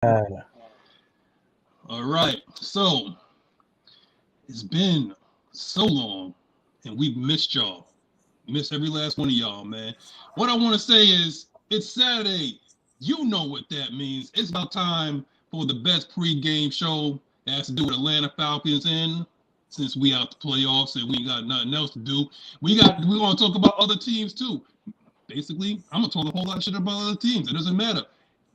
All right. So it's been so long, and we've missed y'all. Miss every last one of y'all, man. What I want to say is, it's Saturday. You know what that means. It's about time for the best pregame show that has to do with Atlanta Falcons. And since we out the playoffs and we ain't got nothing else to do, we're gonna talk about other teams too. Basically, I'm gonna talk a whole lot of shit about other teams. It doesn't matter.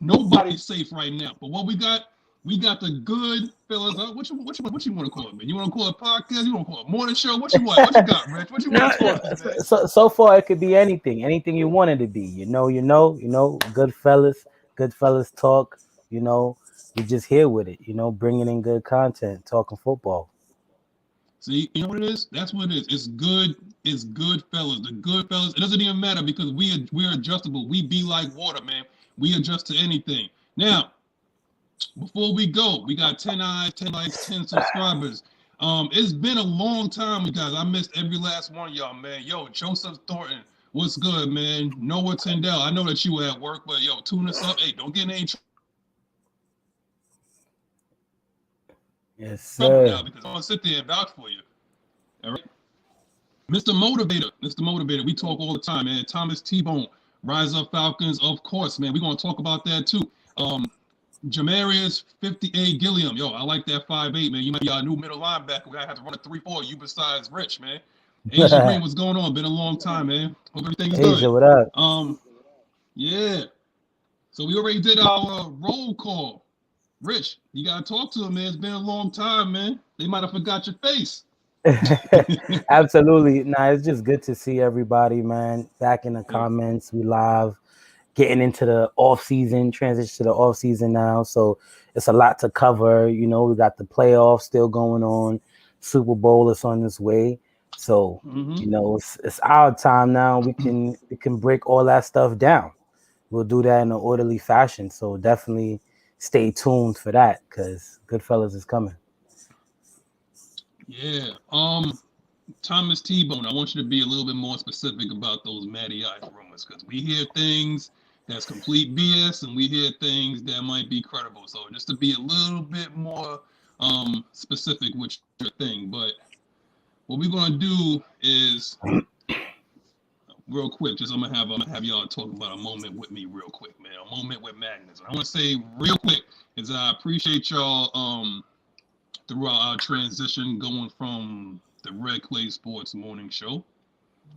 Nobody's safe right now. But what we got the good fellas. What you want to call it, man? You want to call it a podcast? You want to call it a morning show? What you want? What you got, Rich? What you No, want to call it, man? so far it could be anything you want it to be. Good fellas talk. You know, we just here with it. Bringing in good content, talking football. See, you know what it is? That's what it is. It's good. It's good, fellas. The good fellas. It doesn't even matter because we're adjustable. We be like water, man. We adjust to anything. Now, before we go, we got 10 eyes, 10 likes, 10 subscribers. It's been a long time, you guys. I missed every last one of y'all, man. Yo, Joseph Thornton, what's good, man? Noah Tyndall, I know that you were at work, but yo, tune us up. Hey, don't get in any Yes, trouble sir. now because I'm gonna sit there and vouch for you. All right, Mr. Motivator, we talk all the time, man. Thomas T-Bone, Rise Up Falcons, of course, man. We're gonna talk about that too. Jamarius 58 Gilliam. Yo, I like that 5'8", man. You might be our new middle linebacker. We gotta have to run a 3-4. You besides Rich, man. Asia Green, what's going on? Been a long time, man. Hope everything is Asia, good. what up? Yeah. So we already did our roll call. Rich, you gotta talk to him, man. It's been a long time, man. They might have forgot your face. Absolutely. Nah, it's just good to see everybody, man. Back in the Yeah. comments, we live, getting into the off season, transition to the off season now. So it's a lot to cover. We got the playoffs still going on. Super Bowl is on its way. So, Mm-hmm. it's our time now. We can break all that stuff down. We'll do that in an orderly fashion. So definitely stay tuned for that because Goodfellas is coming. Yeah. Thomas T-Bone, I want you to be a little bit more specific about those Matty Ice rumors because we hear things that's complete BS and we hear things that might be credible. So just to be a little bit more specific with your thing. But what we're gonna do is real quick, just I'm gonna have y'all talk about a moment with me real quick, man. A moment with Magnus. And I want to say real quick is I appreciate y'all throughout our transition going from the Red Clay Sports morning show,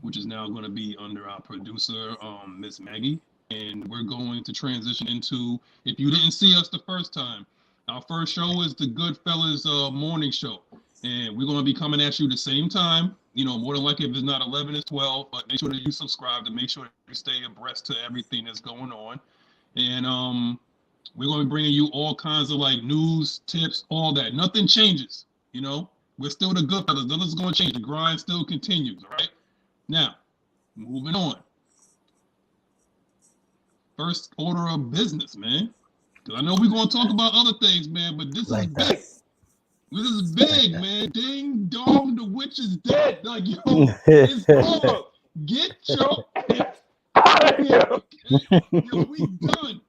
which is now going to be under our producer, Miss Maggie. And we're going to transition into, if you didn't see us the first time, our first show is the Goodfellas morning show. And we're going to be coming at you the same time. More than likely, if it's not 11, it's 12. But make sure that you subscribe to make sure that you stay abreast to everything that's going on. And we're going to be bringing you all kinds of like news, tips, all that. Nothing changes. We're still the Goodfellas. Nothing's going to change. The grind still continues. All right. Now, moving on. First order of business, man. Because I know we're going to talk about other things, man, but this is Like that. big. This is big, man. Ding dong, the witch is dead. Like, yo, it's over. Get your ass out of here, okay? Yo, we done.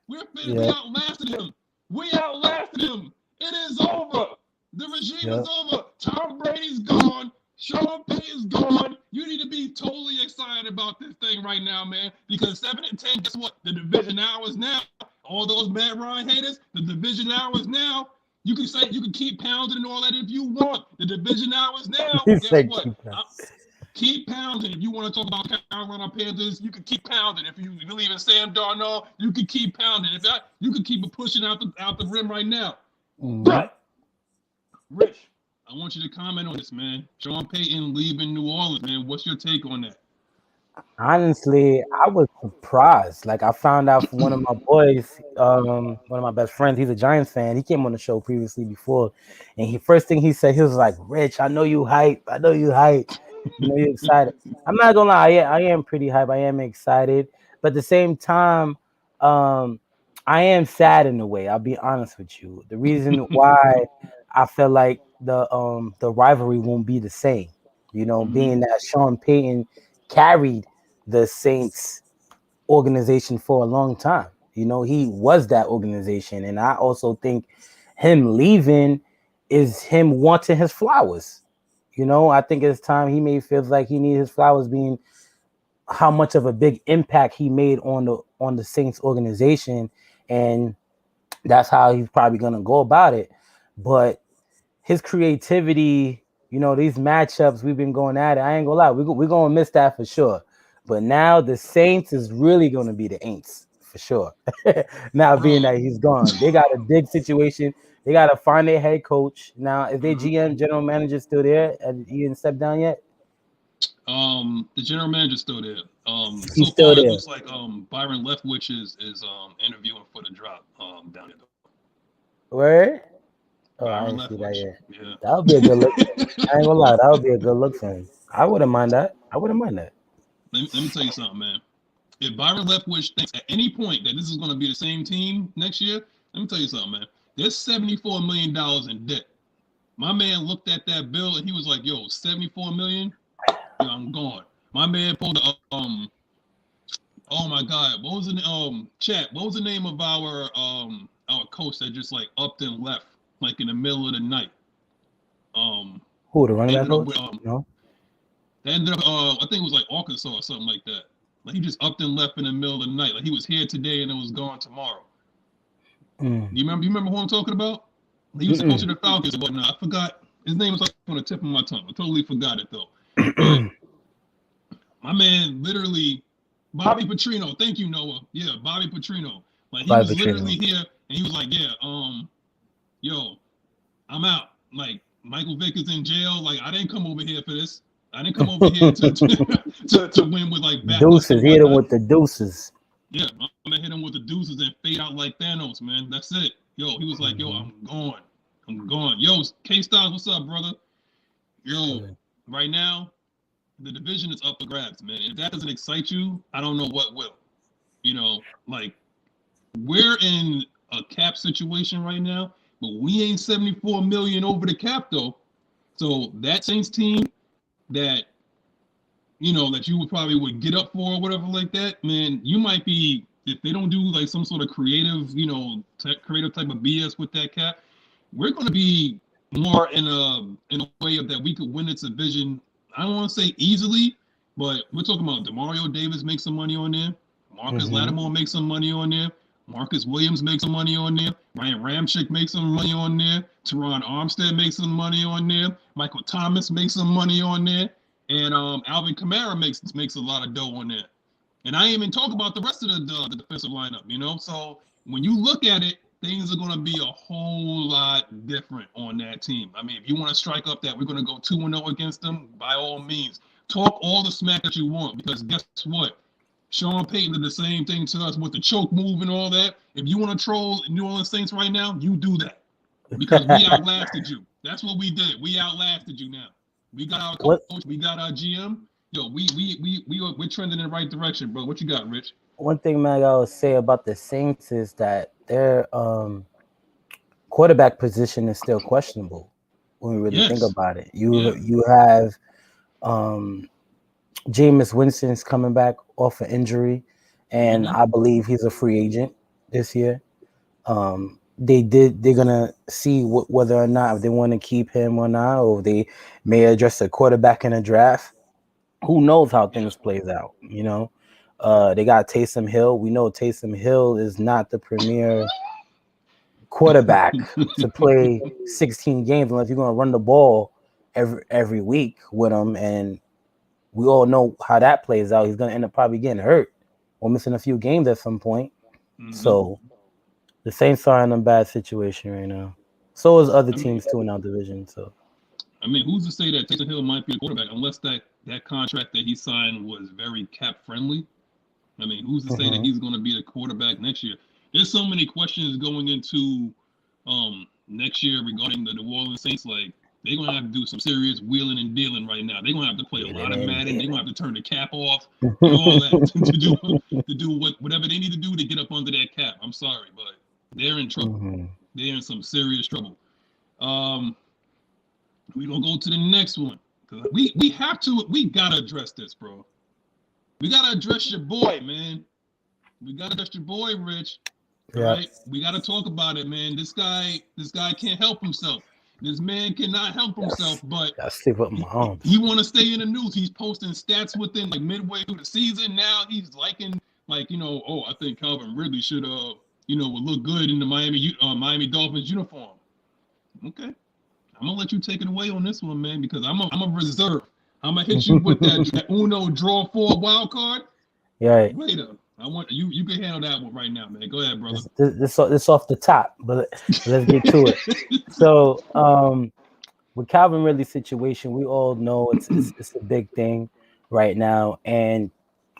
We Yeah. outlasted him. We outlasted him. It is over. The regime Yeah. is over. Tom Brady's gone. Sean Payton's gone. You need to be totally excited about this thing right now, man. Because 7-10, guess what? The division now is now. All those Matt Ryan haters, the division now is now. You can keep pounding and all that if you want. The division now is now. He Guess said what? keep that. Keep pounding. If you want to talk about Carolina Panthers, you can keep pounding. If you believe in Sam Darnold, you can keep pounding. If not, you can keep it pushing out the rim right now. Mhm. But Rich, I want you to comment on this, man. Sean Payton leaving New Orleans, man. What's your take on that? Honestly, I was surprised. Like I found out from one of my boys, one of my best friends. He's a Giants fan. He came on the show previously before, and he first thing he said, he was like, "Rich, I know you hype. I know you hype. You know you excited." I'm not gonna lie, I am pretty hype. I am excited, but at the same time, um, I am sad in a way. I'll be honest with you. The reason why I feel like the rivalry won't be the same, Mm-hmm. being that Sean Payton carried the Saints organization for a long time. He was that organization, and I also think him leaving is him wanting his flowers. I think it's time he may feel like he needs his flowers, being how much of a big impact he made on the Saints organization, and that's how he's probably gonna go about it. But his creativity, these matchups we've been going at it. I ain't gonna lie, we're gonna miss that for sure. But now the Saints is really gonna be the Aints for sure. Now being Bro. that he's gone, they got a big situation. They got to find their head coach. Now, is their GM, general manager, still there? And he didn't step down yet? The general manager's still there. He's So still far it there. looks like Byron Leftwich is interviewing for the drop down there. Where? Oh, I Byron didn't see that Leftwich. yet. Yeah. That would be a good look. I ain't gonna lie, that would be a good look for him. I wouldn't mind that. Let me tell you something, man. If Byron Leftwich thinks at any point that this is going to be the same team next year, let me tell you something, man. There's $74 million in debt. My man looked at that bill and he was like, "Yo, 74 million? Yo, I'm gone." My man pulled oh my God, what was the chat? What was the name of our coach that just like upped and left like in the middle of the night? Who, the running back ended up coach? with No. they ended up I think it was like Arkansas or something like that. Like he just upped and left in the middle of the night. Like he was here today and it was gone tomorrow. You remember who I'm talking about? He was supposed to the Falcons and whatnot. I forgot his name was like on the tip of my tongue. I totally forgot it though. But my man literally, Bobby Petrino. Thank you, Noah. Yeah, Bobby Petrino. Like he was literally here and he was like, "Yeah, yo, I'm out. Like Michael Vick is in jail. Like I didn't come over here for this. I didn't come over here to win with like deuces. Hit him with the deuces. Yeah, I'm gonna hit him with the deuces and fade out like Thanos, man. That's it. Yo, he was like, "Yo, I'm gone. I'm gone." Yo, K Styles, what's up, brother? Yo, right now, the division is up for grabs, man. If that doesn't excite you, I don't know what will. Like we're in a cap situation right now, but we ain't 74 million over the cap though. So that Saints team that that you would get up for or whatever like that, man, you might be, if they don't do like some sort of creative, creative type of BS with that cap, we're going to be more in a way of that we could win this division. I don't want to say easily, but we're talking about Demario Davis makes some money on there, Marcus Lattimore makes some money on there, Marcus Williams makes some money on there, Ryan Ramczyk makes some money on there, Teron Armstead makes some money on there, Michael Thomas makes some money on there, and Alvin Kamara makes a lot of dough on there. And I ain't even talk about the rest of the defensive lineup, So when you look at it, things are going to be a whole lot different on that team. I mean, if you want to strike up that we're going to go 2-0 against them, by all means, talk all the smack that you want, because guess what? Sean Payton did the same thing to us with the choke move and all that. If you want to troll New Orleans Saints right now, you do that, because we outlasted you. That's what we did. We outlasted you now. We got our coach. We got our GM. Yo, we're trending in the right direction, bro. What you got, Rich? One thing, man, I would say about the Saints is that their quarterback position is still questionable when we really think about it. You have Jameis Winston's coming back off an injury, and I believe he's a free agent this year. They're gonna see whether or not if they want to keep him or not, or they may address a quarterback in a draft. Who knows how things plays out? They got Taysom Hill. We know Taysom Hill is not the premier quarterback to play 16 games unless you're gonna run the ball every week with him, and we all know how that plays out. He's gonna end up probably getting hurt or missing a few games at some point. So the Saints are in a bad situation right now. So is other teams too in our division. So, I mean, who's to say that Taysom Hill might be a quarterback unless that contract that he signed was very cap friendly? I mean, who's to say that he's going to be the quarterback next year? There's so many questions going into next year regarding the New Orleans Saints. Like, they're going to have to do some serious wheeling and dealing right now. They're going to have to play a lot of Madden. They're going to have to turn the cap off and all that to do whatever they need to do to get up under that cap. I'm sorry, but they're in trouble. They're in some serious trouble. We're going to go to the next one. We got to address this, bro. We got to address your boy, man. We got to touch your boy, Rich. All Yeah. right, we got to talk about it, man. This guy can't help himself. This man cannot help himself, but I sleep with my he arms. want to stay in the news. He's posting stats within like midway through the season. Now he's liking like oh, I think Calvin Ridley should would look good in the Miami Dolphins uniform. Okay, I'm gonna let you take it away on this one, man, because I'm a reserve. I'm gonna hit you with that Uno draw 4 wild card. Yeah. Later. I want you. You can handle that one right now, man. Go ahead, brother. This off the top, but let's get to it. So, with Calvin Ridley's situation, we all know it's a big thing right now, and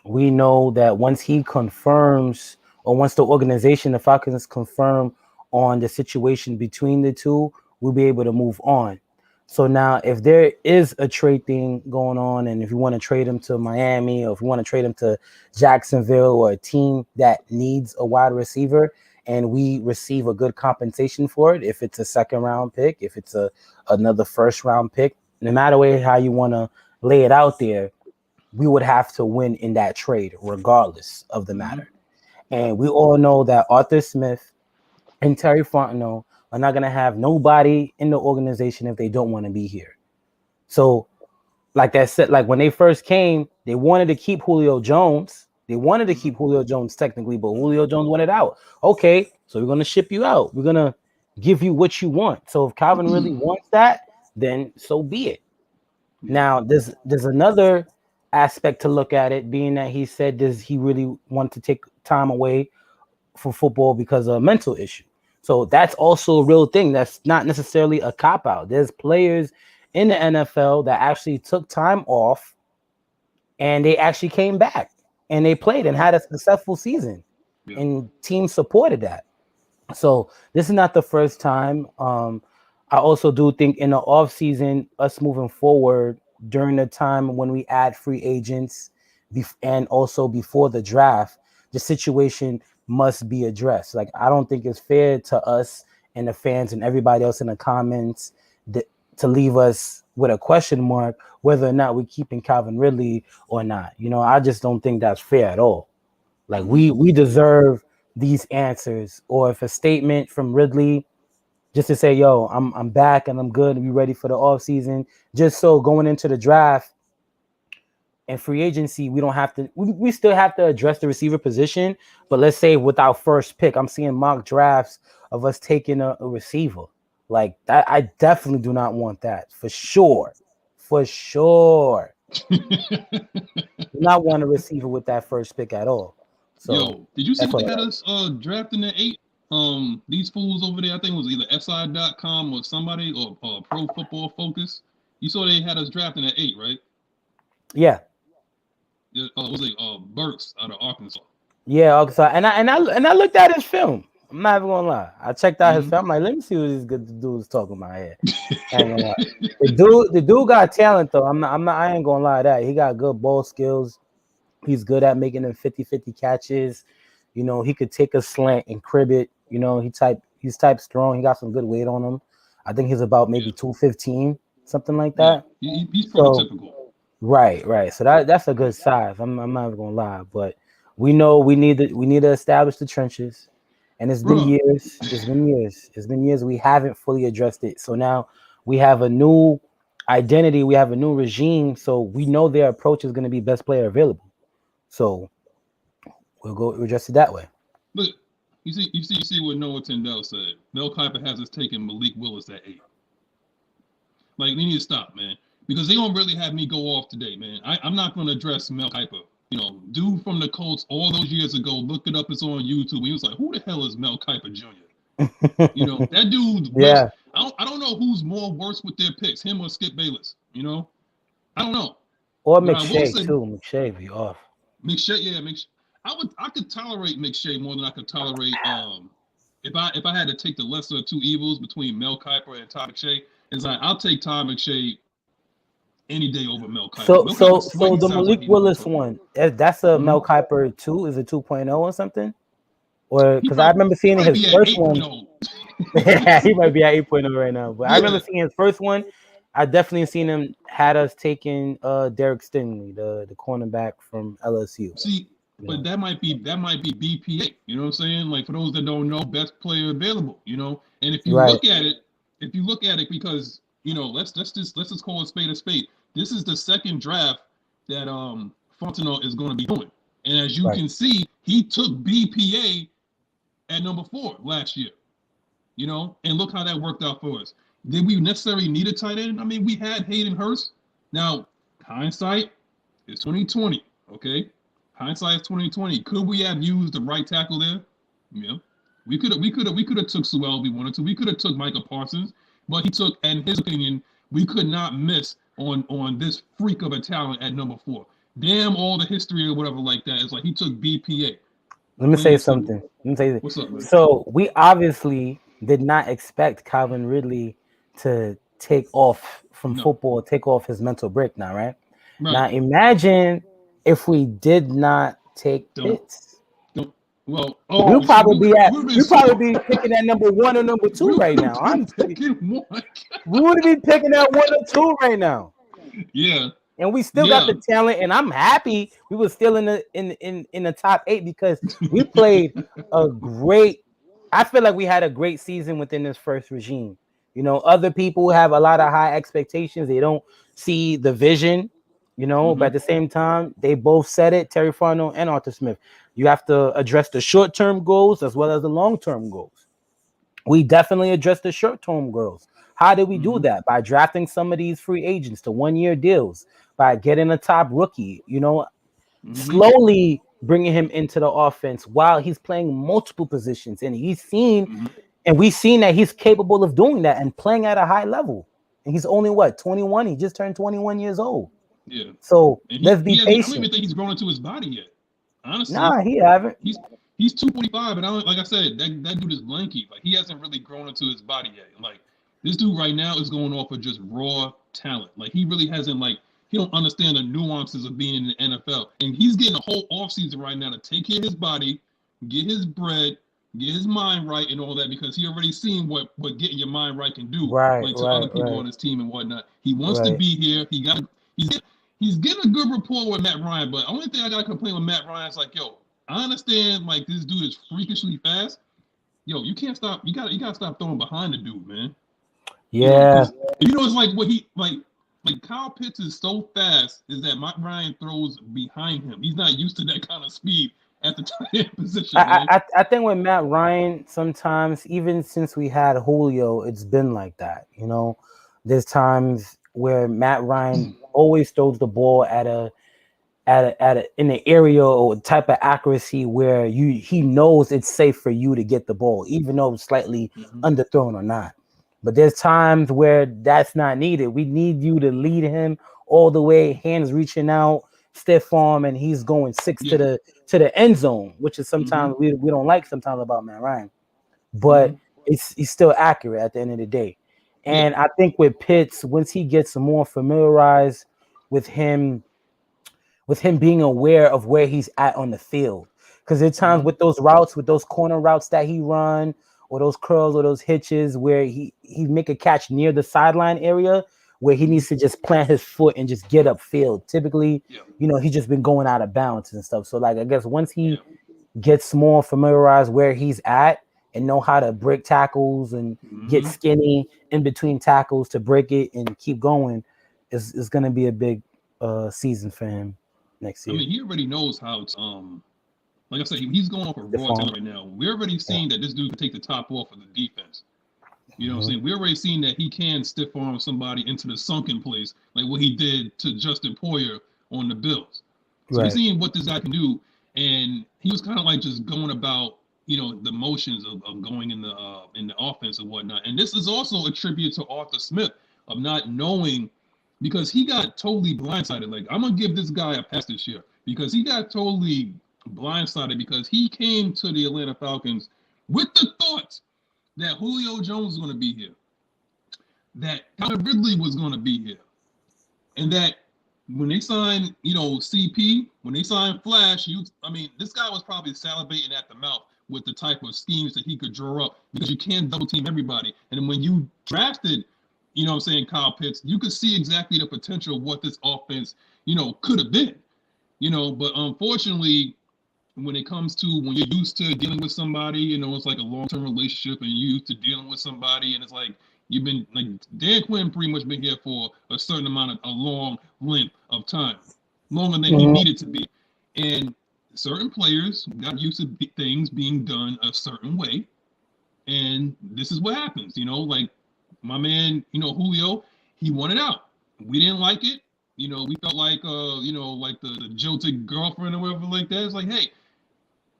we know that once he confirms, or once the organization, the Falcons, confirm on the situation between the two, we'll be able to move on. So now, if there is a trade thing going on, and if you want to trade him to Miami, or if you want to trade him to Jacksonville, or a team that needs a wide receiver, and we receive a good compensation for it, if it's a second round pick, if it's another first round pick, no matter way how you want to lay it out there, we would have to win in that trade regardless of the matter. And we all know that Arthur Smith and Terry Fontenot are not going to have nobody in the organization if they don't want to be here. So, like I said, like when they first came, they wanted to keep Julio Jones. They wanted to keep Julio Jones technically, but Julio Jones wanted out. Okay, so we're going to ship you out. We're going to give you what you want. So if Calvin really wants that, then so be it. Now, there's another aspect to look at it, being that he said, does he really want to take time away from football because of a mental issue? So that's also a real thing. That's not necessarily a cop-out. There's players in the NFL that actually took time off and they actually came back and they played and had a successful season, and teams supported that. So this is not the first time. I also do think in the offseason, us moving forward during the time when we add free agents and also before the draft, the situation must be addressed. Like, I don't think it's fair to us and the fans and everybody else in the comments to leave us with a question mark whether or not we're keeping Calvin Ridley or not. I just don't think that's fair at all. Like, we deserve these answers, or if a statement from Ridley just to say, yo, I'm back and I'm good and be ready for the offseason, just so going into the draft and free agency, we don't have to, we still have to address the receiver position. But let's say with our first pick, I'm seeing mock drafts of us taking a receiver like that. I definitely do not want that, for sure. Do not want a receiver with that first pick at all. So, yo, did you see what they had us drafting at 8? These fools over there, I think it was either SI.com or somebody, or Pro Football Focus. You saw they had us drafting at 8, right? Yeah. Was it Burks out of Arkansas? Yeah, Arkansas. And I looked at his film. I'm not even gonna lie. I checked out his film. I'm like, let me see what these good dudes talking about here. I ain't gonna lie. The dude got talent though. I ain't gonna lie that. He got good ball skills. He's good at making them 50-50 catches. He could take a slant and crib it. He's type strong. He got some good weight on him. I think he's about maybe 215, something like that. Yeah, he's prototypical. Right. So that's a good size. I'm not even gonna lie, but we know we need to establish the trenches, and it's been years. It's been years. We haven't fully addressed it. So now we have a new identity. We have a new regime. So we know their approach is going to be best player available. So we'll address it that way. Look, you see what Noah Tyndall said. Mel Kiper has us taking Malik Willis at 8. Like, we need to stop, man. Because they don't really have me go off today, man. I'm not going to address Mel Kiper. Dude from the Colts all those years ago, look it up, it's on YouTube. He was like, who the hell is Mel Kiper Jr.? That dude, yeah. I don't know who's more worse with their picks, him or Skip Bayless. I don't know. Or McShay, too. McShay be off. McShay, yeah, McShay. I could tolerate McShay more than I could tolerate if I had to take the lesser of two evils between Mel Kiper and Todd McShay. It's like, I'll take Todd McShay any day over Mel Kiper. So the Malik Willis one, that's a Mel Kiper 2? Is it 2.0 or something? Or because I remember seeing his first one. Yeah, he might be at 8.0 right now. But I remember seeing his first one. I definitely seen him had us taking Derek Stingley, the cornerback from LSU. See, but that might be BPA. You know what I'm saying? Like for those that don't know, best player available. You know, and if you Right. look at it, because let's just call a spade a spade. This is the second draft that Fontenot is going to be doing, and as you Right. can see, he took BPA at number 4 last year. And look how that worked out for us. Did we necessarily need a tight end? I mean, we had Hayden Hurst. Now, hindsight is 2020. Okay, hindsight is 2020. Could we have used the right tackle there? Yeah, we could have took Sewell if we wanted to. We could have took Micah Parsons, but he took, in his opinion, we could not miss on this freak of a talent at number 4. Damn all the history or whatever like that. It's like he took BPA. Let me say something. What's up, man? So we obviously did not expect Calvin Ridley to take off from football, take off his mental break now, right? Now imagine if we did not take Pitts. Well, we'll probably be picking at number 1 or number 2 right now. We would be picking at 1 or 2 right now. Yeah. And we still got the talent, and I'm happy we were still in the top 8 because we played a great. I feel like we had a great season within this first regime. Other people have a lot of high expectations. They don't see the vision, but at the same time, they both said it, Terry Fontenot and Arthur Smith. You have to address the short-term goals as well as the long-term goals. We definitely addressed the short-term goals. How did we do that? By drafting some of these free agents to 1-year deals, by getting a top rookie, slowly bringing him into the offense while he's playing multiple positions. And he's seen, and we've seen that he's capable of doing that and playing at a high level. And he's only 21? He just turned 21 years old. Yeah. So let's be patient. I don't even think he's grown into his body yet. Honestly. Nah, he haven't. He's 245, and like I said, that dude is lanky. Like he hasn't really grown into his body yet. Like this dude right now is going off of just raw talent. Like he really hasn't he don't understand the nuances of being in the NFL. And he's getting a whole offseason right now to take care of his body, get his bread, get his mind right and all that, because he already seen what getting your mind right can do to other people on his team and whatnot. He wants to be here. He's getting a good rapport with Matt Ryan, but the only thing I got to complain with Matt Ryan is I understand this dude is freakishly fast. You can't stop. You gotta stop throwing behind the dude, man. Yeah. It's like what he like Kyle Pitts is so fast is that Matt Ryan throws behind him. He's not used to that kind of speed at the tight end position. I think with Matt Ryan, sometimes even since we had Julio, it's been like that. There's times where Matt Ryan always throws the ball in an area or type of accuracy where he knows it's safe for you to get the ball, even though it's slightly underthrown or not. But there's times where that's not needed. We need you to lead him all the way, hands reaching out, stiff arm, and he's going 6 to the end zone, which is sometimes we don't like sometimes about Matt Ryan. But he's still accurate at the end of the day. And I think with Pitts, once he gets more familiarized with him being aware of where he's at on the field, because there's times with those routes, with those corner routes that he run, or those curls or those hitches where he make a catch near the sideline area where he needs to just plant his foot and just get upfield. Typically, he's just been going out of bounds and stuff. So I guess once he gets more familiarized where he's at and know how to break tackles and get skinny in between tackles to break it and keep going, is going to be a big season for him next year. I mean, he already knows how to like I said, he's going off a raw talent right now. We're already seeing that this dude can take the top off of the defense. You know what I'm saying? We're already seeing that he can stiff arm somebody into the sunken place, like what he did to Justin Poyer on the Bills. So we're seeing what this guy can do. And he was kind of just going about, the motions of going in the offense and whatnot. And this is also a tribute to Arthur Smith of not knowing, because he got totally blindsided. I'm going to give this guy a pass this year because he got totally blindsided because he came to the Atlanta Falcons with the thought that Julio Jones was going to be here, that Calvin Ridley was going to be here, and that when they signed, CP, when they signed Flash, this guy was probably salivating at the mouth with the type of schemes that he could draw up because you can't double team everybody. And when you drafted, Kyle Pitts, you could see exactly the potential of what this offense, could have been, but unfortunately, when it comes to when you're used to dealing with somebody, you know, it's like a long-term relationship, and you're used to dealing with somebody, and it's like you've been like Dan Quinn pretty much been here for a certain amount of a long length of time, longer than he needed to be, and certain players got used to things being done a certain way, and this is what happens, you know, like my man, you know, Julio, he wanted out. We didn't like it. You know, we felt like, you know, like the jilted girlfriend or whatever like that. It's like, hey,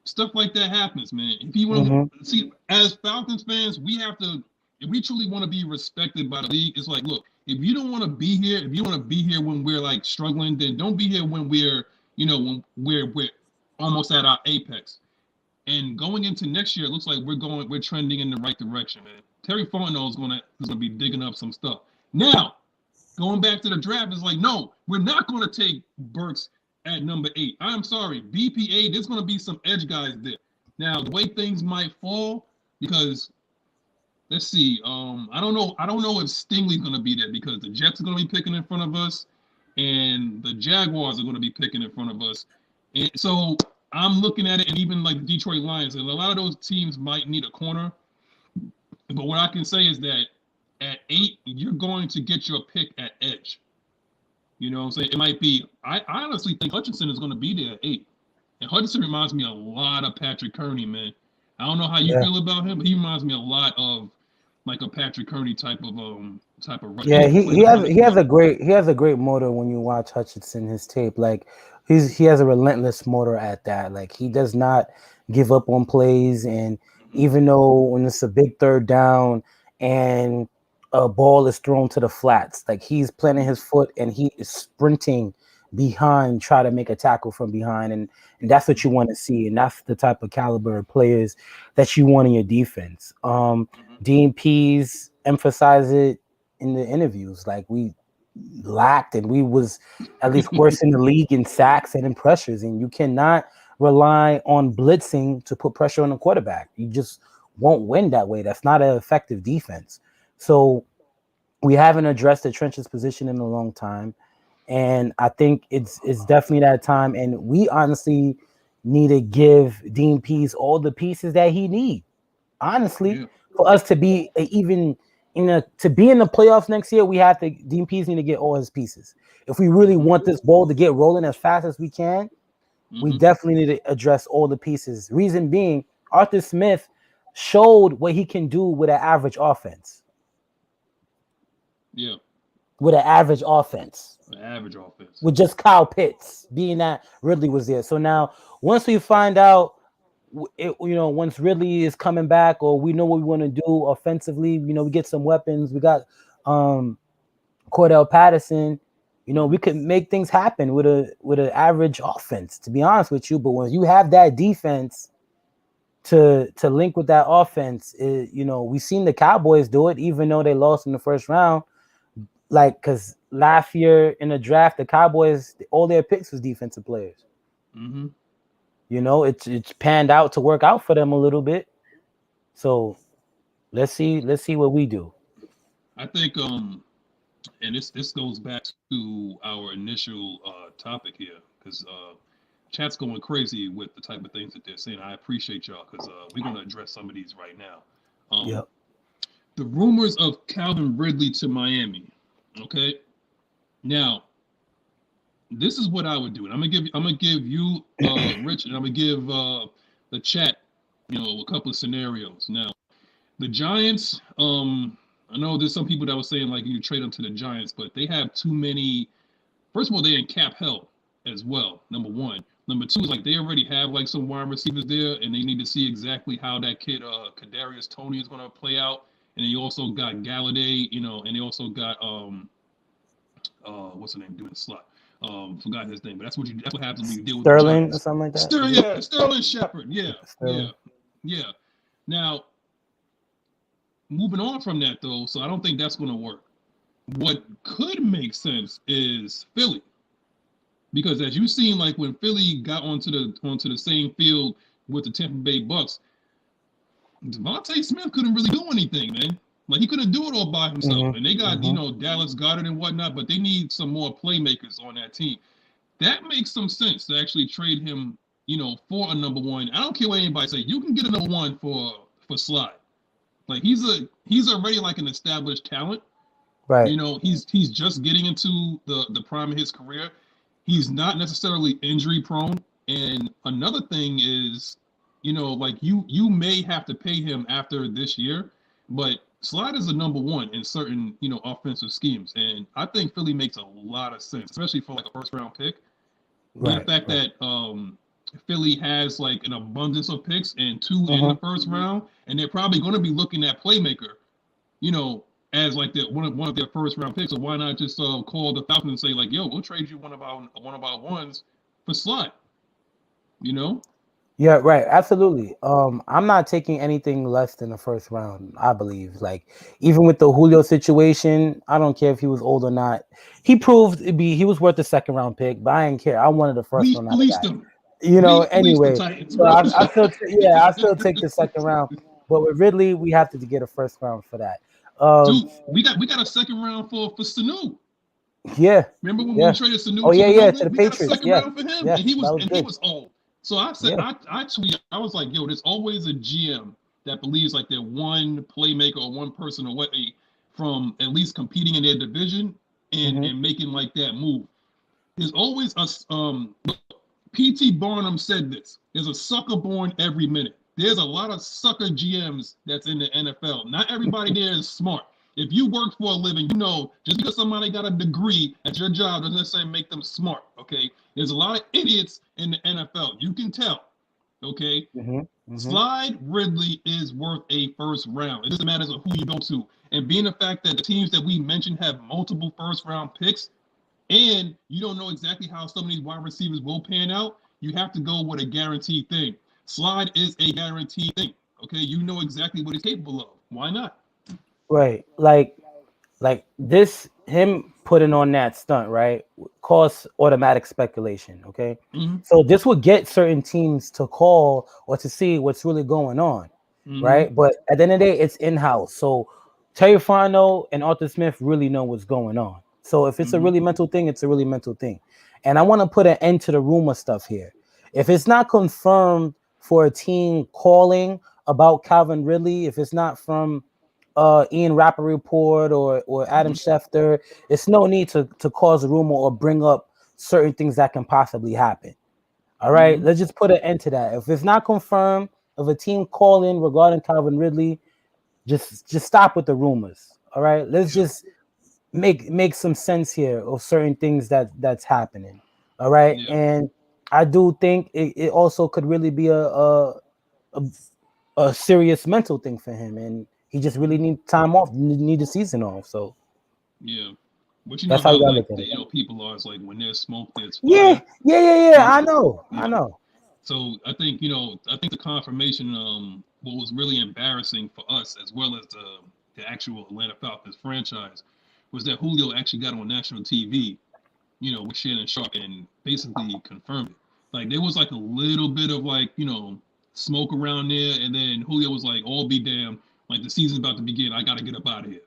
stuff like that happens, man. If you want to see, as Falcons fans, we have to, if we truly want to be respected by the league, it's like, look, if you don't want to be here, if you want to be here when we're like struggling, then don't be here when we're, you know, when we're almost at our apex. And going into next year, it looks like we're trending in the right direction, man. Terry Fontenot is gonna be digging up some stuff. Now, going back to the draft, is like, no, we're not gonna take Burks at number 8. I'm sorry, BPA. There's gonna be some edge guys there. Now, the way things might fall, because let's see, I don't know if Stingley's gonna be there because the Jets are gonna be picking in front of us, and the Jaguars are gonna be picking in front of us, and so I'm looking at it, and even like the Detroit Lions, and a lot of those teams might need a corner. But what I can say is that at 8, you're going to get your pick at edge. You know what I'm saying? It might be, I honestly think Hutchinson is going to be there at 8. And Hutchinson reminds me a lot of Patrick Kearney, man. I don't know how you feel about him, but he reminds me a lot of like a Patrick Kearney type of Yeah, he has a great motor when you watch Hutchinson, his tape. Like he has a relentless motor at that. Like he does not give up on plays, and even though when it's a big third down and a ball is thrown to the flats, like he's planting his foot and he is sprinting behind, try to make a tackle from behind, and that's what you want to see, and that's the type of caliber of players that you want in your defense. Dean Pease emphasized it in the interviews, like we lacked, and we was at least worse in the league in sacks and in pressures, and you cannot rely on blitzing to put pressure on the quarterback. You just won't win that way. That's not an effective defense. So we haven't addressed the trenches position in a long time, and I think it's definitely that time, and we honestly need to give Dean Pease all the pieces that he needs, honestly, for us to be even to be in the playoffs next year. Dean Pease need to get all his pieces. If we really want this ball to get rolling as fast as we can, we definitely need to address all the pieces. Reason being, Arthur Smith showed what he can do with an average offense. Yeah. With an average offense. An average offense. With just Kyle Pitts, being that Ridley was there. So now, once we find out, once Ridley is coming back, or we know what we want to do offensively, we get some weapons. We got Cordell Patterson. We could make things happen with an average offense, to be honest with you. But when you have that defense to link with that offense, we've seen the Cowboys do it, even though they lost in the first round. Like, because last year in the draft, the Cowboys, all their picks was defensive players. It's panned out to work out for them a little bit. So let's see what we do. I think and this goes back to our initial topic here, because chat's going crazy with the type of things that they're saying. I appreciate y'all, because we're going to address some of these right now. The rumors of Calvin Ridley to Miami. Okay, now this is what I would do, and I'm gonna give you Rich, and I'm gonna give the chat, a couple of scenarios. Now, the Giants, I know there's some people that were saying like you trade them to the Giants, but they have too many. First of all, they're in cap hell as well. Number one. Number two is like they already have like some wide receivers there, and they need to see exactly how that kid Kadarius Toney is going to play out. And then you also got Galladay, and they also got what's the name doing the slot? Forgot his name, but that's what happens when you deal with Sterling or something like that. Sterling Shepard. Yeah. Now, moving on from that though, so I don't think that's going to work. What could make sense is Philly, because as you've seen, like when Philly got onto the same field with the Tampa Bay Bucks, Devontae Smith couldn't really do anything, man. Like he couldn't do it all by himself. And they got Dallas Goedert and whatnot, but they need some more playmakers on that team. That makes some sense to actually trade him for a number one. I don't care what anybody say. You can get a number one for Slide. Like he's already like an established talent. Right. He's just getting into the prime of his career. He's not necessarily injury prone. And another thing is, like you may have to pay him after this year, but Slide is a number one in certain, offensive schemes. And I think Philly makes a lot of sense, especially for like a first round pick. Right. The fact that Philly has like an abundance of picks and 2 in the first round, and they're probably going to be looking at playmaker, as like one of their first round picks. So why not just call the Falcons and say like, "Yo, we'll trade you one of our ones for Slide," Yeah, right. Absolutely. I'm not taking anything less than the first round, I believe. Like, even with the Julio situation, I don't care if he was old or not. He proved he was worth the second round pick, but I didn't care. I wanted the first We round out of fleeced that. them. We fleeced the Anyway. Titans, So bro. I still take the second round. But with Ridley, we have to get a first round for that. Dude, we got a second round for Sanu. Yeah. Remember when Yeah. we traded Sanu Oh to yeah, the yeah, Ridley? to the We got a Patriots. second Yeah. round for him, Yeah, and he that was good. was old. So I said, Yeah. I tweeted, I was like, yo, there's always a GM that believes like they're one playmaker or one person away from at least competing in their division and making like that move. There's always P.T. Barnum said this. There's a sucker born every minute. There's a lot of sucker GMs that's in the NFL. Not everybody there is smart. If you work for a living, just because somebody got a degree at your job doesn't necessarily make them smart, okay? There's a lot of idiots in the NFL. You can tell, okay? Slide Ridley is worth a first round. It doesn't matter who you go to. And being the fact that the teams that we mentioned have multiple first round picks, and you don't know exactly how some of these wide receivers will pan out, you have to go with a guaranteed thing. Slide is a guaranteed thing, okay? You know exactly what he's capable of. Why not? Right. Like this, him putting on that stunt, right, cause automatic speculation. Okay, so this would get certain teams to call or to see what's really going on, right? But at the end of the day, it's in house. So Terry Fontenot and Arthur Smith really know what's going on. So if it's a really mental thing, it's a really mental thing. And I want to put an end to the rumor stuff here. If it's not confirmed for a team calling about Calvin Ridley, if it's not from Ian Rappaport or Adam Schefter, it's no need to cause a rumor or bring up certain things that can possibly happen. All right, let's just put an end to that. If it's not confirmed, if a team calling regarding Calvin Ridley, just stop with the rumors. All right, let's just make some sense here of certain things that's happening. All right, and I do think it also could really be a serious mental thing for him, and he just really need time off, need the season off. So yeah, but you know that's how how you gotta like look at it. people are. It's like when there's smoke, there's Yeah, fire. I know. So I think the confirmation what was really embarrassing for us as well as the actual Atlanta Falcons franchise was that Julio actually got on national TV, with Shannon Sharp and basically confirmed it. Like there was like a little bit of like smoke around there, and then Julio was like, "All be damned, like the season's about to begin. I got to get up out of here."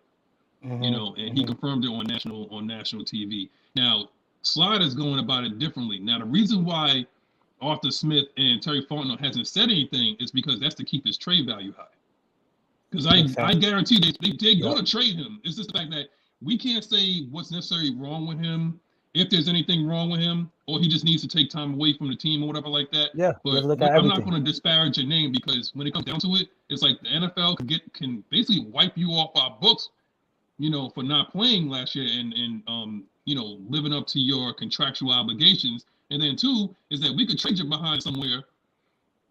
And he confirmed it on national TV. Now, Slide is going about it differently. Now, the reason why Arthur Smith and Terry Fontenot hasn't said anything is because that's to keep his trade value high. Because I guarantee they're going to trade him. It's just the fact that we can't say what's necessarily wrong with him, if there's anything wrong with him, or he just needs to take time away from the team or whatever like that. Yeah, but I'm not going to disparage your name because when it comes down to it, it's like the NFL can basically wipe you off our books, for not playing last year and living up to your contractual obligations. And then two is that we could trade you behind somewhere,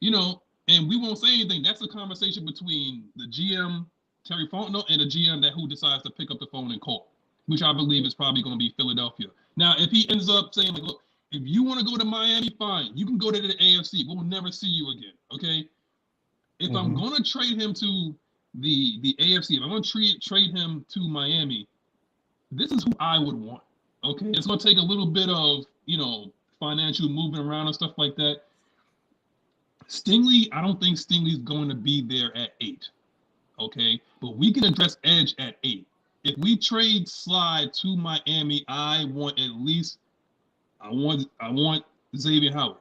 and we won't say anything. That's a conversation between the GM, Terry Fontenot, and the GM who decides to pick up the phone and call, which I believe is probably going to be Philadelphia. Now, if he ends up saying, like, look, if you want to go to Miami, fine. You can go to the AFC. We'll never see you again, okay? If I'm going to trade him to the AFC, if I'm going to trade him to Miami, this is who I would want, okay? It's going to take a little bit of, financial moving around and stuff like that. Stingley, I don't think Stingley's going to be there at 8, okay? But we can address edge at 8. If we trade Slide to Miami, I want Xavier Howard.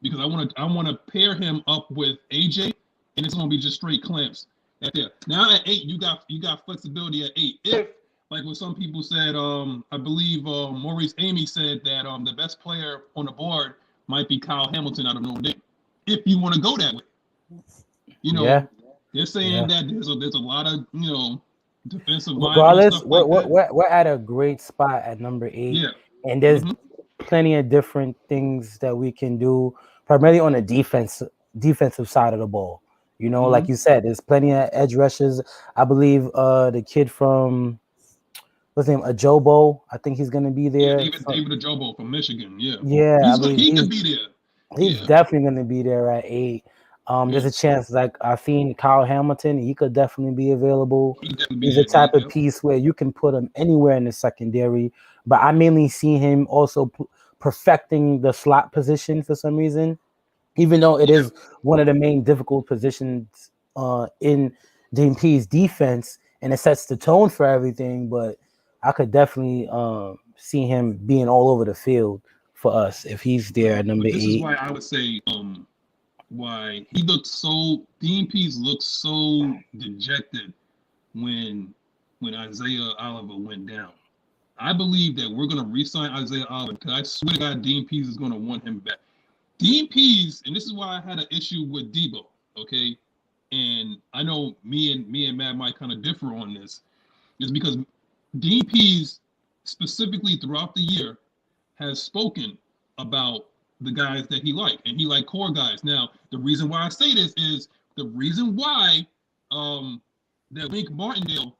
because I want to pair him up with AJ, and it's going to be just straight clamps at there. Now at 8, you got flexibility at 8. If like what some people said, I believe Maurice Amy said that the best player on the board might be Kyle Hamilton out of Notre Dame. If you want to go that way, you know, they're saying that there's a lot of defensive linemen and stuff like that. We're at a great spot at number 8, Yeah, and there's plenty of different things that we can do, primarily on the defensive side of the ball. You know, like you said, there's plenty of edge rushes. I believe the kid from what's his name, Ajobo, I think he's gonna be there. Yeah, David Ajobo from Michigan. Yeah, he could be there. He's definitely gonna be there at 8. There's a chance, like I've seen Kyle Hamilton, he could definitely be available. He's a type of piece where you can put him anywhere in the secondary, but I mainly see him also perfecting the slot position for some reason, even though it is one of the main difficult positions in DMP's defense, and it sets the tone for everything. But I could definitely see him being all over the field for us if he's there at number 8. This is why I would say why he looked so DMPs looked so dejected when Isaiah Oliver went down. I believe that we're gonna re-sign Isaiah Oliver because I swear to God DMPs is gonna want him back. DMPs, and this is why I had an issue with Debo, okay? And I know me and Matt might kind of differ on this, is because DMPs specifically throughout the year has spoken about the guys that he liked, and he liked core guys. Now, the reason why I say this is the reason why that Link Martindale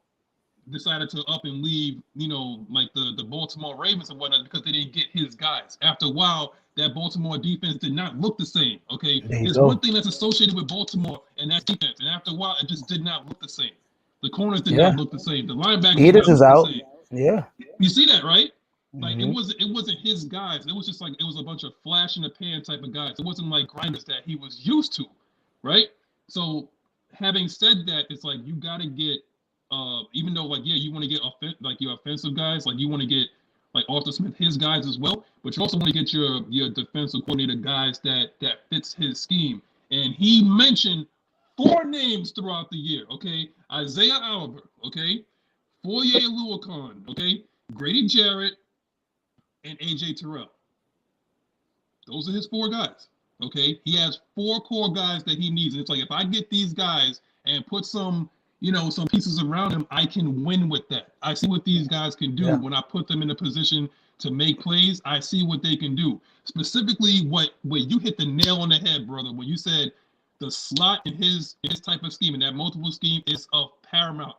decided to up and leave, like the Baltimore Ravens and whatnot, because they didn't get his guys. After a while, that Baltimore defense did not look the same. Okay, there's one thing that's associated with Baltimore, and that's defense. And after a while, it just did not look the same. The corners did not look the same. The linebackers did not look the same. Yeah, you see that, right? Like it wasn't his guys. It was just like it was a bunch of flash in the pan type of guys. It wasn't like grinders that he was used to, right? So having said that, it's like you got to get even though like you want to get your offensive guys, like you want to get like Arthur Smith his guys as well, but you also want to get your defensive coordinator guys that fits his scheme. And he mentioned 4 names throughout the year. Okay, Isaiah Oliver. Okay, Foye Oluokun. Okay, Grady Jarrett. And AJ Terrell. Those are his 4 guys. Okay, he has 4 core guys that he needs. And it's like if I get these guys and put some pieces around him, I can win with that. I see what these guys can do when I put them in a position to make plays. I see what they can do. Specifically, what you hit the nail on the head, brother. When you said the slot in his type of scheme and that multiple scheme is of paramount.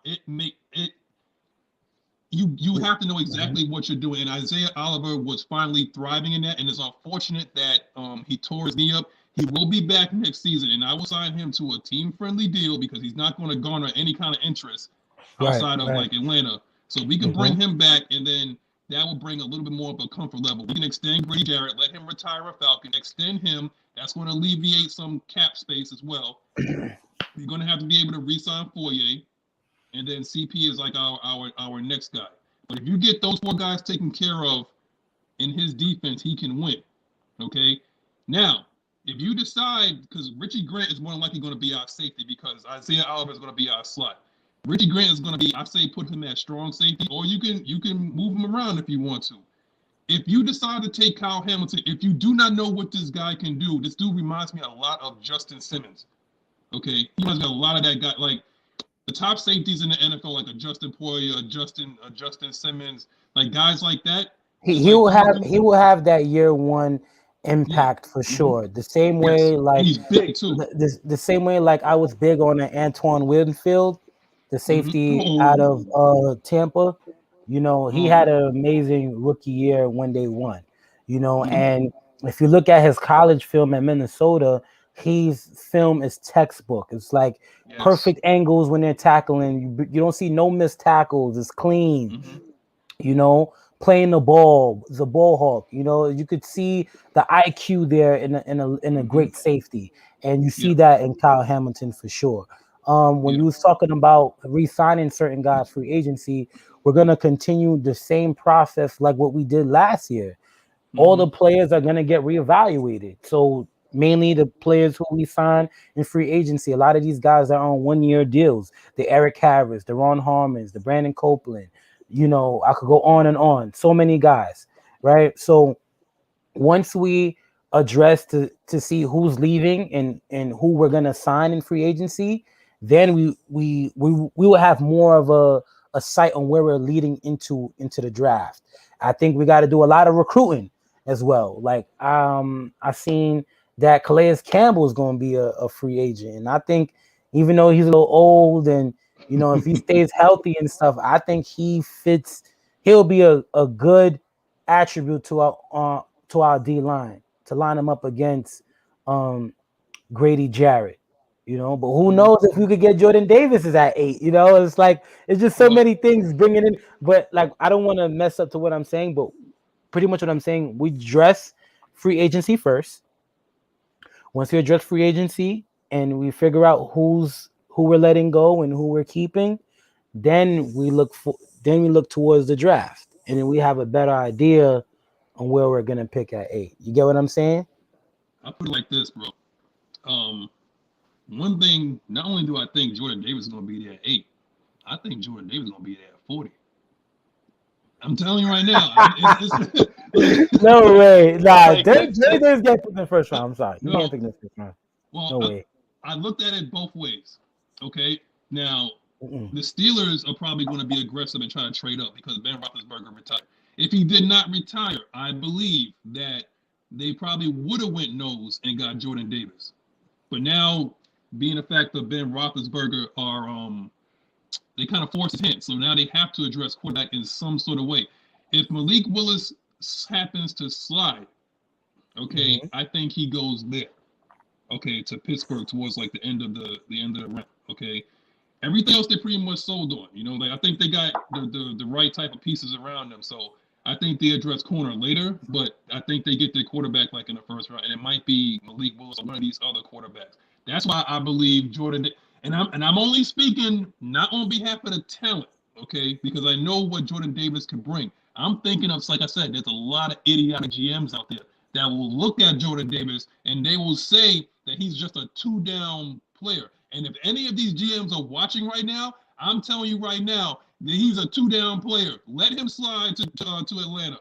You have to know exactly what you're doing. And Isaiah Oliver was finally thriving in that. And it's unfortunate that he tore his knee up. He will be back next season, and I will sign him to a team-friendly deal because he's not going to garner any kind of interest outside of like Atlanta. So we can bring him back, and then that will bring a little bit more of a comfort level. We can extend Grady Jarrett, let him retire a Falcon, extend him. That's going to alleviate some cap space as well. We're going to have to be able to re-sign Foye. And then CP is like our next guy. But if you get those 4 guys taken care of in his defense, he can win. Okay? Now, if you decide, because Richie Grant is more than likely going to be our safety because Isaiah Oliver is going to be our slot. Richie Grant is going to be, I say, put him at strong safety, or you can move him around if you want to. If you decide to take Kyle Hamilton, if you do not know what this guy can do, this dude reminds me a lot of Justin Simmons. Okay? He reminds me a lot of that guy. Like, the top safeties in the NFL, like a Justin Poyer, a Justin Simmons, like guys like that. He will have that year 1 impact for sure. The same way, like he's big too. The same way, like I was big on the Antoine Winfield, the safety out of Tampa. He had an amazing rookie year when they won. And if you look at his college film at Minnesota, his film is textbook. It's like perfect angles when they're tackling. You don't see no missed tackles. It's clean. Playing the ball, the ball hawk. You could see the IQ there in a great safety, and you see that in Kyle Hamilton for sure. When you was talking about re-signing certain guys free agency, we're gonna continue the same process like what we did last year. All the players are gonna get reevaluated. So mainly the players who we sign in free agency. A lot of these guys are on 1-year deals. The Eric Harris, the Ron Harmons, the Brandon Copeland. You know, I could go on and on. So many guys, right? So once we address to see who's leaving and who we're gonna sign in free agency, then we will have more of a sight on where we're leading into the draft. I think we got to do a lot of recruiting as well. Like I seen that Calais Campbell is going to be a free agent, and I think even though he's a little old and you know if he stays healthy and stuff, I think he fits. He'll be a good attribute to our D line to line him up against Grady Jarrett. You know, but who knows if we could get Jordan Davis is at 8, you know, it's like, it's just so many things bringing in, but like, I don't want to mess up to what I'm saying, but pretty much what I'm saying, we address free agency first. Once we address free agency and we figure out who we're letting go and who we're keeping, then we look towards the draft and then we have a better idea on where we're going to pick at 8. You get what I'm saying? I put it like this, bro. One thing, not only do I think Jordan Davis is going to be there at 8, I think Jordan Davis is going to be there at 40. I'm telling you right now. No way. Nah, like, Davis gets picked in the first round. I'm sorry. You can't pick in the first round. Well, no way. I looked at it both ways. Okay? Now, the Steelers are probably going to be aggressive and try to trade up because Ben Roethlisberger retired. If he did not retire, I believe that they probably would have went nose and got Jordan Davis. But now, being the fact that Ben Roethlisberger are they kind of force his hand, so now they have to address quarterback in some sort of way. If Malik Willis happens to slide, okay, I think he goes there, okay, to Pittsburgh towards like the end of the round, okay. Everything else they pretty much sold on, you know. Like I think they got the right type of pieces around them, so I think they address corner later, but I think they get their quarterback like in the first round, and it might be Malik Willis or one of these other quarterbacks. That's why I believe Jordan. And I'm only speaking not on behalf of the talent, okay? Because I know what Jordan Davis can bring. I'm thinking of, like I said, there's a lot of idiotic GMs out there that will look at Jordan Davis and they will say that he's just a 2-down player. And if any of these GMs are watching right now, I'm telling you right now that he's a 2-down player. Let him slide to Atlanta.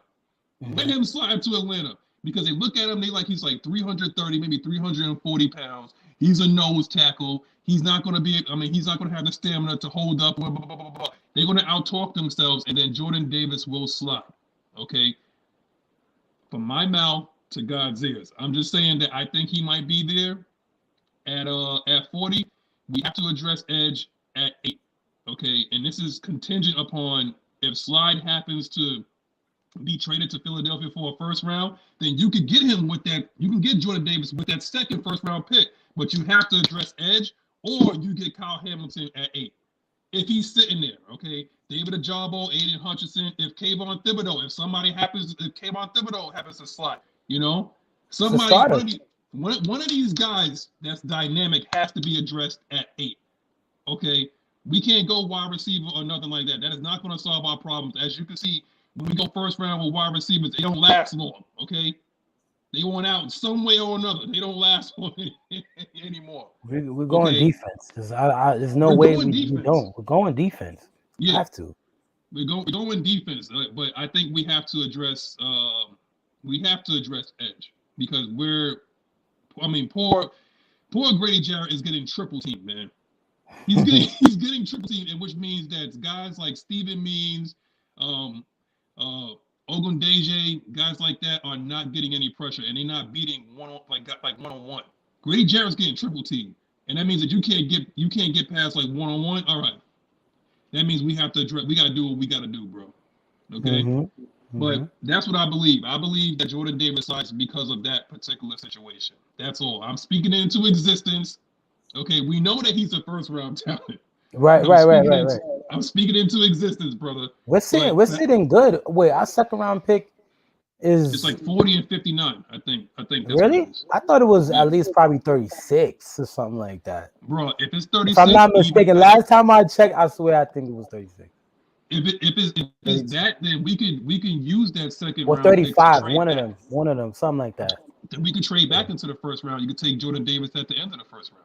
Let him slide to Atlanta because they look at him, they like he's like 330, maybe 340 pounds. He's a nose tackle. He's not going to be, he's not going to have the stamina to hold up. Blah, blah, blah, blah, blah. They're going to out-talk themselves, and then Jordan Davis will slide, okay? From my mouth to God's ears. I'm just saying that I think he might be there at 40. We have to address edge at 8, okay? And this is contingent upon if slide happens to be traded to Philadelphia for a first round, then you could get him with that. You can get Jordan Davis with that second first-round pick, but you have to address edge, or you get Kyle Hamilton at 8. If he's sitting there, okay? David Ajabo, Aiden Hutchinson, if Kayvon Thibodeau happens to slide, you know? Somebody, one of these guys that's dynamic has to be addressed at 8, okay? We can't go wide receiver or nothing like that. That is not going to solve our problems. As you can see, when we go first round with wide receivers, they don't last long, okay? They went out some way or another. They don't last long anymore. We're going defense because there's no way we don't. We're going defense. Yeah, have to. We're going defense, but I think we have to address edge because poor Grady Jarrett is getting triple teamed, man. He's getting triple teamed, and which means that guys like Steven Means, Ogundeji, guys like that are not getting any pressure, and they're not beating one-on-one. Grady Jarrett's getting triple teamed, and that means that you can't get past like one-on-one. All right, that means we have to address. We got to do what we got to do, bro. Okay, but that's what I believe. I believe that Jordan Davis sides because of that particular situation. That's all. I'm speaking it into existence. Okay, we know that he's a first-round talent. Right. I'm speaking into existence, brother. We're sitting good. Wait, our second round pick is it's like 40 and 59, I think. That's really? I thought it was at least probably 36 or something like that. Bro, if it's 36, if I'm not mistaken, last time I checked, I swear I think it was 36. If it's that, then we can use that second round. Or 35, one of them, something like that. then we could trade back into the first round. You could take Jordan Davis at the end of the first round.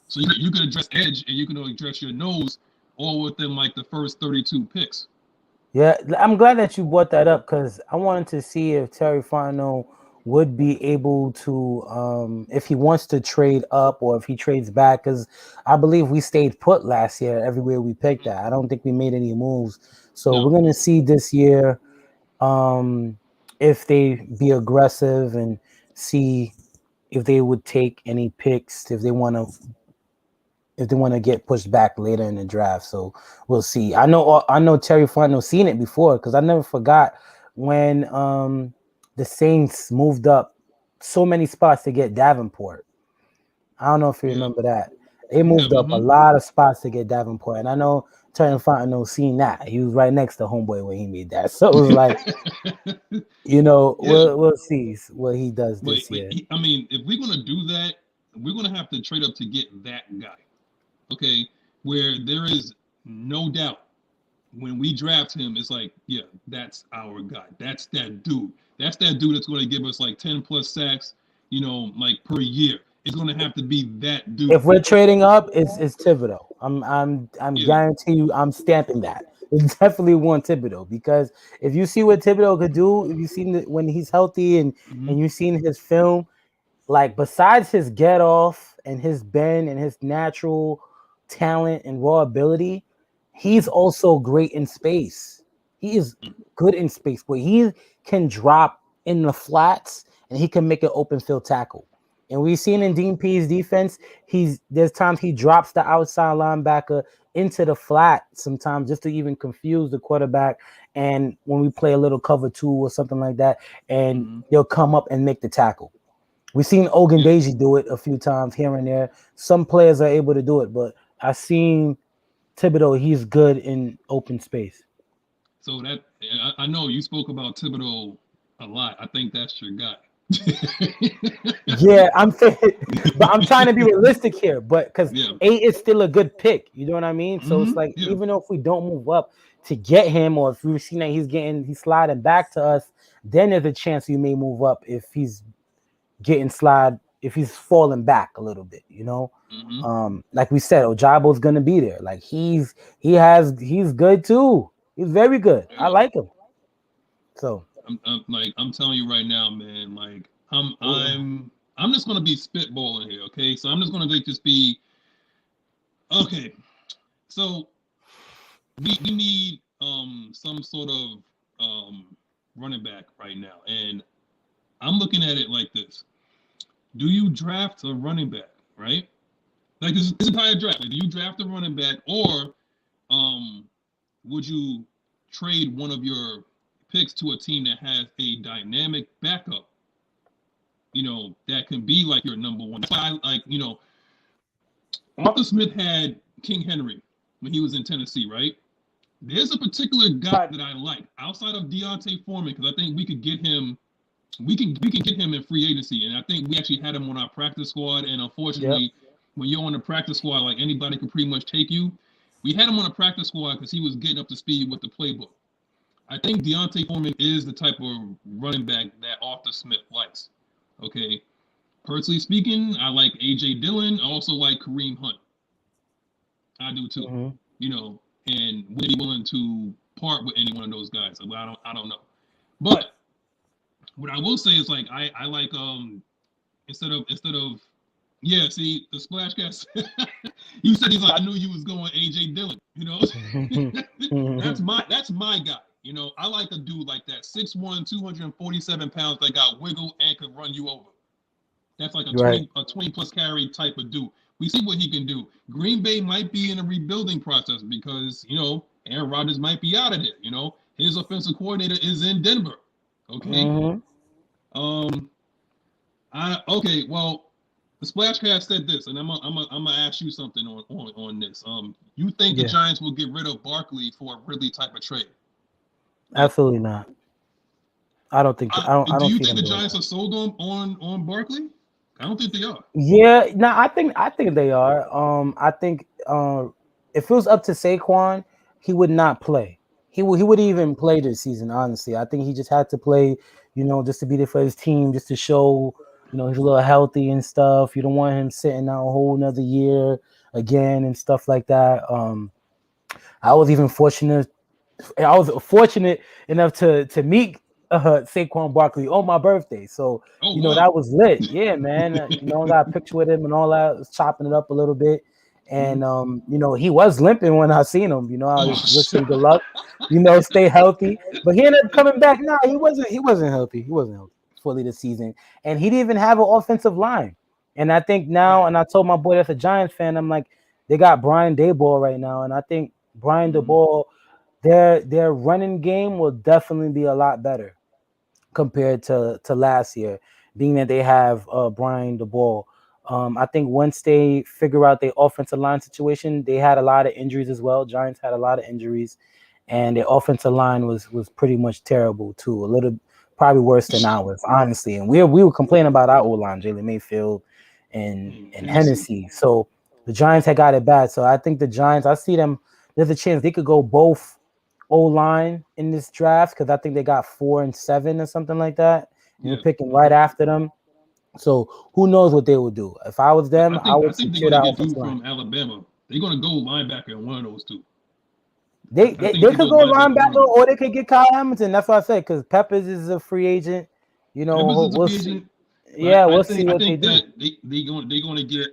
So you could address edge and you can address your nose all within like the first 32 picks. Yeah, I'm glad that you brought that up because I wanted to see if Terry Fontenot would be able to, if he wants to trade up or if he trades back, because I believe we stayed put last year everywhere we picked that. I don't think we made any moves. So we're going to see this year if they be aggressive and see if they would take any picks, if they want to get pushed back later in the draft. So we'll see. I know Terry Fontenot seen it before because I never forgot when the Saints moved up so many spots to get Davenport. I don't know if you remember that. They moved up a lot of spots to get Davenport. And I know Terry Fontenot seen that. He was right next to homeboy when he made that. So it was like, we'll see what he does this year. I mean, if we're going to do that, we're going to have to trade up to get that guy. Okay, where there is no doubt when we draft him, it's like, yeah, that's our guy. That's that dude. That's that dude that's going to give us like 10 plus sacks, like per year. It's going to have to be that dude. If we're trading up, it's Thibodeau. I'm guarantee you, I'm stamping that. It's definitely one Thibodeau because if you see what Thibodeau could do, if you've seen it when he's healthy and you've seen his film, like besides his get off and his bend and his natural talent and raw ability, he's also great in space. He is good in space, but he can drop in the flats and he can make an open field tackle. And we've seen in Dean Pease defense, there's times he drops the outside linebacker into the flat sometimes just to even confuse the quarterback. And when we play a little cover 2 or something like that, and they'll come up and make the tackle. We've seen Ogundeji do it a few times here and there. Some players are able to do it, but I've seen Thibodeau, he's good in open space. So I know you spoke about Thibodeau a lot. I think that's your guy. Yeah, but I'm trying to be realistic here, but because 8 is still a good pick, you know what I mean? So it's like even though if we don't move up to get him, or if we've seen that he's sliding back to us, then there's a chance you may move up if he's if he's falling back a little bit, like we said, Ojabo's gonna be there. Like he's good too. He's very good. I like him. So I'm telling you right now, man. Like I'm just gonna be spitballing here, okay? So I'm just gonna just be okay. So we need some sort of running back right now, and I'm looking at it like this. Do you draft a running back, right? Like this entire draft. Like, do you draft a running back, or would you trade one of your picks to a team that has a dynamic backup? That can be like your number one. That's why Arthur Smith had King Henry when he was in Tennessee, right? There's a particular guy that I like outside of Deontay Foreman because I think we could get him. We can get him in free agency, and I think we actually had him on our practice squad. And unfortunately, when you're on the practice squad, like anybody can pretty much take you. We had him on the practice squad because he was getting up to speed with the playbook. I think Deontay Foreman is the type of running back that Arthur Smith likes. Okay, personally speaking, I like A.J. Dillon. I also like Kareem Hunt. I do too. And would be willing to part with any one of those guys. I don't know, but. What I will say is like I like instead of see the splash cast. He said he's like I knew you was going AJ Dillon, that's my guy. I like a dude like that, 6'1", 247 pounds that got wiggle and could run you over. That's like a 20 plus carry type of dude. We see what he can do. Green Bay might be in a rebuilding process because Aaron Rodgers might be out of there. His offensive coordinator is in Denver. Okay. Well, the Splashcast said this, and I'm gonna ask you something on this. You think the Giants will get rid of Barkley for a Ridley type of trade? Absolutely not. I don't think. Do you think the Giants are sold on Barkley? I don't think they are. Yeah, no, I think they are. I think if it was up to Saquon, he would not play. would even play this season. Honestly, I think he just had to play, just to be there for his team, just to show, he's a little healthy and stuff. You don't want him sitting out a whole another year again and stuff like that. I was even fortunate. I was fortunate enough to meet Saquon Barkley on my birthday. So, Oh that wow. was lit. Yeah, man. I got a picture with him and all that. I was chopping it up a little bit. And, he was limping when I seen him. I Oh, just wish him good luck. Stay healthy. But he ended up coming back. No, he wasn't healthy. He wasn't healthy fully this season. And he didn't even have an offensive line. And I think now, and I told my boy that's a Giants fan, I'm like, they got Brian Daboll right now. And I think Brian Daboll, their running game will definitely be a lot better compared to last year, being that they have Brian DeBall. I think once they figure out their offensive line situation, they had a lot of injuries as well. Giants had a lot of injuries, and their offensive line was pretty much terrible too. A little probably worse than ours, honestly. And we were complaining about our O line, Jalen Mayfield and Hennessy. So the Giants had got it bad. So I think the Giants, I see them. There's a chance they could go both O-line in this draft because I think they got 4 and 7 or something like that. And we're picking right after them. So who knows what they will do? If I was them, I would I think they're secure gonna that get offensive dude line. from Alabama. They're gonna go linebacker in one of those two. They I they, think they they could go go linebacker in one linebacker of them. or they could get Kyle Hamilton. That's what I said because Peppers is a free agent. Peppers is a We'll free see. agent, but Yeah, we'll see I what they think do. that they're gonna get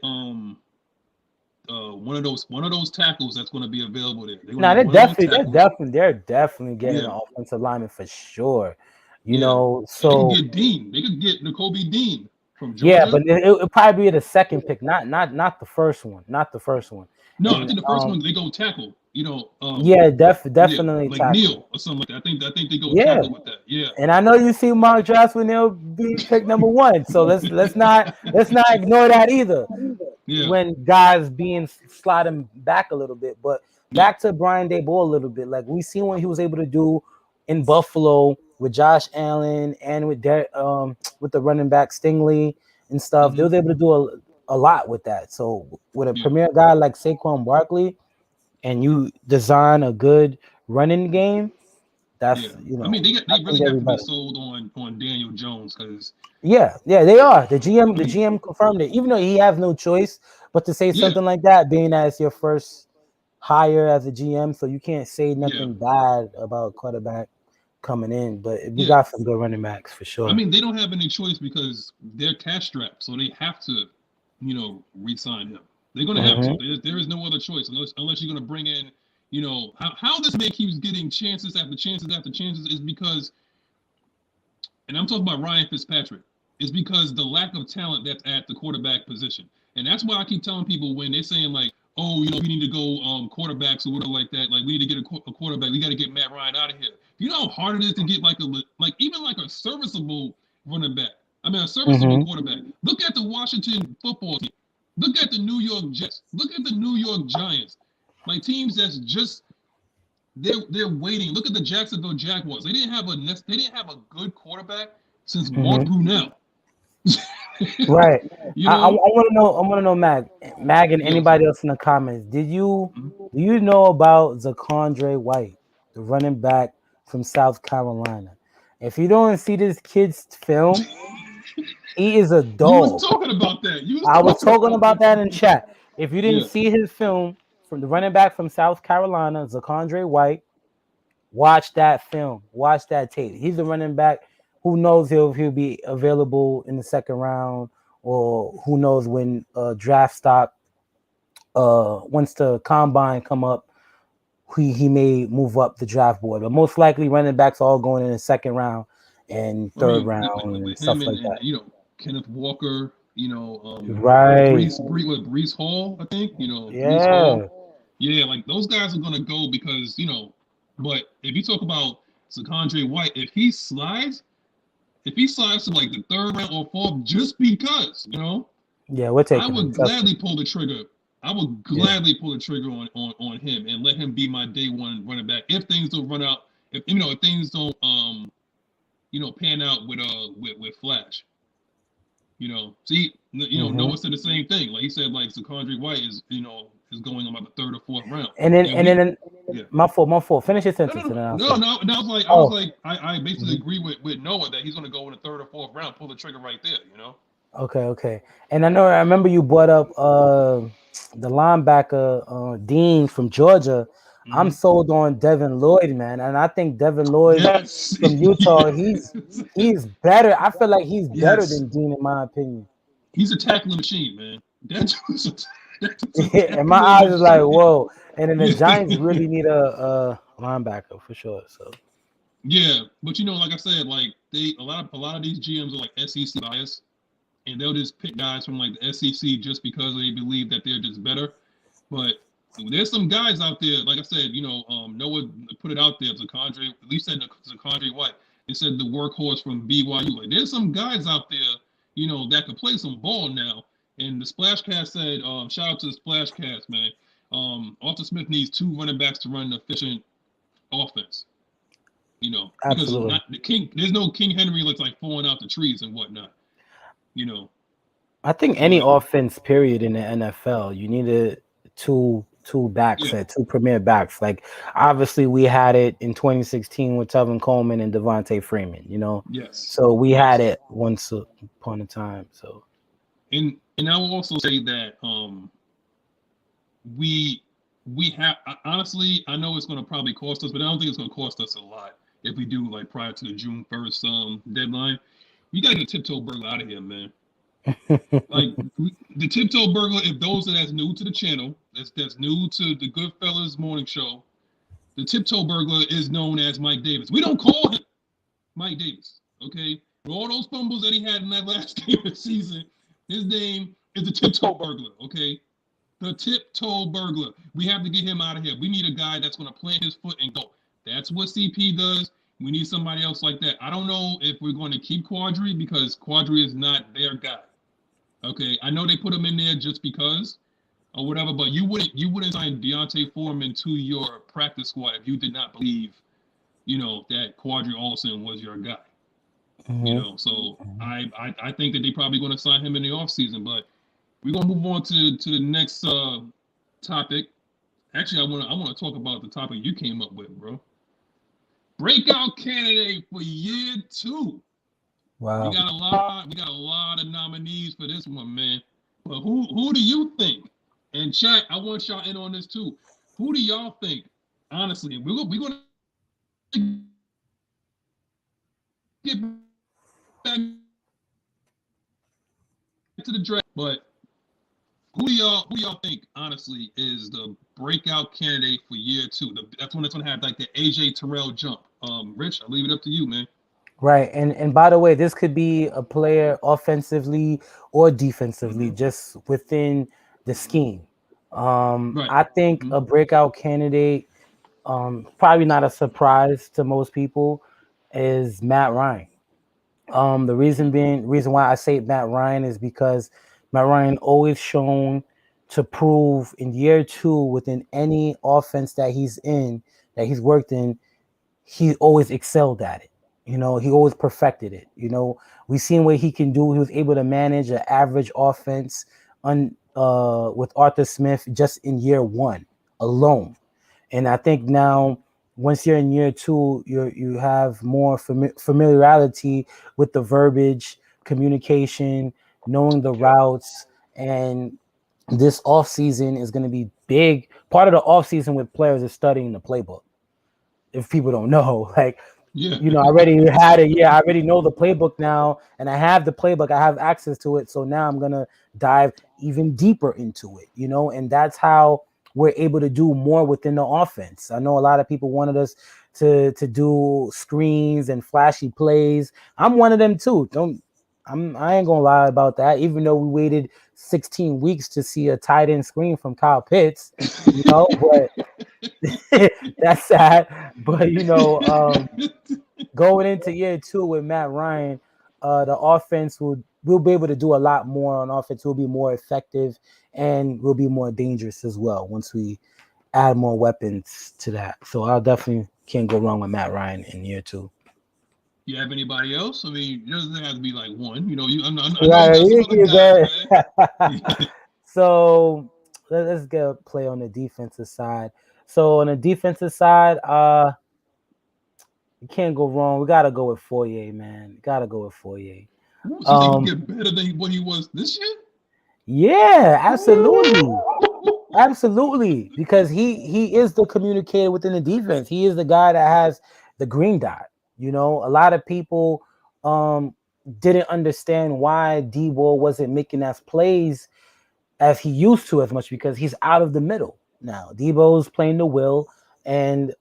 one of those tackles that's gonna be available there. They're gonna Now get they're one of them definitely they're tackles. definitely they're definitely getting Yeah, an offensive lineman for sure. yeah. And they could So get Dean. They could get N'Kobe Dean from yeah, Georgia. but it'll probably be the second pick, not the first one, not the first one. No, I And think the first one they go tackle. yeah, Yeah, definitely like tackle. Neil or something like that. I think they go Yeah, tackle with that. Yeah, and I know you see Mark Drafts when they'll be pick number one. So let's not ignore that either. yeah, When guys being sliding back a little bit, but yeah. back to Brian Daboll a little bit. Like we seen what he was able to do in Buffalo with Josh Allen and with the running back Stingley and stuff. They Hmm. was able to do a lot with that. So with a Yeah, premier guy like Saquon Barkley, and you design a good running game, yeah. that's I mean, I they think really they'll have be to be better. sold on Daniel Jones because Yeah, they are. The GM, I the mean, GM confirmed it, even though he has no choice but to say yeah, something like that, being that it's your first hire as a GM, so you can't say yeah, nothing bad about quarterback coming in. But we yeah. got some good running backs for I sure. mean, they don't have any choice because they're cash strapped, so they have to, re-sign him. They're going to have to. Hmm. There is no other choice unless you're going to bring in, how this man keeps getting chances after chances after chances is because, and I'm talking about Ryan Fitzpatrick, is because the lack of talent that's at the quarterback position, and that's why I keep telling people when they're saying like, oh, we need to go quarterbacks or whatever like that, like we need to get a quarterback, we got to get Matt Ryan out of here. You know how hard it is to get like even like a serviceable running back. I mean, a serviceable Hmm. quarterback. Look at the Washington football team. Look at the New York Jets. Look at the New York Giants. Like teams that's just they're waiting. Look at the Jacksonville Jaguars. They didn't have a good quarterback since Mark Hmm. Brunell. Right. you I know? want to know. I want to know, Mag, and Yes. anybody else in the comments. Mhm. Do you know about Zakondre White, the running back from South Carolina? If you don't see this kid's film, he is a You was dog. talking about that. You was I was talking talking about about that. that in chat. If you didn't Yeah. see his film from the running back from South Carolina, Zakondre White, watch that film. Watch that tape. He's a running back. Who knows he'll be available in the second round, or who knows when draft stock once the combine come up, he may move up the draft board. But most likely running backs are all going in the second round and I third mean, round and with him stuff like and that. Kenneth Walker, Right. Brees Hall, I think, Brees Hall. Yeah. Yeah, like those guys are gonna go because, but if you talk about Zakondre White, if he slides to like the third round or fourth, just because, Yeah, we're I taking him. would Trust me. gladly pull the trigger. I would Yeah. gladly pull the trigger on him and let him be my day one running back. If things don't run out, if things don't pan out with Flash. See, Noah Hmm. said the same thing. Like he said, like Zakondre White is going about the third or fourth round. And then yeah. my fault. Finish your No, sentence. no, And then I'll no, say. no, no. I basically agree with Noah that he's going to go in the third or fourth round, pull the trigger right there. You know. Okay. And I remember you brought up the linebacker Dean from Georgia. I'm sold on Devin Lloyd, man, and I think Devin Lloyd Yes. from Utah, yes. he's better. I feel like he's better Yes. than Dean, in my opinion. He's a tackling machine, man. That's And my eyes is like, whoa. And then the Yeah. Giants really need a linebacker for sure. So Yeah, but you know, like I said, like a lot of these GMs are like SEC biased, and they'll just pick guys from like the SEC just because they believe that they're just better. But there's some guys out there, like I said, you know, Noah put it out there, Zakondre, at least said Zakondre White. They said the workhorse from BYU. Like there's some guys out there, you know, that could play some ball now. And the Splashcast said, shout out to the Splashcast, man. Arthur Smith needs 2 running backs to run an efficient offense. You know, absolutely. because there's no King Henry that's like falling out the trees and whatnot. You know, I think any offense, period, in the NFL, you needed two backs, two premier backs. Like obviously, we had it in 2016 with Tevin Coleman and Devontae Freeman. You know, so we had it once upon a time. So, and I will also say that we have honestly, I know it's going to probably cost us, but I don't think it's going to cost us a lot if we do like prior to the June 1st deadline. You got to get Tiptoe Burglar out of here, man. Like the Tiptoe Burglar, if those that's new to the channel, that's new to the Goodfellas morning show, the Tiptoe Burglar is known as Mike Davis. We don't call him Mike Davis, okay? For all those fumbles that he had in that last game of the season, his name is the Tiptoe Burglar, okay? The Tiptoe Burglar. We have to get him out of here. We need a guy that's going to plant his foot and go. That's what CP does. We need somebody else like that. I don't know if we're going to keep Quadri because Quadri is not their guy. Okay, I know they put him in there just because or whatever, but you wouldn't sign Deontay Foreman to your practice squad if you did not believe, you know, that Quadri Olsen was your guy. You know, so I think that they're probably going to sign him in the offseason, but we're gonna move on to the next topic. Actually, I want to talk about the topic you came up with, bro. Breakout candidate for year 2. wow, We got a lot of nominees for this one, man. But who do you think? And chat, I want y'all in on this too. Who do y'all think? Honestly, we're gonna get back to the draft, but who do y'all think honestly is the breakout candidate for year 2? That's one that's gonna have like the AJ Terrell jump. Rich, I'll leave it up to you, man. right. And by the way, this could be a player offensively or defensively, just within the scheme. I think a breakout candidate, probably not a surprise to most people, is Matt Ryan. The reason why I say Matt Ryan is because Matt Ryan always shown to prove in year 2 within any offense that he's worked in, he always excelled at it. You know, he always perfected it. You know, we've seen what he can do. He was able to manage an average offense with Arthur Smith just in year 1 alone. And I think now, once you're in year 2, you have more familiarity with the verbiage, communication, knowing the routes, and this offseason is going to be big. Part of the offseason with players is studying the playbook. If people don't know, like, you know, I already had it. Yeah, I already know the playbook now, and I have the playbook. I have access to it. So now I'm going to dive even deeper into it, you know, and that's how we're able to do more within the offense. I know a lot of people wanted us to do screens and flashy plays. I'm one of them too. I ain't gonna lie about that. Even though we waited 16 weeks to see a tight end screen from Kyle Pitts, you know, but that's sad. But you know, going into year 2 with Matt Ryan, the offense we'll be able to do a lot more on offense. We'll be more effective and we'll be more dangerous as well once we add more weapons to that. So I definitely can't go wrong with Matt Ryan in year 2. You have anybody else? I mean, it doesn't have to be like one. You know, I know Right, you got some other guys, man. So let's get a play on the defensive side. So on the defensive side, you can't go wrong. We gotta go with Fourier, man. Gotta go with Fourier. So you think he get better than what he was this year? Yeah, absolutely. Absolutely, because he is the communicator within the defense. He is the guy that has the green dot. You know, a lot of people didn't understand why Debo wasn't making as plays as he used to as much because he's out of the middle now. Debo's playing the will, and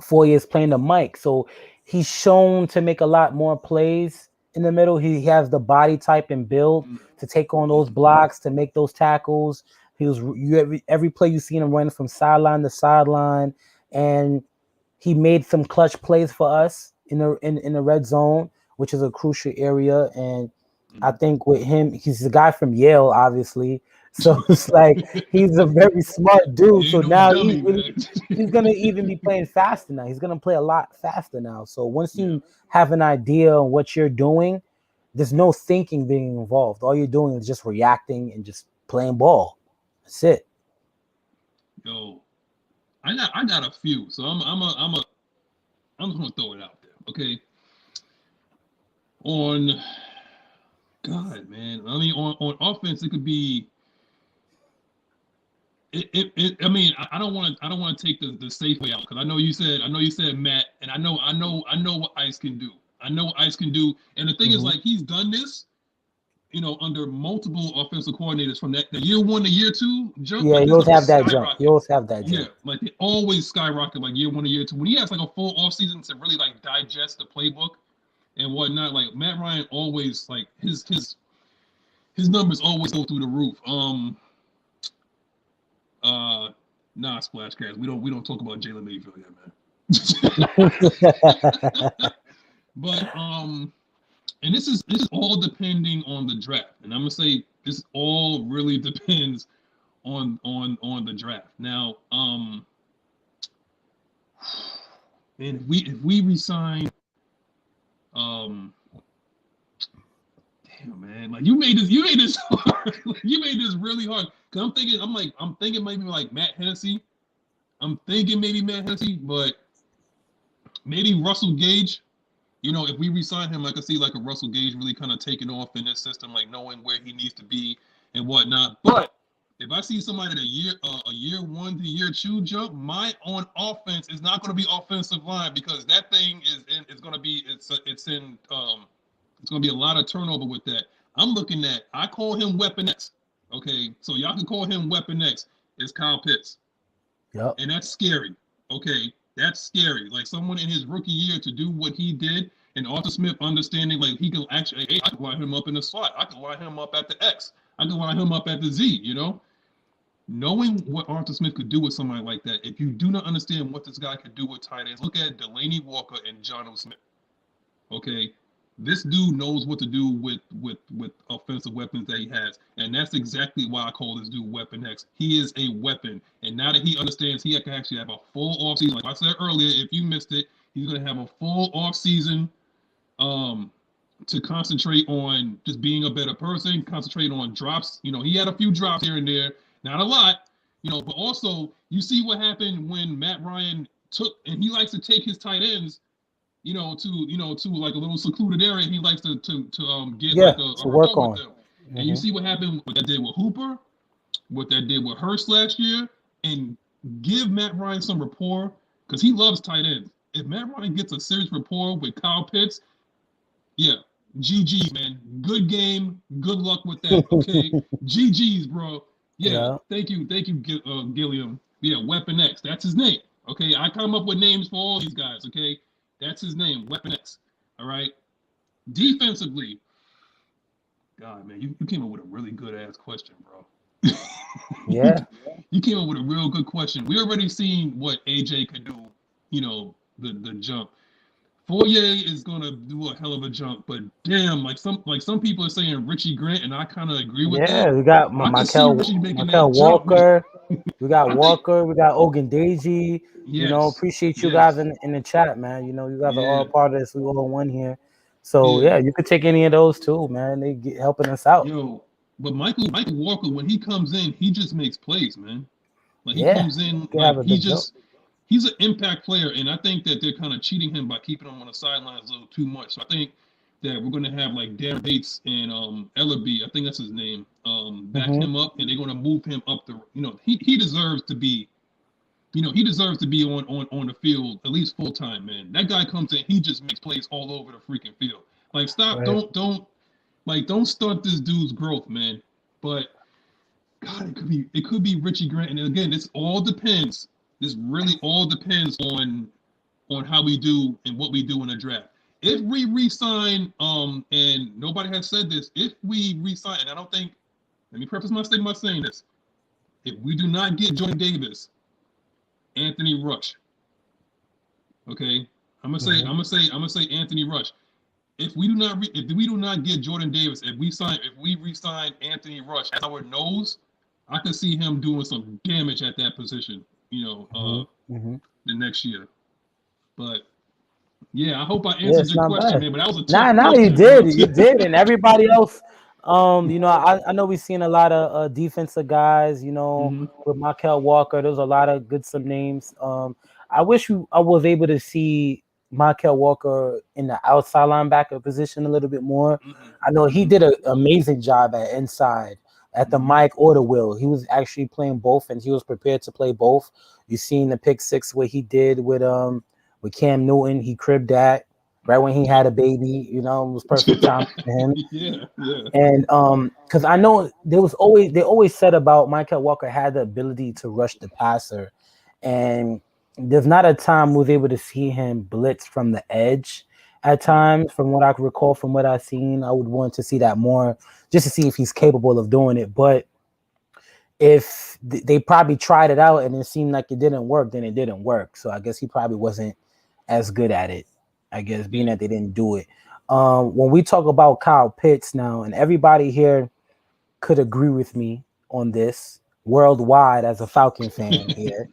Foye is playing the mic. So he's shown to make a lot more plays in the middle. He has the body type and build to take on those blocks, to make those tackles. Every play you see him running from sideline to sideline, and he made some clutch plays for us in the red zone, which is a crucial area. And I think with him, he's a guy from Yale, obviously. So it's like he's a very smart dude. So now he's gonna even be playing faster now. He's gonna play a lot faster now. So once you have an idea on what you're doing, there's no thinking being involved. All you're doing is just reacting and just playing ball. That's it. Yo, I got a few, so I'm just gonna throw it out there, okay? God, man, I mean, on offense, it could be. I mean, I don't want to take the safe way out because I know you said Matt, and I know what Ice can do. I know what Ice can do, and the thing is, like, he's done this, you know, under multiple offensive coordinators from that year 1 to year 2 jump. Yeah, like, you always have that jump. You always have that jump. Yeah, like they always skyrocket like year 1 to year 2. When he has like a full off season to really like digest the playbook and whatnot, like Matt Ryan always like his numbers always go through the roof. Nah, Splashcast. We don't talk about Jalen Mayfield yet, man. But and this is all depending on the draft. And I'm gonna say this all really depends on the draft. Now, and if we resign, damn, man, like you made this hard. Like, you made this really hard. Cause I'm thinking maybe like Matt Hennessy. I'm thinking maybe Matt Hennessy, but maybe Russell Gage. You know, if we resign him, I can see like a Russell Gage really kind of taking off in this system, like knowing where he needs to be and whatnot. But if I see somebody at a year 1 to year 2 jump, my on offense is not going to be offensive line because that thing is going to be it's going to be a lot of turnover with that. I'm looking at, I call him Weapon X. Okay, so y'all can call him Weapon X. It's Kyle Pitts. Yep. And that's scary. Okay, that's scary. Like someone in his rookie year to do what he did, and Arthur Smith understanding like he can actually, hey, I can line him up in the slot. I can line him up at the X. I can line him up at the Z. You know, knowing what Arthur Smith could do with somebody like that. If you do not understand what this guy could do with tight ends, look at Delaney Walker and Jonnu Smith. Okay. This dude knows what to do with offensive weapons that he has. And that's exactly why I call this dude Weapon X. He is a weapon. And now that he understands he can actually have a full offseason, like I said earlier, if you missed it, he's going to have a full offseason to concentrate on just being a better person, concentrate on drops. You know, he had a few drops here and there, not a lot, you know, but also you see what happened when Matt Ryan took, and he likes to take his tight ends, to like a little secluded area. He likes to get like a work on with them. And you see what happened, what that did with Hooper, what that did with Hurst last year, and give Matt Ryan some rapport because he loves tight ends. If Matt Ryan gets a serious rapport with Kyle Pitts, yeah, GG's, man. Good game. Good luck with that. Okay, GG's, bro. Yeah. Thank you, Gilliam. Yeah, Weapon X. That's his name. Okay, I come up with names for all these guys. Okay. That's his name, Weapon X. All right. Defensively, God, man, you came up with a really good ass question, bro. Yeah. You came up with a real good question. We already seen what AJ could do, the jump. Fourier is gonna do a hell of a jump, but damn, like some people are saying Richie Grant, and I kind of agree with that. Yeah, we got Michael Walker. We got Walker. We got Ogundeji. Yes. Appreciate you guys in the chat, man. You guys are all part of this. We all won here. So yeah, you could take any of those too, man. They helping us out. Yo, But Michael Walker, when he comes in, he just makes plays, man. Like he Yeah, comes in, he could have like a big jump. he's an impact player, and I think that they're kind of cheating him by keeping him on the sidelines a little too much. So I think that we're gonna have like Darren Bates and Ellerby, I think that's his name, back Hmm. him up, and they're gonna move him up the. He deserves to be. He deserves to be on the field at least full time, man. That guy comes in, he just makes plays all over the freaking field. Like stop, Right. don't stunt this dude's growth, man. But God, it could be Richie Grant, and again, this all depends. This really all depends on how we do and what we do in the draft. If we resign, and nobody has said this, if we resign, and I don't think, let me preface my statement by saying this: if we do not get Jordan Davis, Anthony Rush, okay, Hmm. I'm gonna say Anthony Rush. If we do not get Jordan Davis, if we resign Anthony Rush as our nose, I can see him doing some damage at that position. Hmm. Hmm. The next year. But yeah, I hope I Yeah, answered it's your not question, bad. man. But that was a Nah, tough nah, you question, bro. did, you did, and everybody else. I know we've seen a lot of defensive guys. Hmm. With Markel Walker, there's a lot of good some names. I wish I was able to see Markel Walker in the outside linebacker position a little bit more. Hmm. I know he Hmm. did an amazing job at inside at the Hmm. Mike or the Will. He was actually playing both, and he was prepared to play both. You seen the pick six what he did with Cam Newton. He cribbed that right when he had Yep. a baby. It was perfect time for him. Yeah, yeah. And because I know they always said about Michael Walker had the ability to rush the passer, and there's not a time we was able to see him blitz from the edge. At times, from what I can recall, from what I've seen, I would want to see that more, just to see if he's capable of doing it. But if they probably tried it out and it seemed like it didn't work, then it didn't work. So I guess he probably wasn't as good at it. I guess being Yeah. that they didn't do it. When we talk about Kyle Pitts now, and everybody here could agree with me on this worldwide as a Falcon fan here.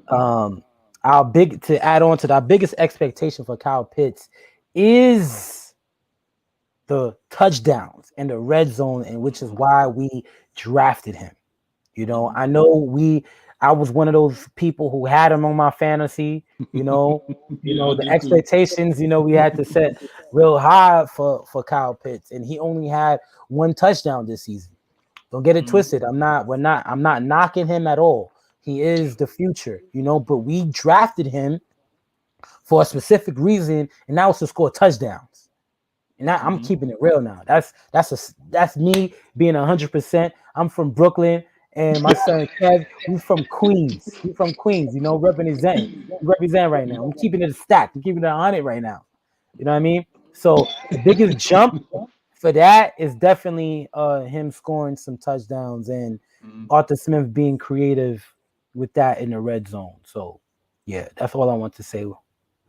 Um, our big to add on to that, our biggest expectation for Kyle Pitts is the touchdowns in the red zone, and which is why we drafted him. Hmm. I know I was one of those people who had him on my fantasy, you know, Yeah, I the did too. expectations, we had to set real high for Kyle Pitts, and he only had one touchdown this season. Don't get it Hmm. twisted. I'm not knocking him at all. He is the future, but we drafted him for a specific reason, and that was to score touchdowns. And I'm Hmm. keeping it real now. That's me being 100%. I'm from Brooklyn, and my son Kev, we from Queens. We from Queens. Representing. We represent right now. I'm keeping it a stack. I'm keeping it 100 right now. You know what I mean? So the biggest jump for that is definitely him scoring some touchdowns and Hmm. Arthur Smith being creative with that in the red zone. So yeah, that's all I want to say with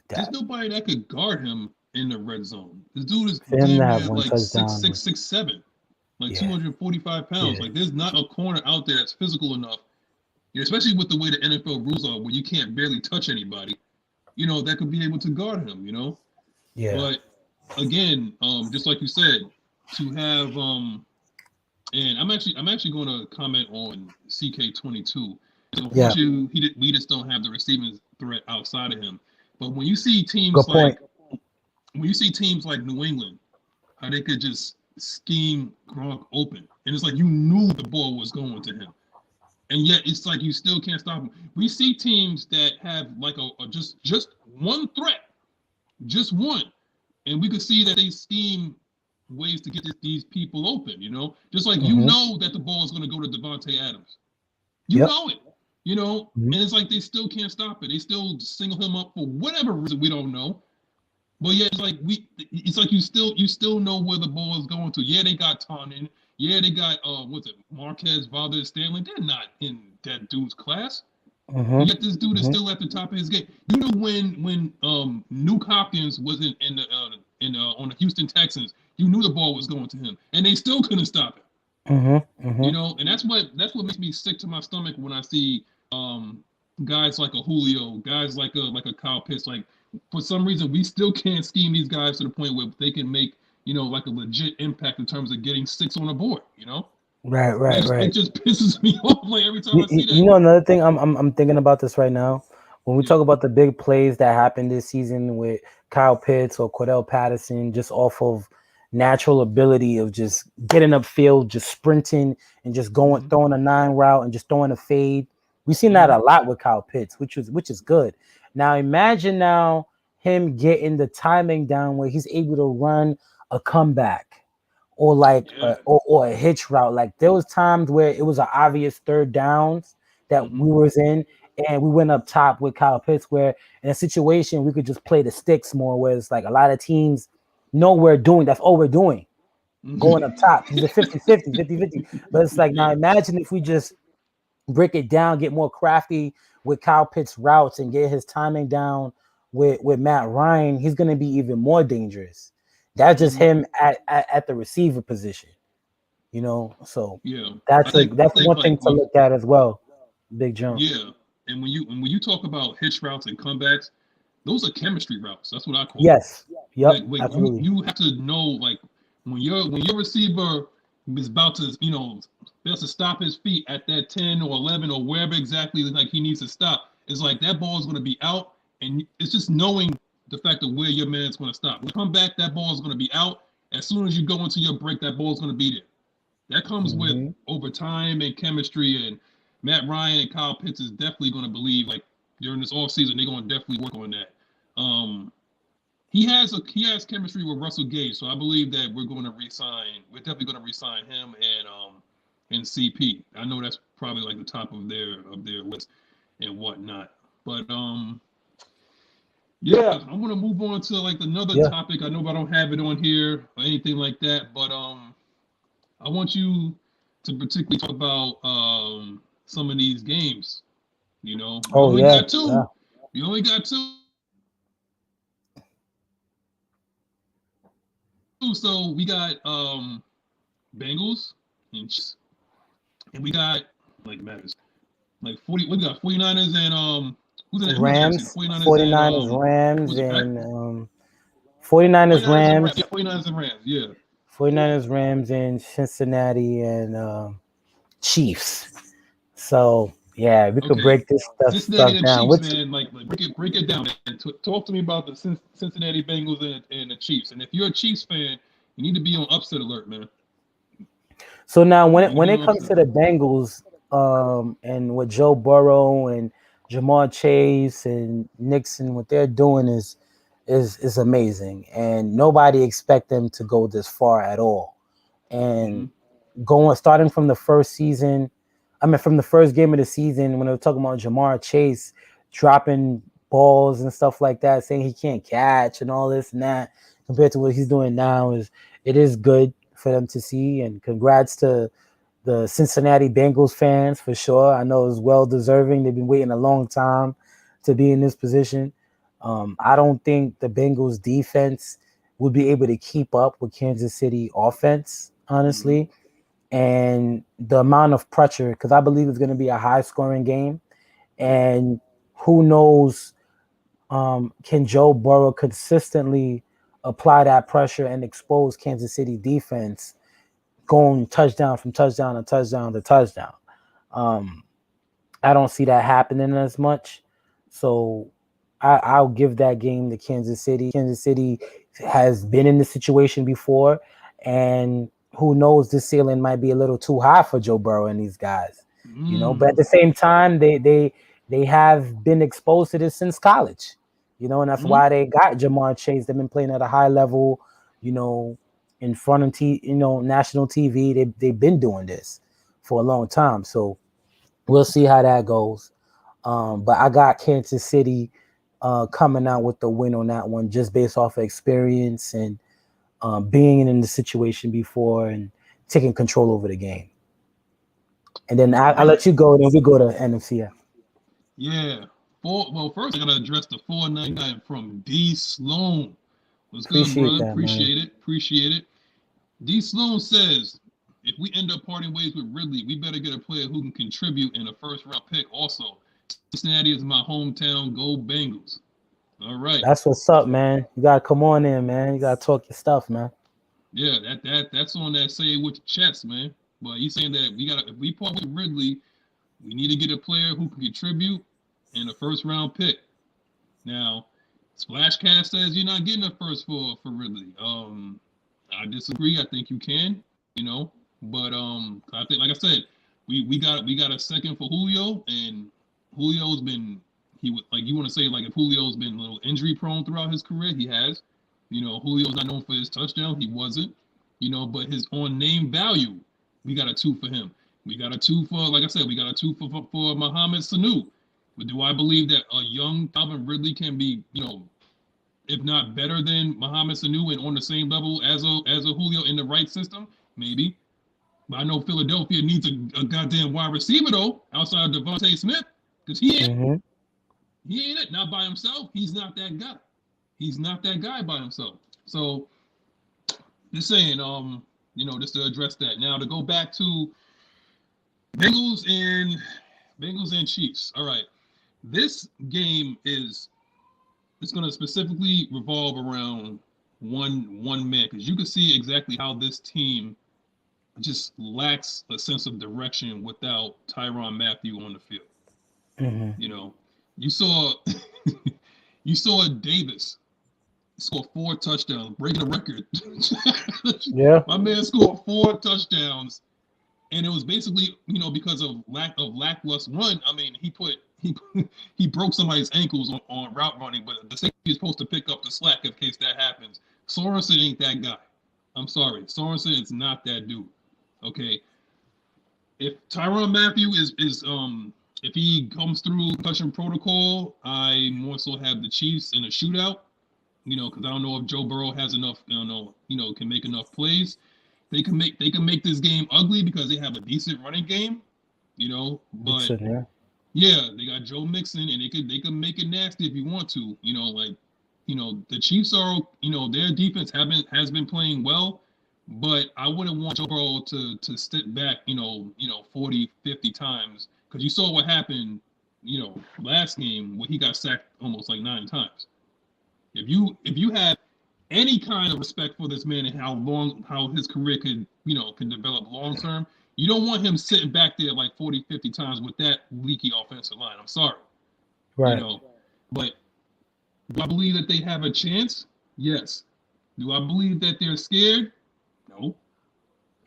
There's that. nobody that could guard him in the red zone. This dude is For him to damn have near one like six touchdown six was six seven, like yeah, 245 pounds. yeah. Like there's not a corner out there that's physical enough, especially with the way the NFL rules are, where you can't barely touch anybody. That could be able to guard him. Yeah. But again, just like you said, to have and I'm actually going to comment on CK22. Yeah. Unfortunately, we just don't have the receiving threat outside of him. But when you see teams Good like point. New England, how they could just scheme Gronk open, and it's like you knew the ball was going to him, and yet it's like you still can't stop him. We see teams that have like a just one threat, just one, and we could see that they scheme ways to get these people open. Just like Hmm. that the ball is going to go to Devontae Adams. You Yep. know it. Hmm. And it's like they still can't stop it. They still single him up for whatever reason we don't know. But yeah, it's like you still know where the ball is going to. Yeah, they got Tannen. Yeah, they got what's it, Marquez, Valdez, Stanley. They're not in that dude's class. Hmm. But yet this dude is Hmm. still at the top of his game. When Nuke Hopkins was in on the Houston Texans, you knew the ball was going to him, and they still couldn't stop it. Hmm. Hmm. And that's what makes me sick to my stomach when I see guys like a Julio, guys like a Kyle Pitts. Like for some reason, we still can't scheme these guys to the point where they can make like a legit impact in terms of getting six on the board. Right. It just pisses me off like every time I see You that. know, another thing, I'm thinking about this right now. When we Yeah. talk about the big plays that happened this season with Kyle Pitts or Cordell Patterson, just off of natural ability of just getting upfield, just sprinting and just going, Mm-hmm. throwing a 9 route and just throwing a fade. We've seen that Mm-hmm. a lot with Kyle Pitts, which is good. Now imagine now him getting the timing down where he's able to run a comeback or like Yeah. or a hitch route. Like there was times where it was an obvious third downs that Mm-hmm. we was in, and we went up top with Kyle Pitts, where in a situation we could just play the sticks more. Where it's like a lot of teams know we're doing that's all we're doing, going up top. He's a 50-50, 50-50. But it's like now Yeah. imagine if we just break it down, get more crafty with Kyle Pitts routes and get his timing down with Matt Ryan, he's going to be even more dangerous. That's just Mm-hmm. him at the receiver position, you know. So Yeah. I that's think one like thing to with look at as well. Big jump. yeah, and when you talk about hitch routes and comebacks, those are chemistry routes. That's what I call them. Yes. Yep. Like Absolutely. you have to know like when your receiver is about to about to stop his feet at that 10 or 11 or wherever exactly like he needs to stop. It's like that ball is going to be out, and it's just knowing the fact of where your man's going to stop. When you come back, that ball is going to be out. As soon as you go into your break, that ball is going to be there. That comes with Hmm. over time and chemistry. And Matt Ryan and Kyle Pitts is definitely going to believe like during this off season they're going to definitely work on that. Um, he has chemistry with Russell Gage, so I believe that we're going to resign. We're definitely going to resign him and CP. I know that's probably like the top of their list and whatnot. But yeah, I'm gonna move on to like another Yeah. topic. I know I don't have it on here or anything like that, but I want you to particularly talk about some of these games. You know, we Oh only yeah. got Yeah. two. We only got two. So we got Bengals and Chiefs, and we got like matters like 40. We got 49ers and who's in that? Who's actually the Rams, 49ers and 49ers, Rams, who's it? Pack? and 49ers, 49ers and Rams. Yeah, Rams, 49ers and Rams. Yeah. 49ers, Rams, and Cincinnati and Chiefs. So yeah, we could Okay. break this Cincinnati stuff and down. Chiefs, Which man. Like break it down and talk to me about the Cincinnati Bengals and the Chiefs. And if you're a Chiefs fan, you need to be on upset alert, man. so now when You need it to be when on it comes upset to the alert. Bengals, and with Joe Burrow and Jamar Chase and Nixon, what they're doing is amazing, and nobody expect them to go this far at all. Mm-hmm. And going starting from the first season, I mean from the first game of the season when they were talking about Jamar Chase dropping balls and stuff like that, saying he can't catch and all this and that, compared to what he's doing now, is it is good for them to see. And congrats to the Cincinnati Bengals fans for sure. I know it's well deserving. They've been waiting a long time to be in this position. I don't think the Bengals defense would be able to keep up with Kansas City offense, Mm-hmm. honestly. And the amount of pressure, because I believe it's going to be a high scoring game. Yeah. And who knows, can Joe Burrow consistently apply that pressure and expose Kansas City defense going touchdown from touchdown to touchdown to touchdown? Um, I don't see that happening as much. So I'll give that game to Kansas City. Kansas City has been in this situation before, and who knows, this ceiling might be a little too high for Joe Burrow and these guys, you know. But at Mm. the same time, they have been exposed to this since college, you know, and that's Mm-hmm. why they got Jamar Chase. They've been playing at a high level, you know, in front of national TV. They've been doing this for a long time, so we'll see how that goes. But I got Kansas City coming out with the win on that one, just based off of experience and being in the situation before and taking control over the game. And then All I'll right. let you go. Then we go to NFCF. Yeah. Well, first I gotta address the 499 from D Sloan. What's good, Appreciate brother? that, man. Appreciate it. Appreciate it. D Sloan says, if we end up parting ways with Ridley, we better get a player who can contribute in a first round pick. Also, Cincinnati is my hometown. Go Bengals. All right. That's what's up, man. You gotta come on in, man. You gotta talk your stuff, man. Yeah, that's on that say it with your chest, man. But he's saying that if we part with Ridley, we need to get a player who can contribute and a first round pick. Now, Splashcast says you're not getting a first for Ridley. I disagree. I think you can, but I think, like I said, we got a second for Julio, and Julio's been you want to say, like, if Julio's been a little injury prone throughout his career, he has. Julio's not known for his touchdown. He wasn't. But his on name value, we got a 2 for him. We got a 2 for, like I said, we got a 2 for Mohamed Sanu. But do I believe that a young Calvin Ridley can be, if not better than Mohamed Sanu and on the same level as a Julio in the right system? Maybe. But I know Philadelphia needs a goddamn wide receiver, though, outside of Devontae Smith, because he ain't it. Not by himself. He's not that guy. He's not that guy by himself. So, just saying, just to address that. Now, to go back to Bengals and Chiefs. All right. This game it's going to specifically revolve around one man, because you can see exactly how this team just lacks a sense of direction without Tyrann Mathieu on the field. Mm-hmm. You saw Davis score 4 touchdowns, breaking a record. Yeah, my man scored 4 touchdowns, and it was basically because of lackluster run. I mean, he broke somebody's ankles on route running, but the safety is supposed to pick up the slack in case that happens. Sorensen ain't that guy. I'm sorry, Sorensen is not that dude. Okay, if Tyrann Mathieu is if he comes through concussion protocol, I more so have the Chiefs in a shootout. Because I don't know if Joe Burrow has enough. Can make enough plays. They can make this game ugly because they have a decent running game. But yeah, they got Joe Mixon, and they can make it nasty if you want to. The Chiefs are, their defense has been playing well, but I wouldn't want Joe Burrow to sit back, 40, 50 times, because you saw what happened, last game where he got sacked almost like 9 times. If you have any kind of respect for this man and how his career can develop long term, you don't want him sitting back there like 40, 50 times with that leaky offensive line. I'm sorry. Right. But do I believe that they have a chance? Yes. Do I believe that they're scared? No.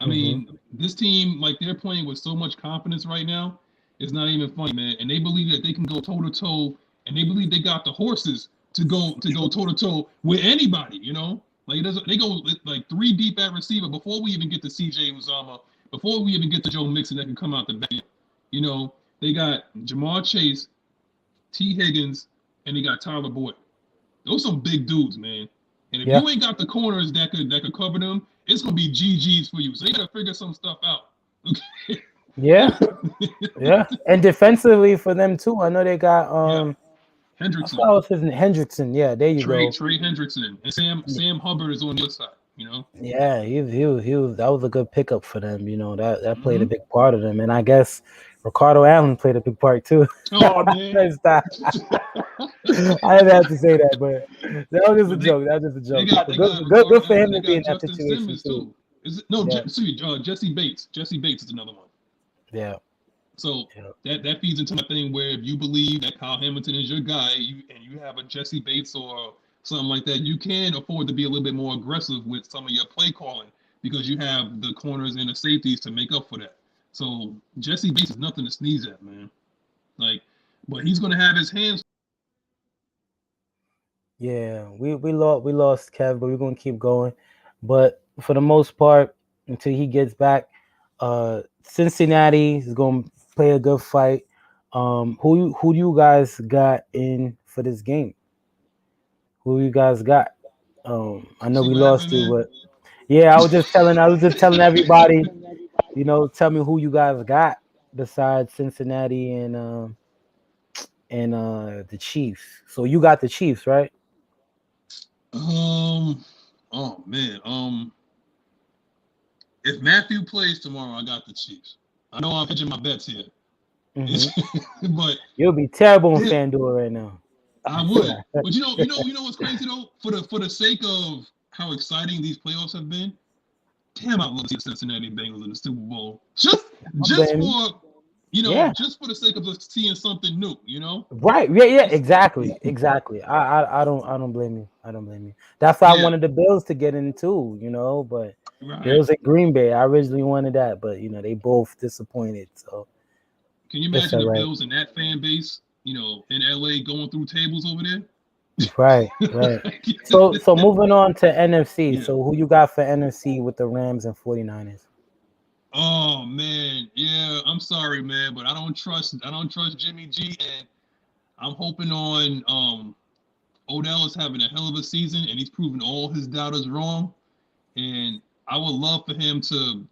I mean, this team, like, they're playing with so much confidence right now. It's not even funny, man. And they believe that they can go toe to toe, and they believe they got the horses to go toe to toe with anybody. Like, they go like 3 deep at receiver before we even get to CJ Uzama, before we even get to Joe Mixon that can come out the back. They got Jamar Chase, T. Higgins, and they got Tyler Boyd. Those some big dudes, man. And if you ain't got the corners that could cover them, it's gonna be GGs for you. So you gotta figure some stuff out. Okay. Yeah. Yeah. And defensively for them too. I know they got Hendrickson. I was his name. Hendrickson. Yeah, there you go. Trey Hendrickson. And Sam Hubbard is on the other side, Yeah, he was that was a good pickup for them, that played a big part of them. And I guess Ricardo Allen played a big part too. Oh man. I didn't have to say that, but that was just a joke. That was just a joke. Good for him to be in that situation too. Jesse Bates. Jesse Bates is another one. Yeah. So that feeds into my thing where if you believe that Kyle Hamilton is your guy, and you have a Jesse Bates or something like that, you can afford to be a little bit more aggressive with some of your play calling because you have the corners and the safeties to make up for that. So Jesse Bates is nothing to sneeze at, man. But he's gonna have his hands. Yeah, we lost Kev, but we're gonna keep going. But for the most part, until he gets back, Cincinnati is gonna play a good fight. Who do you guys got in for this game? Who you guys got? I know we lost you, but yeah, I was just telling everybody, tell me who you guys got besides Cincinnati and the Chiefs. So you got the Chiefs, right? Oh man. If Matthew plays tomorrow, I got the Chiefs. I know I'm hedging my bets here. But you'll be terrible on FanDuel right now. I would. But you know what's crazy though? For the sake of how exciting these playoffs have been, damn, I love to see the Cincinnati Bengals in the Super Bowl. Just Then, for yeah, just for the sake of just seeing something new, right, yeah, Just, exactly. I don't blame you. I don't blame you. That's why I yeah, wanted the Bills to get in too, but right. Bills and Green Bay. I originally wanted that, but they both disappointed. So Can you it's imagine all the right. Bills and that fan base, in LA going through tables over there? Right. So moving on to NFC. Yeah. So who you got for NFC with the Rams and 49ers? Oh man, yeah. I'm sorry, man, but I don't trust Jimmy G, and I'm hoping on Odell is having a hell of a season, and he's proving all his doubters wrong. And I would love for him to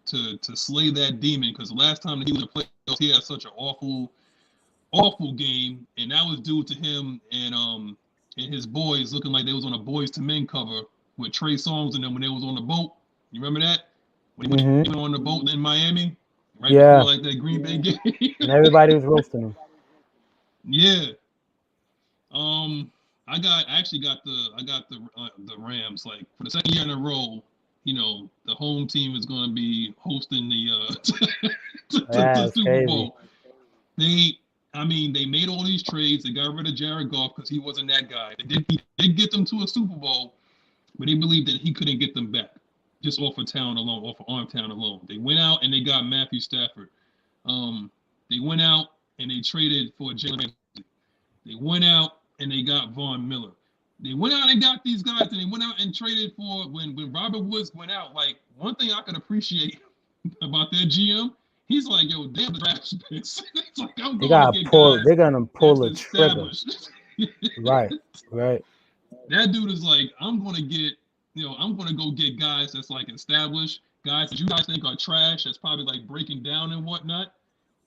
slay that demon, because the last time that he was in the playoffs, he had such an awful game, and that was due to him and his boys looking like they was on a Boys to Men cover with Trey Songz and them when they was on the boat. You remember that when Mm-hmm. he went on the boat in Miami right before Yeah, like that Green Bay game? and everybody was roasting him. Yeah. Um, I actually got the Rams like for the second year in a row. The home team is going to be hosting the That's Super crazy. Bowl. They made all these trades. They got rid of Jared Goff because he wasn't that guy. They did get them to a Super Bowl, but they believed that he couldn't get them back just off of talent alone, off of arm talent alone. They went out and they got Matthew Stafford. They went out and they traded for Jalen Ramsey. They went out and they got Von Miller. They went out and got these guys, and they went out and traded for when Robert Woods went out. Like one thing I could appreciate about their GM, he's like, yo, damn the draft picks. It's like I'm They going to got get pull. guys They're gonna that's pull a trigger. established. Right. Right. That dude is like, I'm gonna go get guys that's like established, guys that you guys think are trash, that's probably like breaking down and whatnot.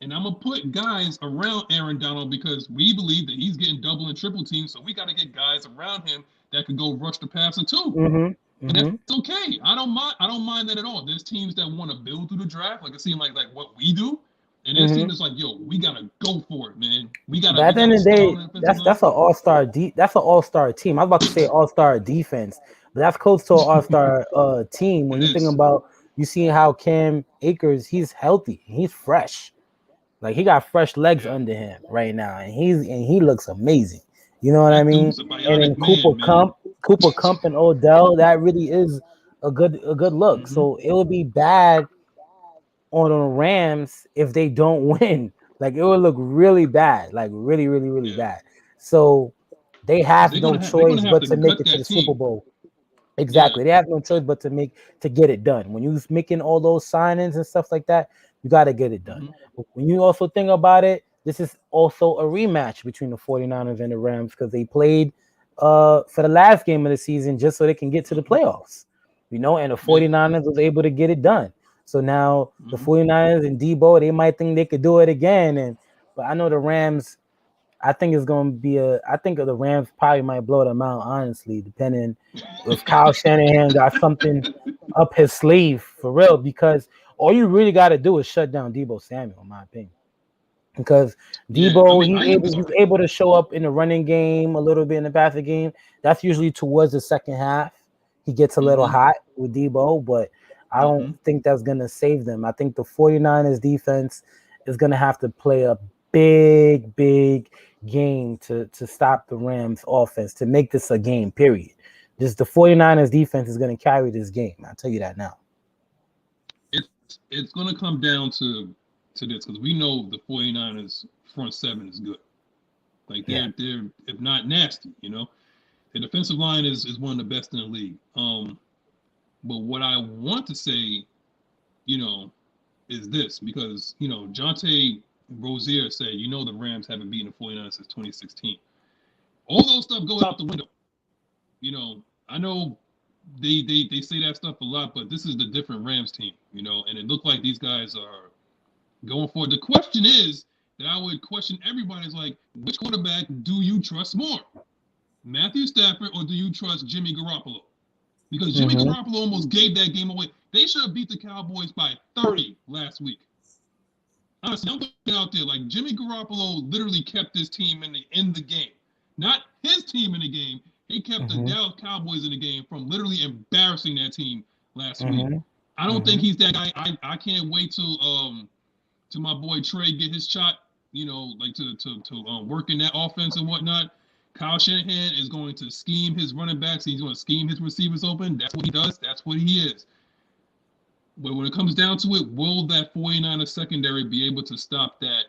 And I'm gonna put guys around Aaron Donald because we believe that he's getting double and triple teams. So we got to get guys around him that could go rush the passer too. Mm-hmm. And that's Mm-hmm. okay. I don't mind. I don't mind that at all. There's teams that want to build through the draft, like it seems like what we do. And there's teams Mm-hmm. that's like, yo, we gotta go for it, man. We gotta But we at the end gotta of the star on day, the defensive that's line. an all-star that's an all-star team. I was about to say all-star defense, but that's close to an all-star team. When It you think is. about you see how Cam Akers, he's healthy, he's fresh. Like he got fresh legs Yeah. under him right now, and he looks amazing. You know what I That mean? dude's a And bionic then Cooper man, man. Kump, Cooper Kump and Odell, that really is a good look. Mm-hmm. So it would be bad on the Rams if they don't win. Like it would look really bad, like really, really, really Yeah. bad. So they have no They're choice gonna have but to to make gut it to that the Super team. Bowl. Yeah. Exactly. They have no choice but to get it done. When you're making all those signings and stuff like that, you got to get it done. Mm-hmm. But when you also think about it, this is also a rematch between the 49ers and the Rams because they played for the last game of the season just so they can get to the Mm-hmm. playoffs. And the Yeah. 49ers was able to get it done. So now the Mm-hmm. 49ers and Debo, they might think they could do it again. But I know the Rams, I think it's going to be I think the Rams probably might blow them out, honestly, depending if Kyle Shanahan got something up his sleeve for real, because all you really got to do is shut down Debo Samuel, in my opinion. Because Yeah. I Debo, mean, I am he's sorry. able to show up in the running game, a little bit in the passing game. That's usually towards the second half. He gets a little Mm-hmm. hot with Debo, but I don't Mm-hmm. think that's going to save them. I think the 49ers defense is going to have to play a big game to stop the Rams offense, to make this a game, period. Just the 49ers defense is going to carry this game. I'll tell you that now. It's gonna come down to this because we know the 49ers front seven is good. Like Yeah. they're if not nasty. The defensive line is one of the best in the league. But what I want to say, you know, is this because Jonte Rozier said, the Rams haven't beaten the 49ers since 2016. All those stuff goes out the window. I know they say that stuff a lot, but this is the different Rams team, and it looked like these guys are going for it. The question is that I would question everybody is like, which quarterback do you trust more? Matthew Stafford or do you trust Jimmy Garoppolo? Because Jimmy Mm-hmm. Garoppolo almost gave that game away. They should have beat the Cowboys by 30 last week. Honestly, I'm putting out there like Jimmy Garoppolo literally kept this team in the game. Not his team in the game. He kept the Mm-hmm. Dallas Cowboys in the game from literally embarrassing that team last week. Mm-hmm. I don't think he's that guy. I can't wait till my boy Trey get his shot. You know, like to work in that offense and whatnot. Kyle Shanahan is going to scheme his running backs. He's going to scheme his receivers open. That's what he does. That's what he is. But when it comes down to it, will that 49er secondary be able to stop that,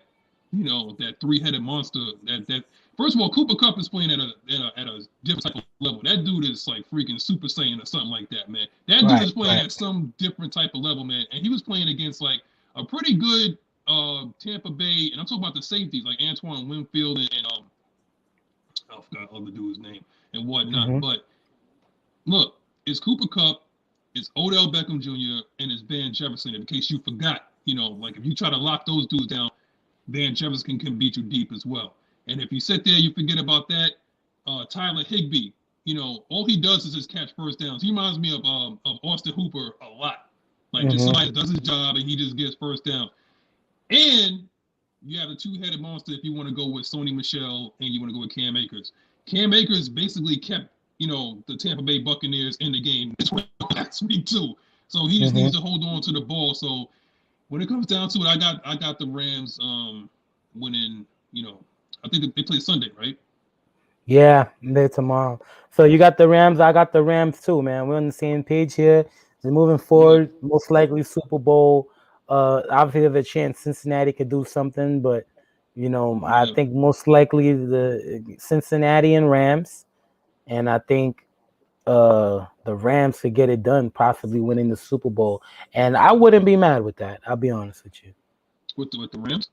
you know, that three-headed monster? That first of all, Cooper Kupp is playing at a different type of level. That dude is like freaking Super Saiyan or something like that, man. That dude is playing at some different type of level, man. And he was playing against like a pretty good Tampa Bay, and I'm talking about the safeties like Antoine Winfield and I forgot the other dude's name and whatnot. But look, it's Cooper Kupp, it's Odell Beckham Jr., and it's Van Jefferson. In case you forgot, you know, like if you try to lock those dudes down, Van Jefferson can beat you deep as well. And if you sit there, you forget about that. Tyler Higbee, you know, all he does is just catch first downs. He reminds me of Austin Hooper a lot. Like just somebody that does his job and he just gets first down. And you have a two-headed monster if you want to go with Sony Michel and you want to go with Cam Akers. Cam Akers basically kept, you know, the Tampa Bay Buccaneers in the game last week too. So he just needs to hold on to the ball. So when it comes down to it, I got the Rams winning, you know, I think they play Sunday, right? Yeah, they're tomorrow. So you got the Rams, I got the Rams too, man. We're on the same page here. They're moving forward, most likely Super Bowl. Obviously there's a chance Cincinnati could do something, but you know, I think most likely the Cincinnati and Rams, and I think the Rams could get it done, possibly winning the Super Bowl. And I wouldn't be mad with that. I'll be honest with you. With the Rams?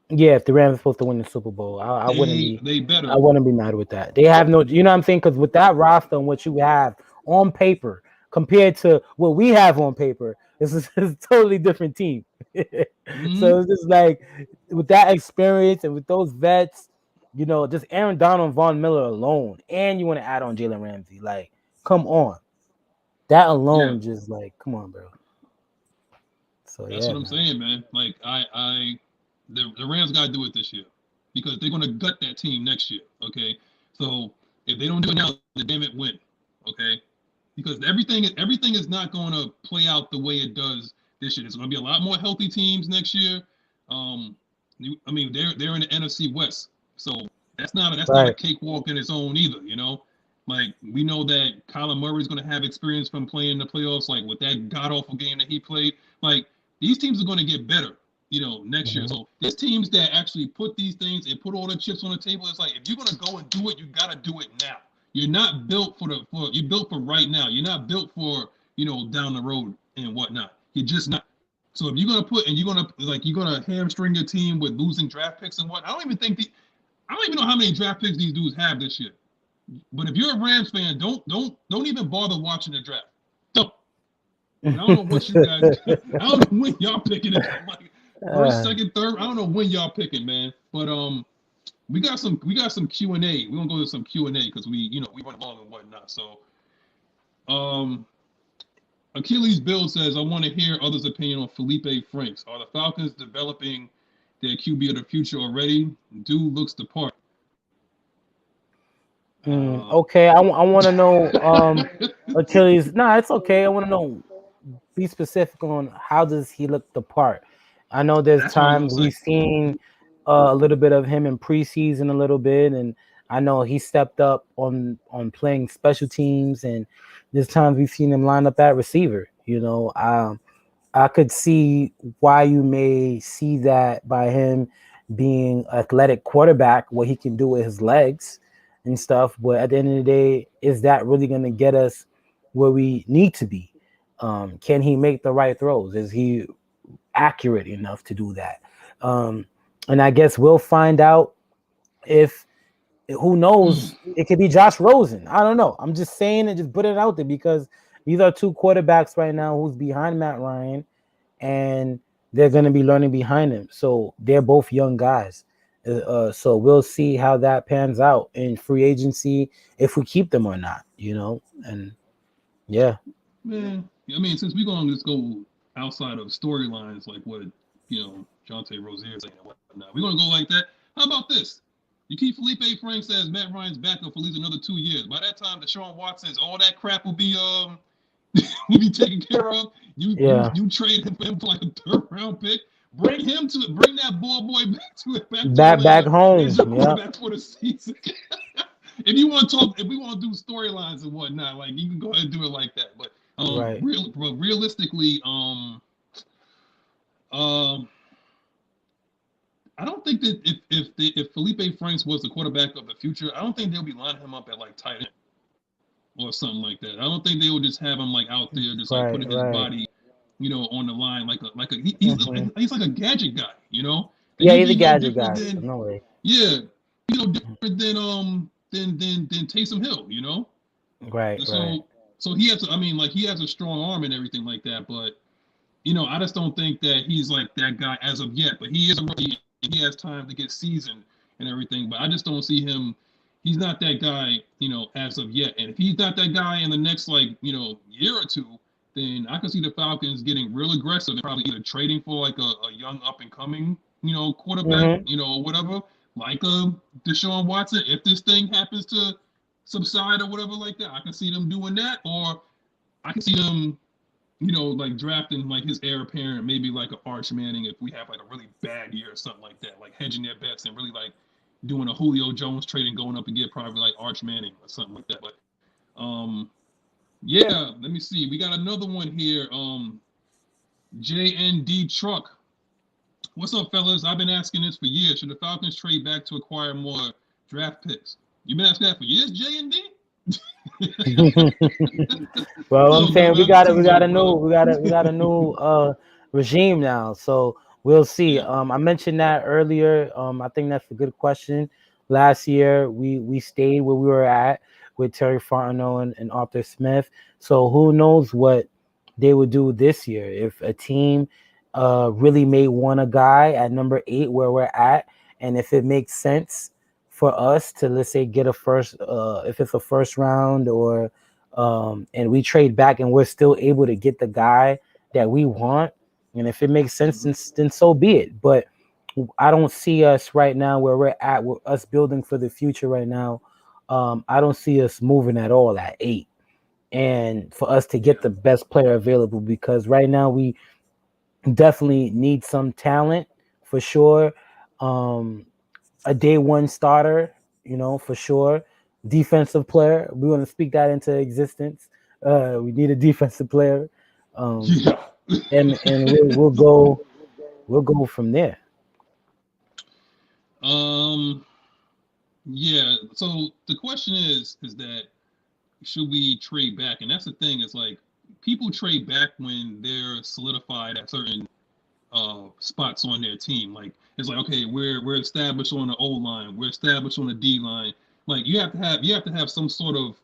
Yeah, if the Rams are supposed to win the Super Bowl, I wouldn't be. They better. I wouldn't be mad with that. They have no, you know what I'm saying? Because with that roster and what you have on paper compared to what we have on paper, it's a totally different team. So it's just like with that experience and with those vets, you know, just Aaron Donald and Von Miller alone, and you want to add on Jalen Ramsey, like, come on, that alone, just like, come on, bro. So that's what I'm saying, man. Like the Rams got to do it this year because they're going to gut that team next year. Okay, so if they don't do it now, then damn it, win. Okay, because everything is not going to play out the way it does this year. There's going to be a lot more healthy teams next year. I mean, they're in the NFC West, so that's not a cakewalk in its own either. You know, like we know that Kyler Murray's going to have experience from playing in the playoffs, like with that god awful game that he played. Like these teams are going to get better, you know, next year. So there's teams that actually put these things and put all the chips on the table. It's like if you're going to go and do it, you got to do it now. You're not built you're built for right now. You're not built for, you know, down the road and whatnot. You're just not. So if you're gonna you're gonna hamstring your team with losing draft picks and what, I don't even know how many draft picks these dudes have this year. But if you're a Rams fan, don't even bother watching the draft. Don't. And I don't know what you guys. I don't know when y'all picking it. Like first, second, third. I don't know when y'all picking, man. But we got some Q&A. We're gonna go to some Q&A because we run along and whatnot. So Achilles Bill says, I want to hear others' opinion on Felipe Franks. Are the Falcons developing their QB of the future already? Dude looks the part. Okay, I want to know, Achilles. No, it's okay. I want to know, be specific on how does he look the part. I know there's times we've seen a little bit of him in preseason a little bit, and I know he stepped up on playing special teams, and there's times we've seen him line up at receiver. You know, I could see why you may see that by him being athletic quarterback, what he can do with his legs and stuff. But at the end of the day, is that really going to get us where we need to be? Can he make the right throws? Is he accurate enough to do that? And I guess we'll find out if, who knows, it could be Josh Rosen. I don't know. I'm just saying it, just put it out there because these are two quarterbacks right now who's behind Matt Ryan, and they're going to be learning behind him. So they're both young guys. So we'll see how that pans out in free agency, if we keep them or not, you know? And yeah. Man, I mean, since we're going to just go outside of storylines, like what, Jonte Rozier saying and whatnot, we're going to go like that. How about this? You keep Felipe Franks as Matt Ryan's backup for at least another 2 years. By that time, Deshaun Watson's all that crap will be will be taken care of. Yeah. You trade him for like a third round pick. Bring that boy back to Back Atlanta home. as your Yeah. quarterback for the season. If you want to talk, if we want to do storylines and whatnot, like you can go ahead and do it like that. But Right. realistically, um, I don't think that if Felipe Franks was the quarterback of the future, I don't think they'll be lining him up at like tight end or something like that. I don't think they would just have him like out there, just like Right. putting his Right. body, on the line Mm-hmm. he's like a gadget guy, and Yeah, he'll he's a be no gadget different guy. So than no way. yeah, different than Taysom Hill, Right. Right. So he has, I mean, like he has a strong arm and everything like that, but I just don't think that he's like that guy as of yet. But he is a rookie. He has time to get seasoned and everything. But I just don't see him. He's not that guy, as of yet. And if he's not that guy in the next like year or two, then I can see the Falcons getting real aggressive and probably either trading for like a young up and coming quarterback, Mm-hmm. or whatever, like Deshaun Watson. If this thing happens to subside or whatever like that, I can see them doing that, or I can see them like drafting like his heir apparent, maybe like an Arch Manning if we have like a really bad year or something like that, like hedging their bets and really like doing a Julio Jones trade and going up and get probably like Arch Manning or something like that. But yeah, let me see. We got another one here. JND Truck. What's up, fellas? I've been asking this for years. Should the Falcons trade back to acquire more draft picks? You've been asking that for years, JND? Well, I'm Oh, no, saying we man, got we tease got you, a new brother. regime now. So we'll see. Yeah. I mentioned that earlier. I think that's a good question. Last year we stayed where we were at with Terry Fontenot and Arthur Smith. So who knows what they would do this year if a team really may want a guy at number 8 where we're at, and if it makes sense for us to, let's say, get a first, if it's a first round, or and we trade back and we're still able to get the guy that we want, and if it makes sense, Mhm. then so be it. But I don't see us right now where we're at with us building for the future right now. I don't see us moving at all at 8, and for us to Yeah. get the best player available, because right now we definitely need some talent for sure. Um, a day one starter, for sure. Defensive player, we want to speak that into existence. We need a defensive player, um, Yeah. and we'll go from there. um. Yeah. So the question is that should we trade back? And that's the thing. It's like people trade back when they're solidified at certain spots on their team. Like it's like okay, we're established on the O line, we're established on the D line. Like you have to have some sort of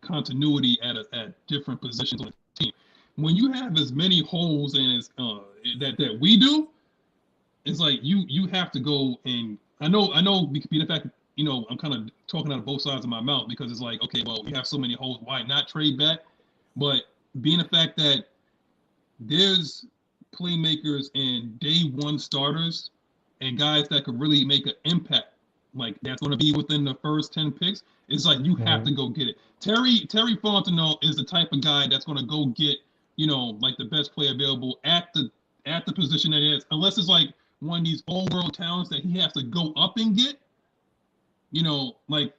continuity at different positions on the team. When you have as many holes and as that we do, it's like you have to go and I know being the fact that I'm kind of talking out of both sides of my mouth because it's like okay, well, we have so many holes, why not trade back? But being the fact that there's playmakers and day one starters and guys that could really make an impact, like that's going to be within the first 10 picks, it's like you have Mhm. to go get it. Terry Fontenot is the type of guy that's going to go get like the best player available at the position that he is, unless it's like one of these old world talents that he has to go up and get. Like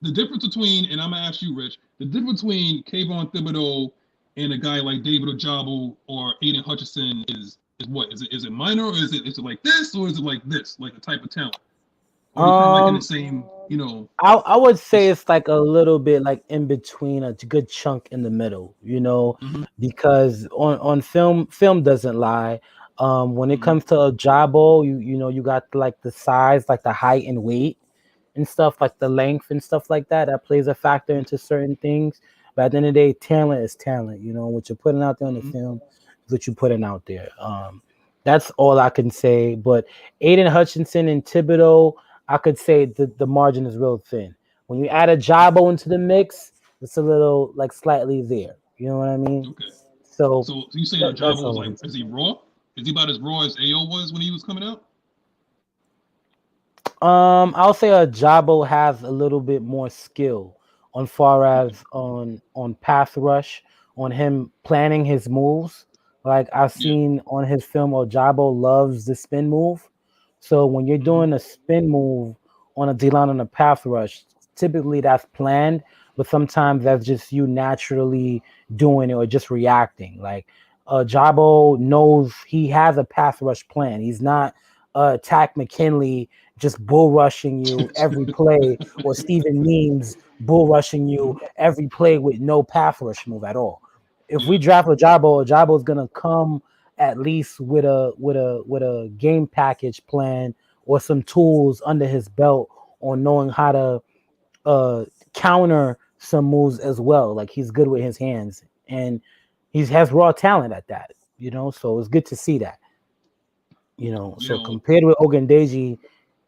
the difference between, and I'm gonna ask you, Rich, the difference between Kayvon Thibodeau and a guy like David Ojabo or Aiden Hutchinson is what? Is it minor, or is it like this, or is it like this, like the type of talent, or are you kind of like in the Um, same, I would say this? it's like a little bit like in between, a good chunk in the middle, Mm-hmm, because on film doesn't lie. When it mm-hmm, comes to a jabo, you got like the size, like the height and weight and stuff, like the length and stuff like that. That plays a factor into certain things. But at the end of the day, talent is talent. What you're putting out there on the mm-hmm. film is what you're putting out there. That's all I can say. But Aiden Hutchinson and Thibodeau, I could say the margin is real thin. When you add a Jabo into the mix, it's a little like slightly there. You know what I mean? Okay. So So you saying that's Ojabo is all I like, can say. is he raw? Is he about as raw as Ao was when he was coming out? I'll say a Jabo has a little bit more skill on far Okay. as on pass rush, on him planning his moves. Like I've Yeah. seen on his film, Ojabo loves the spin move. So when you're Hmm. doing a spin move on a D-line on a pass rush, typically that's planned, but sometimes that's just you naturally doing it or just reacting. Like Jabo knows he has a pass rush plan. He's not Tack McKinley just bull rushing you every play, or Steven Means bull rushing you every play with no pass rush move at all. If we Yeah. draft Ojabo is gonna come at least with a game package plan or some tools under his belt on knowing how to uh counter some moves as well. Like he's good with his hands and he has raw talent at that, so it's good to see that. You So know. compared with Ogundeji,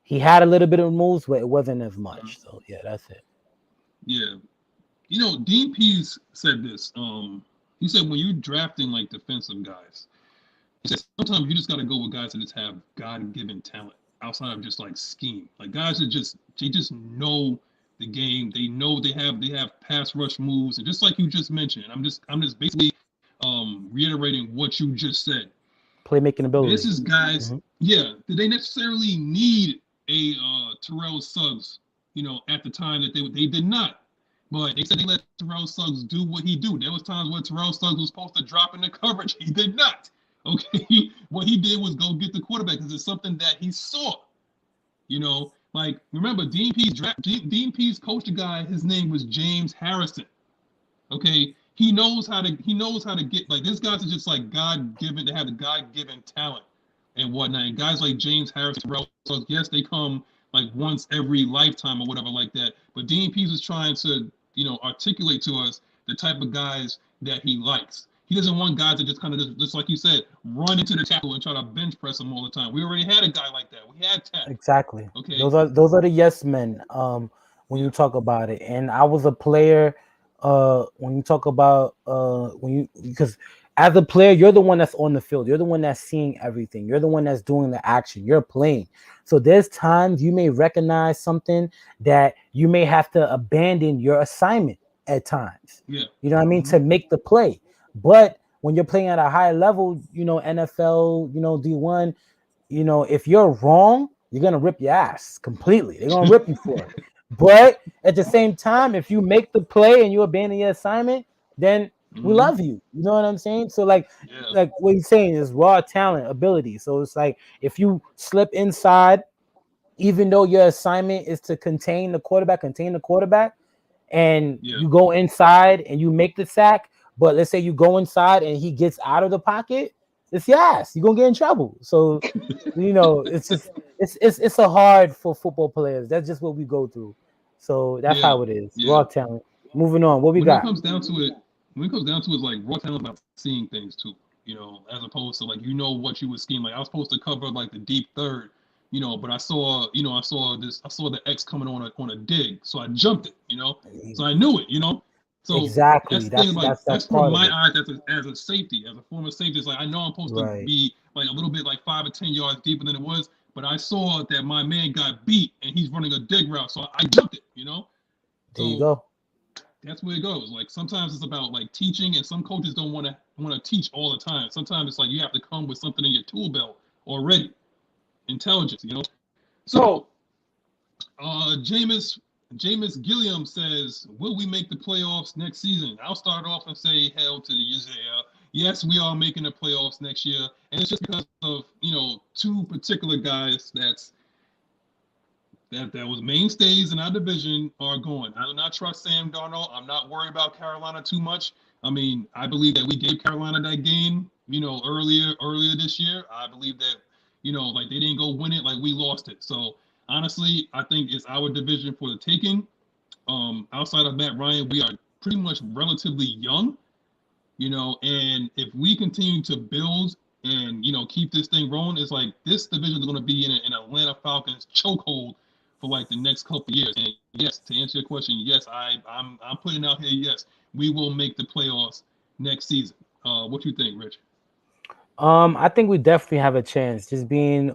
he had a little bit of moves, but it wasn't as uh, much. So yeah, that's it. yeah. Dean Pease said this. He said when you're drafting like defensive guys, he said sometimes you just got to go with guys that just have God-given talent outside of just like scheme. Like guys that just know the game. They know they have pass rush moves, and just like you just mentioned, I'm just basically reiterating what you just said. Playmaking This ability. is guys. Hmm. Yeah, did they necessarily need a Terrell Suggs? At the time that they did not. But they said they let Terrell Suggs do what he do. There was times where Terrell Suggs was supposed to drop in the coverage. He did not. Okay, what he did was go get the quarterback because it's something that he saw. Like remember Dean Pease coached a guy. His name was James Harrison. Okay, he knows how to get like these guys are just like God given. They have the God given talent and whatnot. And guys like James Harrison, so yes, they come like once every lifetime or whatever like that. But Dean Pease is trying to articulate to us the type of guys that he likes. He doesn't want guys that just kind of just like you said, run into the tackle and try to bench press him all the time. We already had a guy like that. We had Tack. Exactly. Okay. Those are the yes men. When Yeah. you talk about it, and I was a player. When you talk about because as a player, you're the one that's on the field. You're the one that's seeing everything. You're the one that's doing the action. You're playing. So there's times you may recognize something that you may have to abandon your assignment at times. Yeah. You know what I mean? Hmm. To make the play. But when you're playing at a high level, NFL, D1, if you're wrong, you're gonna rip your ass completely. They're gonna rip you for it. But at the same time, if you make the play and you abandon your assignment, then we Hmm. love you. You know what I'm saying? So like Yeah. like what he's saying is raw talent, ability. So it's like if you slip inside, even though your assignment is to contain the quarterback, and Yeah. you go inside and you make the sack, but let's say you go inside and he gets out of the pocket, it's yes, you're gonna get in trouble. So it's just it's a hard for football players. That's just what we go through. So that's Yeah. how it is. Yeah. Raw talent. Moving on. What we when it got? comes down to it, when it comes down to it, like raw talent about seeing things too. As opposed to like what you would scheme. Like I was supposed to cover like the deep third, but I saw the X coming on a dig, so I jumped it. So I knew it. So that's Exactly. the thing. That's Like that's that's that's from part of my it. eyes as a safety, as a former safety. It's like I know I'm supposed to Right. be like a little bit like 5 or 10 yards deeper than it was, but I saw that my man got beat and he's running a dig route, so I jumped it. There you So go. that's where it goes. Like sometimes it's about like teaching, and some coaches don't want to teach all the time. Sometimes it's like you have to come with something in your tool belt already, intelligence. So, Jameis Gilliam says, "Will we make the playoffs next season?" I'll start off and say, "Hell to the yeah. Yes, we are making the playoffs next year, and it's just because of two particular guys that was mainstays in our division are going. I do not trust Sam Darnold. I'm not worried about Carolina too much. I mean, I believe that we gave Carolina that game, earlier this year. I believe that, like they didn't go win it, like we lost it. So honestly, I think it's our division for the taking. Outside of Matt Ryan, we are pretty much relatively young, and if we continue to build and keep this thing rolling, it's like this division is going to be in an Atlanta Falcons chokehold for like the next couple of years. And yes, to answer your question, yes, I'm putting out here. Yes, we will make the playoffs next season. What do you think, Rich? I think we definitely have a chance. Just being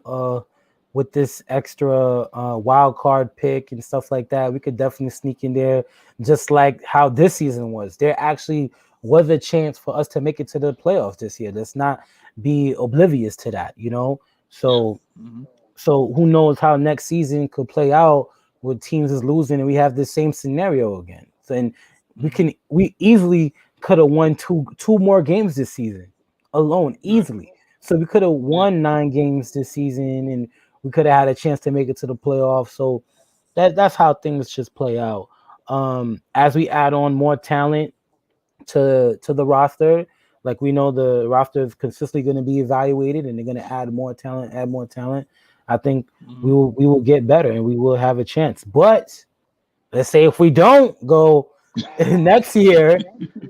with this extra wild card pick and stuff like that, we could definitely sneak in there. Just like how this season was, they're actually was a chance for us to make it to the playoffs this year. Let's not be oblivious to that, you know. Yeah. So so who knows how next season could play out with teams is losing and we have this same scenario again. So and we easily could have won two more games this season alone, easily. So we could have won 9 games this season and we could have had a chance to make it to the playoffs. So that's how things just play out. As we add on more talent to the roster, like we know the roster is consistently going to be evaluated and they're going to add more talent. I think we will get better and we will have a chance. But let's say if we don't go next year,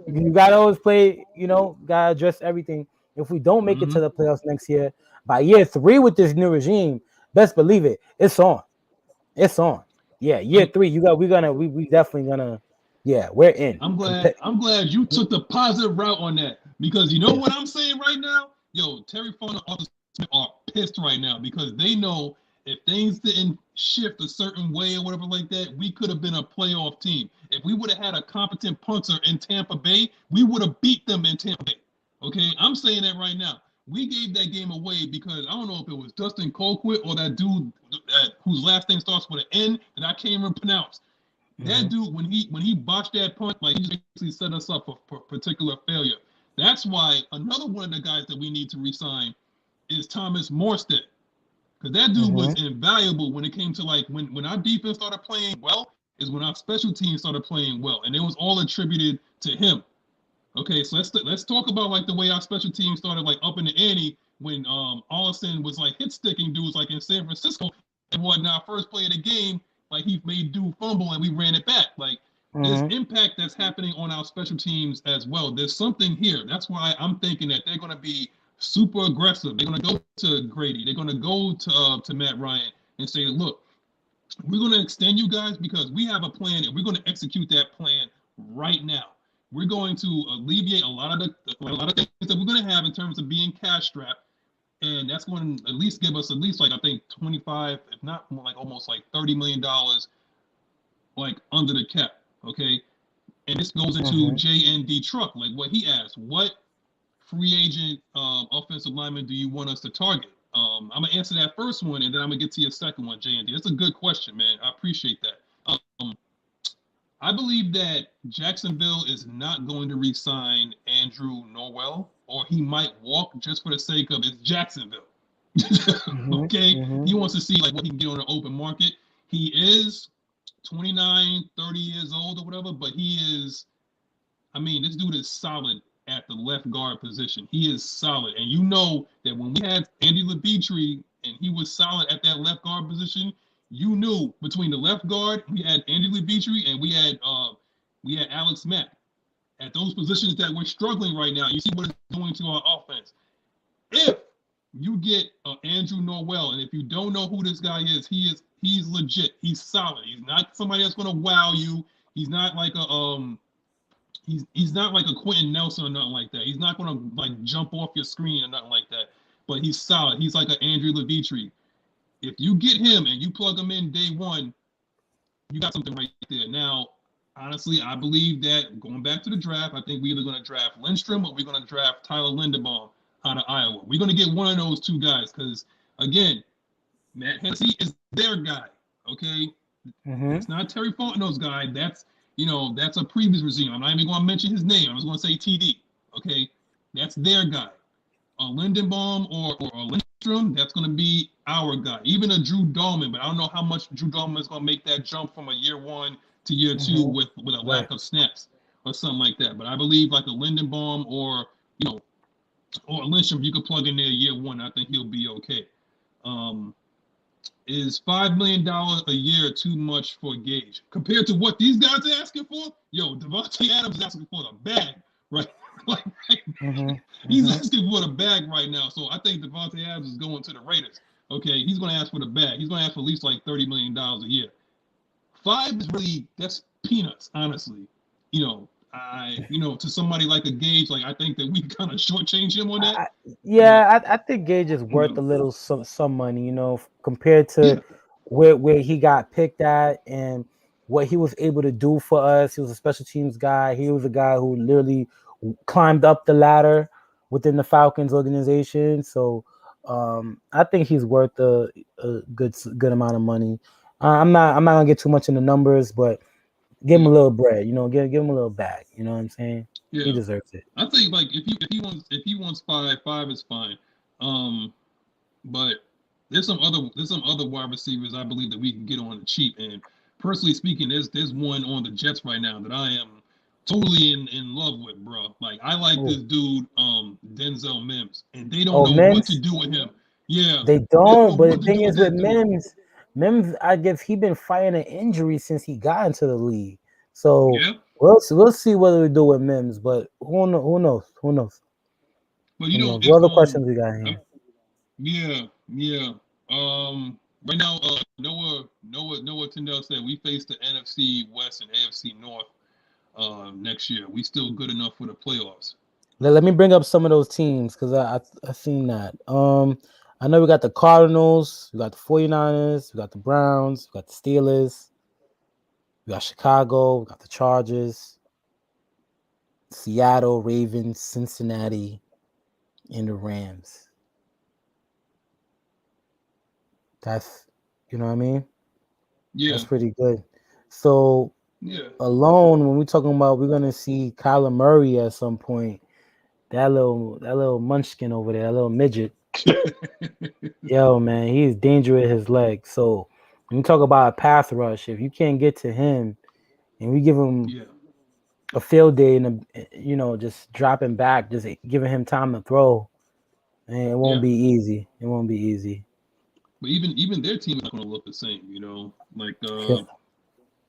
you gotta always play, you know, gotta address everything. If we don't make it to the playoffs next year, by year 3 with this new regime, best believe it, it's on. It's on. Yeah, year 3, we definitely gonna, yeah, we're in. I'm glad you took the positive route on that, because you know what I'm saying right now? Yo, Terry Funk and Arthur Smith are pissed right now because they know if things didn't shift a certain way or whatever like that, we could have been a playoff team. If we would have had a competent punter in Tampa Bay, we would have beat them in Tampa Bay. Okay, I'm saying that right now. We gave that game away because I don't know if it was Dustin Colquitt or that dude whose last name starts with an N that I can't even pronounce. That dude, when he botched that punt, like he basically set us up for particular failure. That's why another one of the guys that we need to resign is Thomas Morstead. Because that dude was invaluable when it came to like when our defense started playing well, is when our special teams started playing well. And it was all attributed to him. Okay, so let's talk about like the way our special teams started like up in the ante when Allison was like hit sticking dudes like in San Francisco and whatnot. First play of the game, like he made dude fumble and we ran it back. Like there's impact that's happening on our special teams as well. There's something here. That's why I'm thinking that they're going to be super aggressive. They're going to go to Grady. They're going to go to Matt Ryan and say, look, we're going to extend you guys because we have a plan and we're going to execute that plan right now. We're going to alleviate a lot of things that we're going to have in terms of being cash strapped. And that's going to at least give us at least like I think 25, if not more like almost like $30 million like under the cap. Okay. And this goes into JND Truck, like what he asked, what free agent offensive lineman do you want us to target? I'm gonna answer that first one and then I'm gonna get to your second one, JND. That's a good question, man. I appreciate that. I believe that Jacksonville is not going to re-sign Andrew Norwell, or he might walk just for the sake of it's Jacksonville. Okay? He wants to see like what he can get on the open market. He is 29, 30 years old or whatever, but he is, I mean, this dude is solid at the left guard position. He is solid. And you know that when we had Andy LeBeatrice and he was solid at that left guard position, you knew between the left guard, we had Andy LeBeatrice and we had Alex Mack at those positions that we're struggling right now. You see what it's doing to our offense. If you get Andrew Norwell, and if you don't know who this guy is, he's legit. He's solid. He's not somebody that's going to wow you. He's not like a he's not like a Quentin Nelson or nothing like that. He's not going to like jump off your screen or nothing like that. But he's solid. He's like an Andrew LeBeatrice. If you get him and you plug him in day one, you got something right there. Now, honestly, I believe that going back to the draft, I think we're either going to draft Lindstrom or we're going to draft Tyler Linderbaum out of Iowa. We're going to get one of those two guys because, again, Matt Hennessy is their guy, okay? It's not Terry Fontenot's guy. That's a previous regime. I'm not even going to mention his name. I'm just going to say TD, okay? That's their guy. Lindenbaum or Lindstrom, that's going to be our guy. Even a Drew Dahlman, but I don't know how much Drew Dahlman is going to make that jump from a year 1 to year 2 with a lack of snaps or something like that. But I believe like a Lindenbaum or a Lindstrom, you could plug in there year 1. I think he'll be okay. Is $5 million a year too much for Gage compared to what these guys are asking for? Yo, Devontae Adams is asking for the bag, right? He's asking for the bag right now. So I think Devontae Adams is going to the Raiders. Okay, he's going to ask for the bag. He's going to ask for at least like $30 million a year. 5 is really, that's peanuts, honestly. To somebody like a Gage, like I think that we kind of shortchange him on that. I think Gage is worth a little some money, compared to where he got picked at and what he was able to do for us. He was a special teams guy. He was a guy who literally climbed up the ladder within the Falcons organization. So I think he's worth a good amount of money. I'm not gonna get too much in the numbers, but give him a little bread. Give him a little bag. You know what I'm saying? He Yeah. deserves it. I think like if he wants five is fine. But there's some other wide receivers I believe that we can get on the cheap. And personally speaking, there's one on the Jets right now that I am totally in love with, bro. Like I like this dude, Denzel Mims, and they don't Oh, know what to Mims. do with him. Yeah, They they don't don't. know But the what to thing do with is with that dude. Mims, I guess he been fighting an injury since he got into the league. So Yeah, we'll see what we do with Mims. But who knows? Who knows? but Who knows? if What other questions we got um, here? yeah, yeah. Right now, Noah Tyndall said we face the NFC West and AFC North next year. We still good enough for the playoffs. Let me bring up some of those teams because I seen that. I know we got the Cardinals, we got the 49ers, we got the Browns, we got the Steelers, we got Chicago, we got the Chargers, Seattle, Ravens, Cincinnati, and the Rams. That's you know what I mean? Yeah, That's pretty good. So yeah. alone, when we're talking about we're gonna see Kyler Murray at some point, that little munchkin over there, that little midget. Yo, man, he's dangerous with his legs. So when you talk about a path rush, if you can't get to him and we give him Yeah, a field day and just dropping back, just giving him time to throw, and it won't yeah. be easy. It won't be easy. But even their team is not going to look the same, Yeah.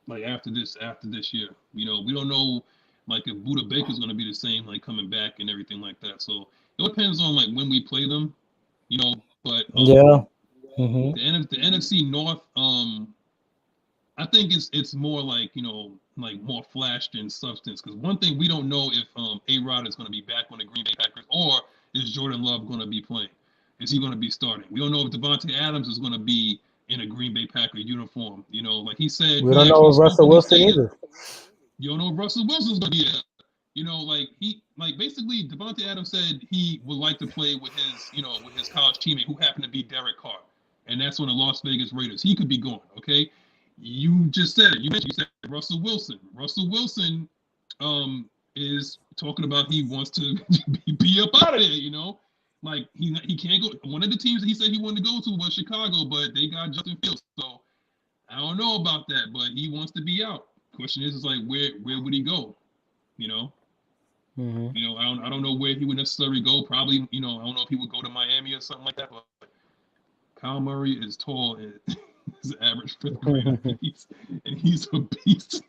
like after this year. We don't know like if Buda Baker's going to be the same like coming back and everything like that. So it depends on like when we play them, you know. But Yeah. Hmm. the NFC North, I think it's more like like more flash than substance. Because one thing we don't know if A-Rod is going to be back on the Green Bay Packers or is Jordan Love going to be playing? Is he going to be starting? We don't know if Devontae Adams is going to be in a Green Bay Packer uniform. Like he said, We he don't know actually if Russell spoke. He Wilson stated, either. you don't know if Russell Wilson's going to be there. Like basically Devontae Adams said he would like to play with his college teammate who happened to be Derek Carr, and that's on the Las Vegas Raiders. He could be going. Okay, you just said it. You said Russell Wilson. Russell Wilson is talking about he wants to be up out of there. Like he can't go. One of the teams that he said he wanted to go to was Chicago, but they got Justin Fields. So I don't know about that, but he wants to be out. Question is like where would he go? You know. Hmm. I don't know where he would necessarily go. Probably, I don't know if he would go to Miami or something like that. But Kyle Murray is tall and he's an average fifth grader, and he's a beast.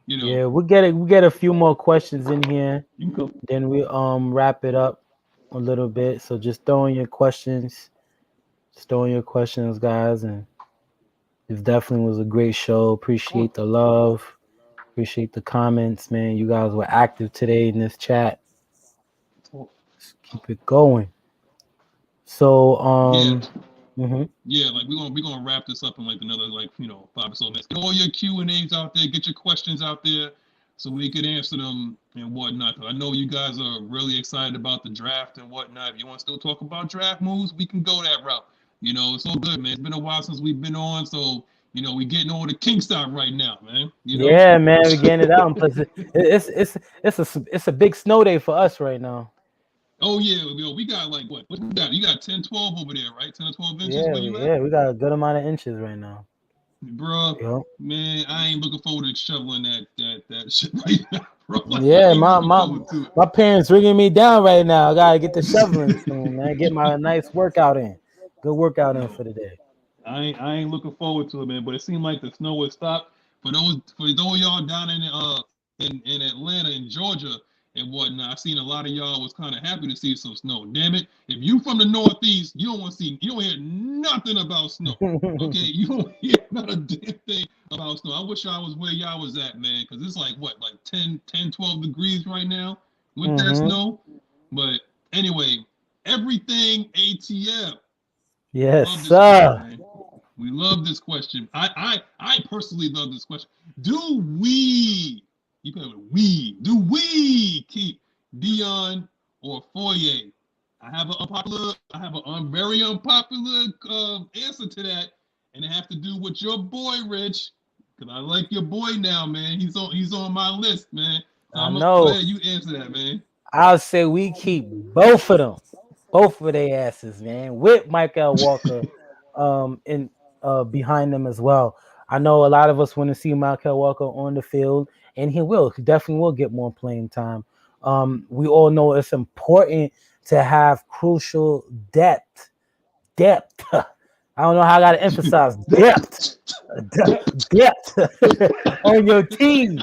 you know, Yeah, we get a few more questions in here. you can go. Then we wrap it up a little bit. So just throw in your questions. Just throw in your questions, guys. And this definitely was a great show. Appreciate the love. Appreciate the comments, man. You guys were active today in this chat. Let's keep it going. So Yeah, mhm. yeah. Like we're gonna wrap this up in like another like 5 or so minutes. Get all your Q&As out there. Get your questions out there, so we could answer them and whatnot. I know you guys are really excited about the draft and whatnot. If you want to still talk about draft moves, we can go that route. It's all good, man. It's been a while since we've been on, so we getting over the king stop right now, man. Yeah, man, we're getting it out. Plus, it's a big snow day for us right now. Oh yeah, we got like what you got? You got 10, 12 over there, right? 10 or 12 inches Yeah, where you at? yeah, we got a good amount of inches right now. Bruh, Yep. man, I ain't looking forward to shoveling that shit right now, bro. Like, I Yeah, ain't my looking my forward to it. my parents ringing me down right now. I gotta get the shoveling soon, man. Get my nice workout in. Good workout in Yo, for the day. I ain't looking forward to it, man. But it seemed like the snow would stop. For those of y'all down in Atlanta and Georgia and whatnot, I seen a lot of y'all was kind of happy to see some snow. Damn it! If you from the Northeast, you don't hear nothing about snow. Okay, you don't hear not a damn thing about snow. I wish I was where y'all was at, man, because it's like what, like 10, 12 degrees right now with that Hmm. snow. But anyway, everything ATL. Yes, Love this question, sir. man. We love this question. I personally love this question. Do we? You put with we. Do we keep Dion or Foye? I have a very unpopular answer to that, and it has to do with your boy Rich, because I like your boy now, man. He's on my list, man. So I I'm gonna go know. ahead. You answer that, man. I'll say we keep both of them, both of their asses, man, with Michael Walker, in behind them as well. I know a lot of us want to see Michael Walker on the field, and he will. He definitely will get more playing time. We all know it's important to have crucial depth. I don't know how I got to emphasize depth on your team,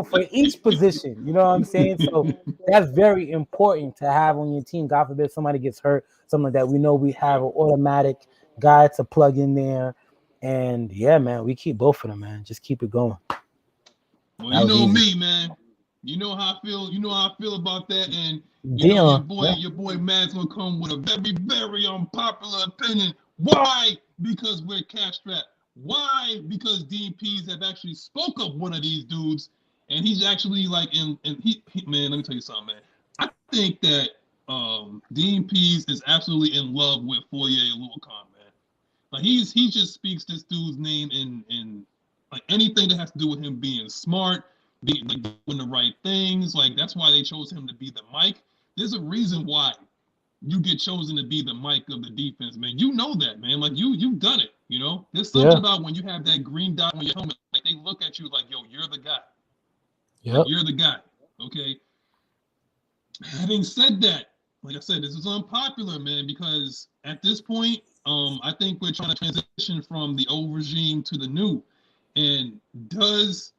for each position. You know what I'm saying? So that's very important to have on your team. God forbid somebody gets hurt, something like that. We know we have an automatic guy to plug in there. And yeah, man, we keep both of them, man. Just keep it going. Well, That you was know easy. me, man. You know how I feel. You know how I feel about that. And your Dion, boy, yeah. your boy Matt's gonna come with a very, very unpopular opinion. Why? Because we're cash strapped. Why? Because DPs have actually spoke up one of these dudes, and he's actually like man. Let me tell you something, man. I think that Dean Pease is absolutely in love with Foye Oluokun, man. Like he just speaks this dude's name in like anything that has to do with him being smart, being like doing the right things. Like that's why they chose him to be the Mike. There's a reason why you get chosen to be the Mike of the defense, man. You know that, man. Like you've done it. There's something Yeah. about when you have that green dot on your helmet. Like they look at you like, yo, you're the guy. Like Yep. you're the guy. Okay. Having said that, like I said, this is unpopular, man, because at this point, I think we're trying to transition from the old regime to the new. And does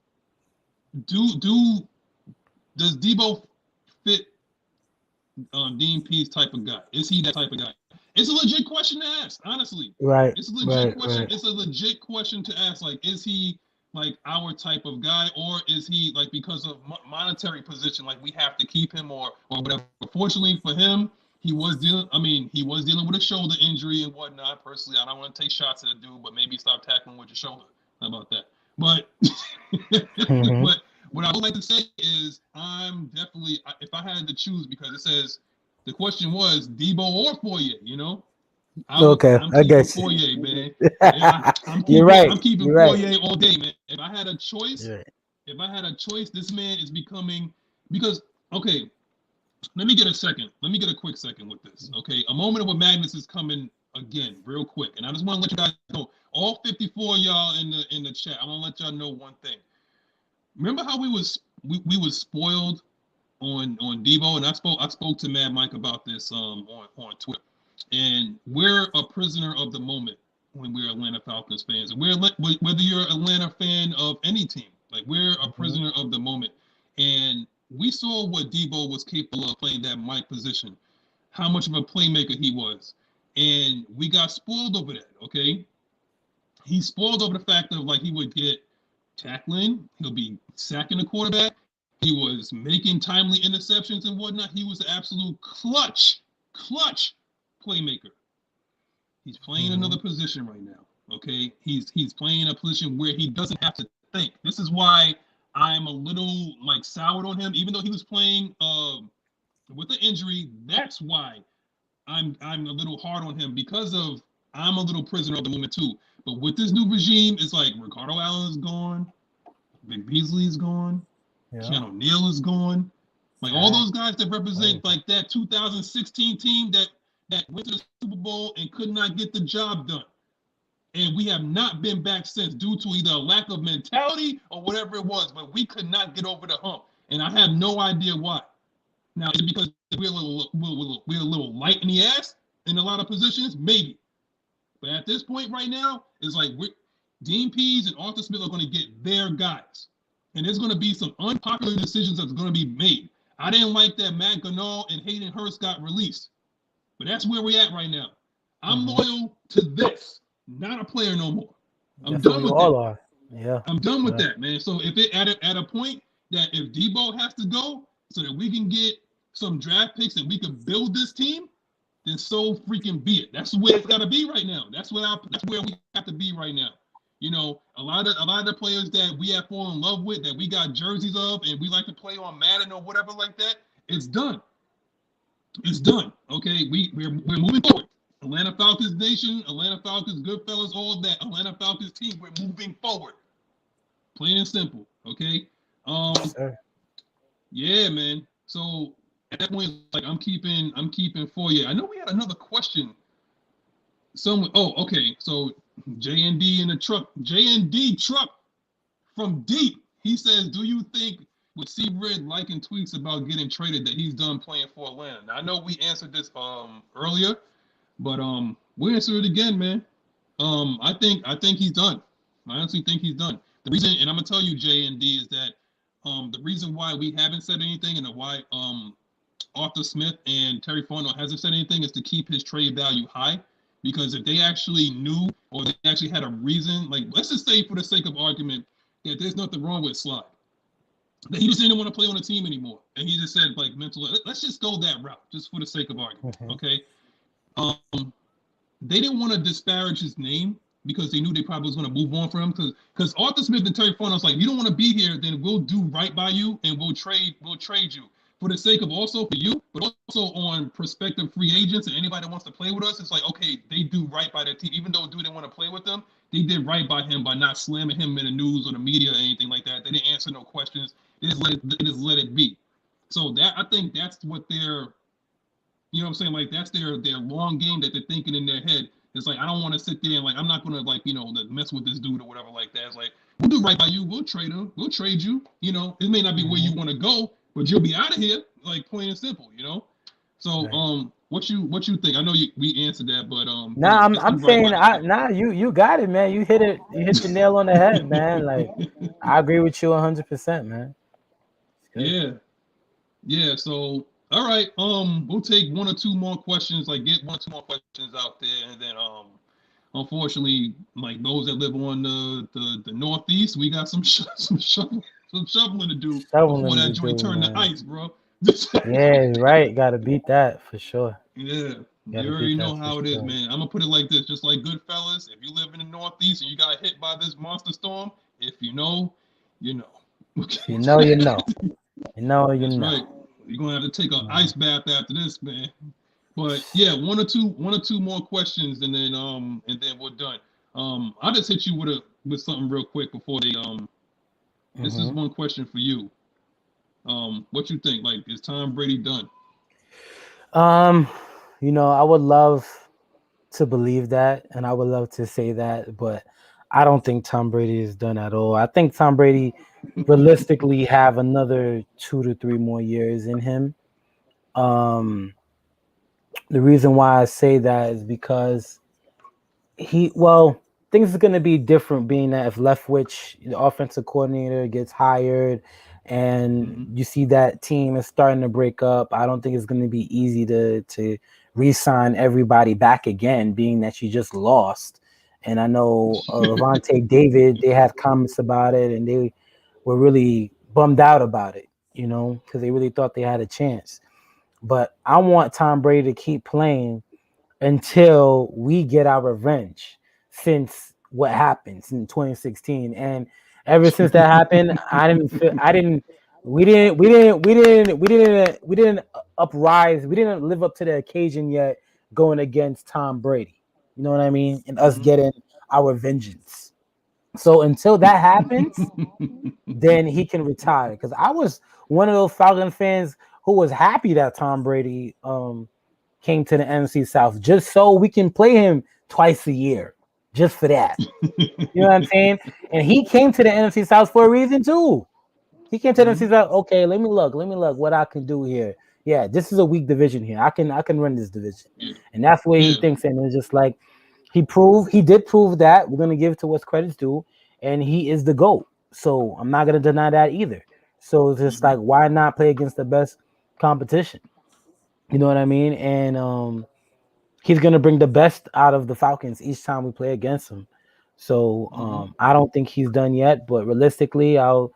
Debo fit Dean Pease type of guy? Is he that type of guy? It's a legit question to ask, honestly. Right. It's a legit Right. question. Right. It's a legit question to ask. Like, is he like our type of guy, or is he like because of monetary position, like we have to keep him or whatever? Fortunately for him, he was dealing. I mean, he was dealing with a shoulder injury and whatnot. Personally, I don't want to take shots at the dude, but maybe stop tackling with your shoulder. How about that? But Mm-hmm. but what I would like to say is I'm definitely if I had to choose because it says the question was Debo or Foye. Okay, I'm I keeping get you. Foye, man. Yeah, I'm You're keeping right. I'm keeping You're right. Foye all day, man. If I had a choice, You're right. this man is becoming because okay. Let me get a quick second with this. Okay, a moment with Magnus is coming again, real quick, and I just want to let you guys know, all 54 of y'all in the chat. I want to let y'all know one thing. Remember how we was spoiled on Debo, and I spoke to Mad Mike about this on Twitter, and we're a prisoner of the moment when we're Atlanta Falcons fans, and whether you're an Atlanta fan of any team, like we're a Mm-hmm. prisoner of the moment, and we saw what Debo was capable of playing that Mike position, how much of a playmaker he was, and we got spoiled over that. Okay, he spoiled over the fact of like he would get tackling, he'll be sacking the quarterback. He was making timely interceptions and whatnot. He was an absolute clutch playmaker. He's playing Mm-hmm. another position right now. Okay, he's playing a position where he doesn't have to think. This is why I'm a little like soured on him, even though he was playing with the injury. That's why I'm a little hard on him because of I'm a little prisoner of the moment too. But with this new regime, it's like Ricardo Allen is gone, Vic Beasley is gone, Yeah. Keanu Neal is gone. Like all Zach. those guys that represent like that 2016 team that went to the Super Bowl and could not get the job done. And we have not been back since due to either a lack of mentality or whatever it was, but we could not get over the hump. And I have no idea why. Now, is it because we're a little light in the ass in a lot of positions? Maybe. But at this point right now, it's like Dean Pease and Arthur Smith are going to get their guys. And there's going to be some unpopular decisions that's going to be made. I didn't like that Matt Ganal and Hayden Hurst got released. But that's where we're at right now. I'm Mm-hmm. loyal to this, not a player no more. I'm That's what done we with all that. are. Yeah. I'm done with Yeah. that, man. So if it at a point that if Debo has to go so that we can get some draft picks and we can build this team, then so freaking be it. That's where it's got to be right now. That's where we have to be right now. You know, a lot of the players that we have fallen in love with, that we got jerseys of, and we like to play on Madden or whatever like that. It's done. It's done. Okay, we're moving forward. Atlanta Falcons Nation, Atlanta Falcons, Goodfellas, all that. Atlanta Falcons team, we're moving forward. Plain and simple. Okay. Yeah, man. So at that point, like I'm keeping for you. I know we had another question. Someone. Oh, okay. So JND in the truck. JND truck from deep. He says, "Do you think with C-Red liking tweets about getting traded that he's done playing for Atlanta?" Now, I know we answered this earlier, but we'll answer it again, man. I think he's done. I honestly think he's done. The reason, and I'm gonna tell you, JND, is that the reason why we haven't said anything and why Arthur Smith and Terry Fontenot hasn't said anything is to keep his trade value high. Because if they actually knew or they actually had a reason, like let's just say for the sake of argument that there's nothing wrong with Slide, that he just didn't want to play on the team anymore, and he just said like mentally, let's just go that route just for the sake of argument, okay? They didn't want to disparage his name because they knew they probably was going to move on from him because Arthur Smith and Terry Fontenot was like, you don't want to be here, then we'll do right by you and we'll trade you. For the sake of also for you, but also on prospective free agents and anybody that wants to play with us, it's like, okay, they do right by their team. Even though dude didn't want to play with them, they did right by him by not slamming him in the news or the media or anything like that. They didn't answer no questions. They just let it be. So that I think that's what they're, you know what I'm saying? Like that's their long game that they're thinking in their head. It's like, I don't want to sit there and like, I'm not going to like, you know, mess with this dude or whatever like that. It's like, we'll do right by you. We'll trade him. We'll trade you. You know, it may not be where you want to go, but you'll be out of here, like plain and simple, you know. So, what you think? I know we answered that, but Nah, I'm saying, you got it, man. You hit the nail on the head, man. Like, I agree with you 100%, man. Yeah. So, all right, we'll take one or two more questions, like get one or two more questions out there, and then unfortunately, like those that live on the Northeast, we got some shoveling to do before that joint turn to ice, bro. Yeah, right. Got to beat that for sure. Yeah, you already know how it is, man. I'm gonna put it like this, just like Goodfellas. If you live in the Northeast and you got hit by this monster storm, if you know, you know. Okay. You know. You know. That's right. You're gonna have to take an ice bath after this, man. But yeah, one or two more questions, and then we're done. I'll just hit you with something real quick before they This is one question for you. What you think? Like, is Tom Brady done? You know, I would love to believe that, and I would love to say that, but I don't think Tom Brady is done at all. I think Tom Brady realistically have another 2 to 3 more years in him. The reason why I say that is because things are going to be different, being that if Leftwich, the offensive coordinator, gets hired and you see that team is starting to break up, I don't think it's going to be easy to re-sign everybody back again, being that you just lost. And I know Levante David, they had comments about it, and they were really bummed out about it, you know, because they really thought they had a chance. But I want Tom Brady to keep playing until we get our revenge, since what happened in 2016. And ever since that happened, we didn't uprise. We didn't live up to the occasion yet, going against Tom Brady. You know what I mean? And us getting our vengeance. So until that happens, then he can retire. Because I was one of those Falcon fans who was happy that Tom Brady came to the NFC South just so we can play him twice a year, just for that. You know what I'm saying? And he came to the NFC South for a reason too. He came to the NFC South. Okay, let me look what I can do here. Yeah, this is a weak division here. I can run this division, and that's where he thinks. And it's just like he did prove that. We're gonna give it to what's credit's due, and he is the GOAT. So I'm not gonna deny that either. So it's just like, why not play against the best competition? You know what I mean? And he's gonna bring the best out of the Falcons each time we play against him. So I don't think he's done yet, but realistically, I'll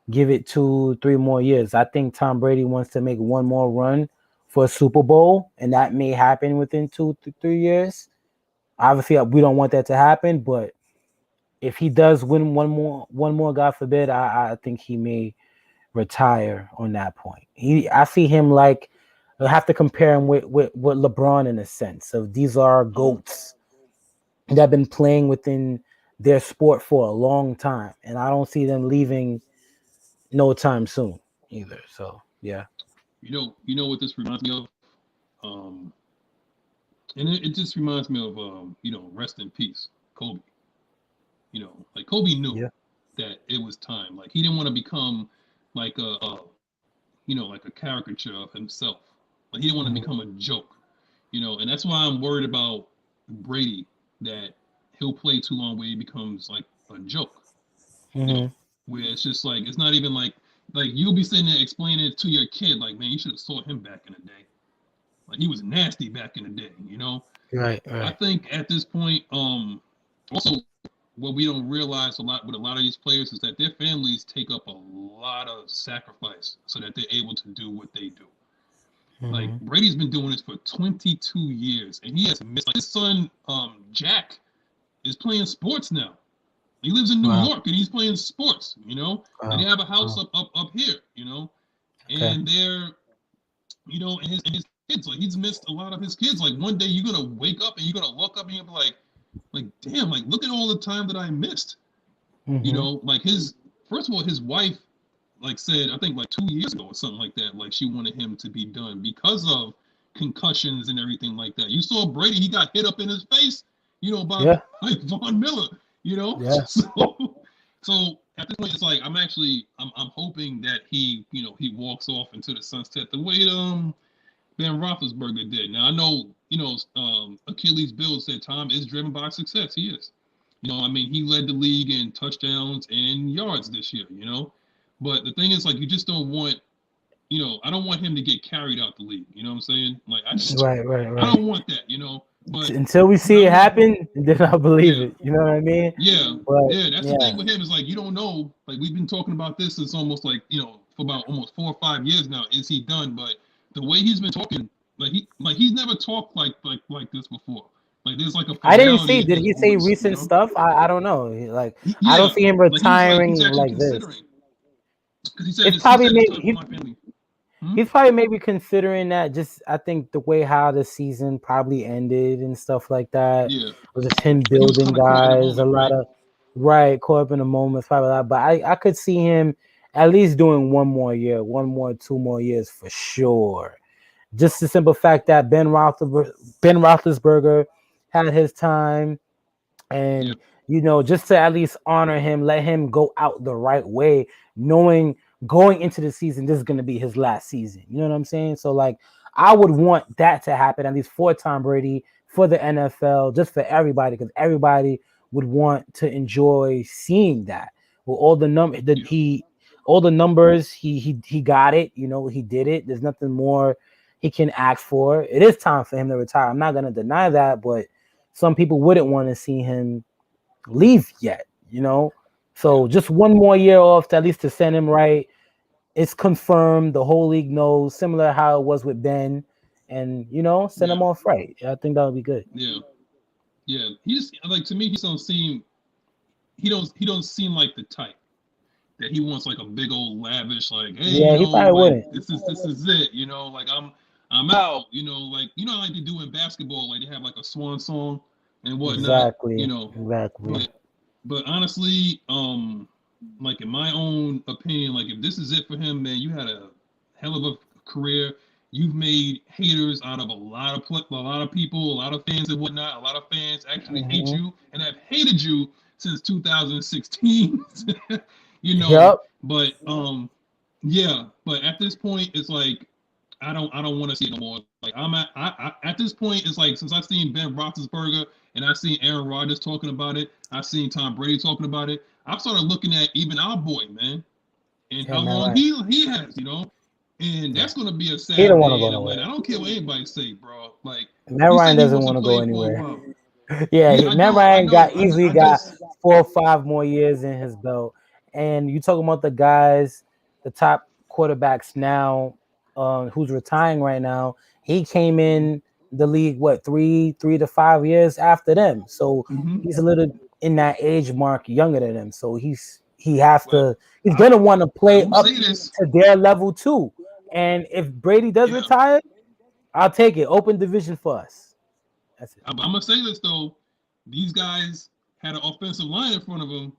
give it 2-3 more years. I think Tom Brady wants to make one more run for a Super Bowl, and that may happen within 2 to 3 years. Obviously, we don't want that to happen, but if he does win one more, God forbid, I think he may retire on that point. I see him like I have to compare him with LeBron in a sense of these are goats that have been playing within their sport for a long time, and I don't see them leaving no time soon either. So yeah. You know what this reminds me of? Um, and it just reminds me of rest in peace, Kobe. Like Kobe knew Yeah. that it was time. Like he didn't want to become like like a caricature of himself. Like he didn't want to become Hmm. a joke. And that's why I'm worried about Brady that he'll play too long where he becomes like a joke. You know, Hmm. where it's just like it's not even like you'll be sitting there explaining it to your kid like, man, you should have saw him back in the day. Like he was nasty back in the day. Right. I Right. think at this point, also what we don't realize a lot with a lot of these players is that their families take up a lot of sacrifice so that they're able to do what they do. Like Hmm. Brady's been doing this for 22 years, and he has missed. Like his son, Jack, is playing sports now. He lives in New Wow. York, and he's playing sports. And they Wow. have a house Wow. up here. Okay. And they're and his kids. Like he's missed a lot of his kids. Like one day you're gonna wake up and you're gonna look up and you're gonna be like, damn, like look at all the time that I missed. Hmm. Like his first of all, his wife like said, I think like 2 years ago or something like that, like she wanted him to be done because of concussions and everything like that. You saw Brady, he got hit up in his face, by Yeah. like Von Miller, Yeah. so at this point it's like I'm hoping that he walks off into the sunset the way Ben Roethlisberger did. Now I know, Achilles Bill said time is driven by success. He is. I mean, he led the league in touchdowns and yards this year. But the thing is, like, you just don't want, I don't want him to get carried out the league. You know what I'm saying? Like, Right. Right. I Right. don't want that. But Until we what see I it want, happen, then I believe yeah, it. You know what I mean? yeah, But yeah. That's the yeah. thing with him is like you don't know. Like we've been talking about this since almost like for about almost 4 or 5 years now. Is he done? But the way he's been talking, he's never talked like this before. Like there's like a I didn't see. finality in Did his he say voice. recent stuff? I don't know. Like I don't Yeah, see him like he was like he's retiring actually like this. considering because he said It's this. He probably said it's maybe time for my family. Hmm? he's probably maybe considering that. Just I think the way how the season probably ended and stuff like that Yeah, was just him like he was building kind of caught in the guys. A moment, lot right? of right caught up in the moment. Probably a lot, but I could see him at least doing one more year, 2 more years for sure. Just the simple fact that Ben Roethlisberger had his time, Yeah, and just to at least honor him, let him go out the right way, knowing going into the season this is going to be his last season. You know what I'm saying? So like, I would want that to happen at least for Tom Brady, for the NFL, just for everybody, because everybody would want to enjoy seeing that. With all the yeah, all the numbers, he got it. He did it. There's nothing more he can ask for. It is time for him to retire. I'm not going to deny that, but some people wouldn't want to see him leave yet. yeah, So just one more year off to at least to send him right. It's confirmed. The whole league knows, similar how it was with Ben, and send yeah, him off right. I think that would be good. yeah, yeah. He just like to me, he don't seem like the type that he wants like a big old lavish like, hey, Yeah, he probably like wouldn't. this is it, like I'm out, like like they do in basketball, like they have like a swan song and whatnot, Exactly. Exactly. but honestly, like in my own opinion, like if this is it for him, man, you had a hell of a career. You've made haters out of a lot of people, a lot of fans and whatnot. A lot of fans actually hate Hmm. you and have hated you since 2016. Yep. But yeah, but at this point, it's like I don't want to see it no more. Like at this point, it's like since I've seen Ben Roethlisberger and I've seen Aaron Rodgers talking about it, I've seen Tom Brady talking about it. I've started looking at even our boy, man, and Yeah, how man. long Right. he has, and Yeah. that's gonna be a He don't sad want to day go in Atlanta. nowhere. I don't care what anybody say, bro. Like Matt he Ryan said he doesn't wants to want to go play for a anywhere. while. Yeah, Yeah, I Matt know, I Ryan know. got easily I got just 4 or 5 more years in his belt. And you talking about the guys, the top quarterbacks now, who's retiring right now. He came in the league what 3 to 5 years after them. So mm-hmm. he's a little. in that age mark younger than them. So he has Well, to. He's gonna want to I play will up say this. to their level too. And if Brady does Yeah, retire, I'll take it. Open division for us. That's it. I'm gonna say this though. These guys had an offensive line in front of them.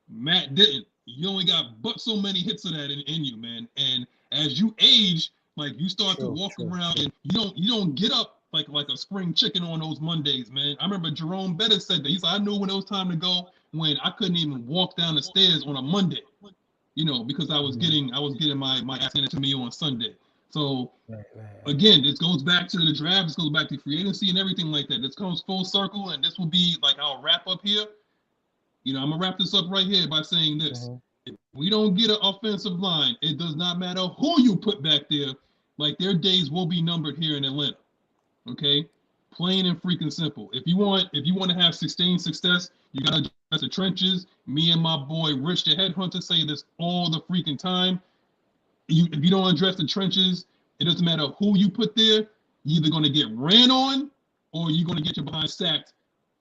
Matt didn't. You only got but so many hits of that in you, man. And as you age, like you start to True, walk true, around true. and you don't get up like a spring chicken on those Mondays, man. I remember Jerome Bettis said that. He said, I knew when it was time to go when I couldn't even walk down the stairs on a Monday, because I was getting my ass handed to me on Sunday. So Right. again, this goes back to the draft, this goes back to free agency and everything like that. This comes full circle, and this will be like our wrap up here. I'm gonna wrap this up right here by saying this: Mm-hmm. if we don't get an offensive line, it does not matter who you put back there. Like their days will be numbered here in Atlanta. Okay, plain and freaking simple. If you want to have sustained success, you gotta address the trenches. Me and my boy Rich, the headhunter, say this all the freaking time. If you don't address the trenches, it doesn't matter who you put there. You're either gonna get ran on, or you're gonna get your behind sacked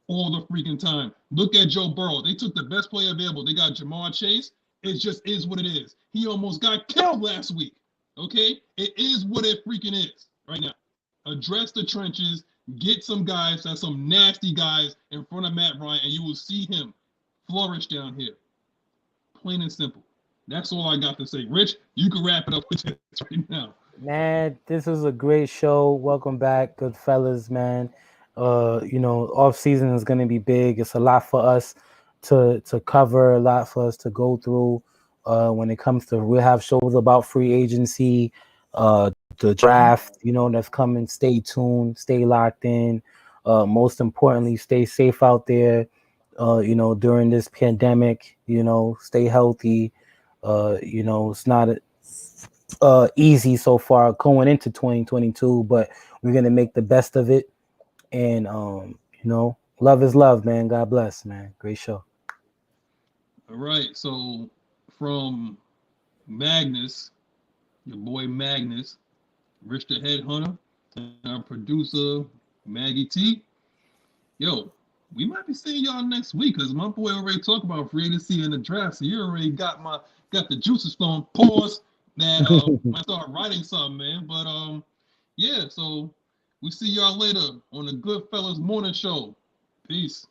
all the freaking time. Look at Joe Burrow. They took the best player available. They got Jamar Chase. It just is what it is. He almost got killed last week. Okay? It is what it freaking is right now. Address the trenches. Get some guys, that's some nasty guys in front of Matt Ryan, and you will see him flourish down here. Plain and simple. That's all I got to say. Rich, you can wrap it up with this right now. Man, this was a great show. Welcome back, good fellas, man. Off season is gonna be big. It's a lot for us to cover, a lot for us to go through. When it comes to, we'll have shows about free agency, the draft, that's coming. Stay tuned, stay locked in. Most importantly, stay safe out there. During this pandemic, stay healthy. It's not easy so far going into 2022, but we're gonna make the best of it. And love is love, man. God bless, man. Great show. All right. So from Magnus, your boy Magnus, Rich the Headhunter, and our producer, Maggie T. Yo, we might be seeing y'all next week because my boy already talked about free agency and the draft. So you already got the juices flowing. Pause. That might start writing something, man. But yeah. So we see y'all later on the Goodfellas Morning Show. Peace.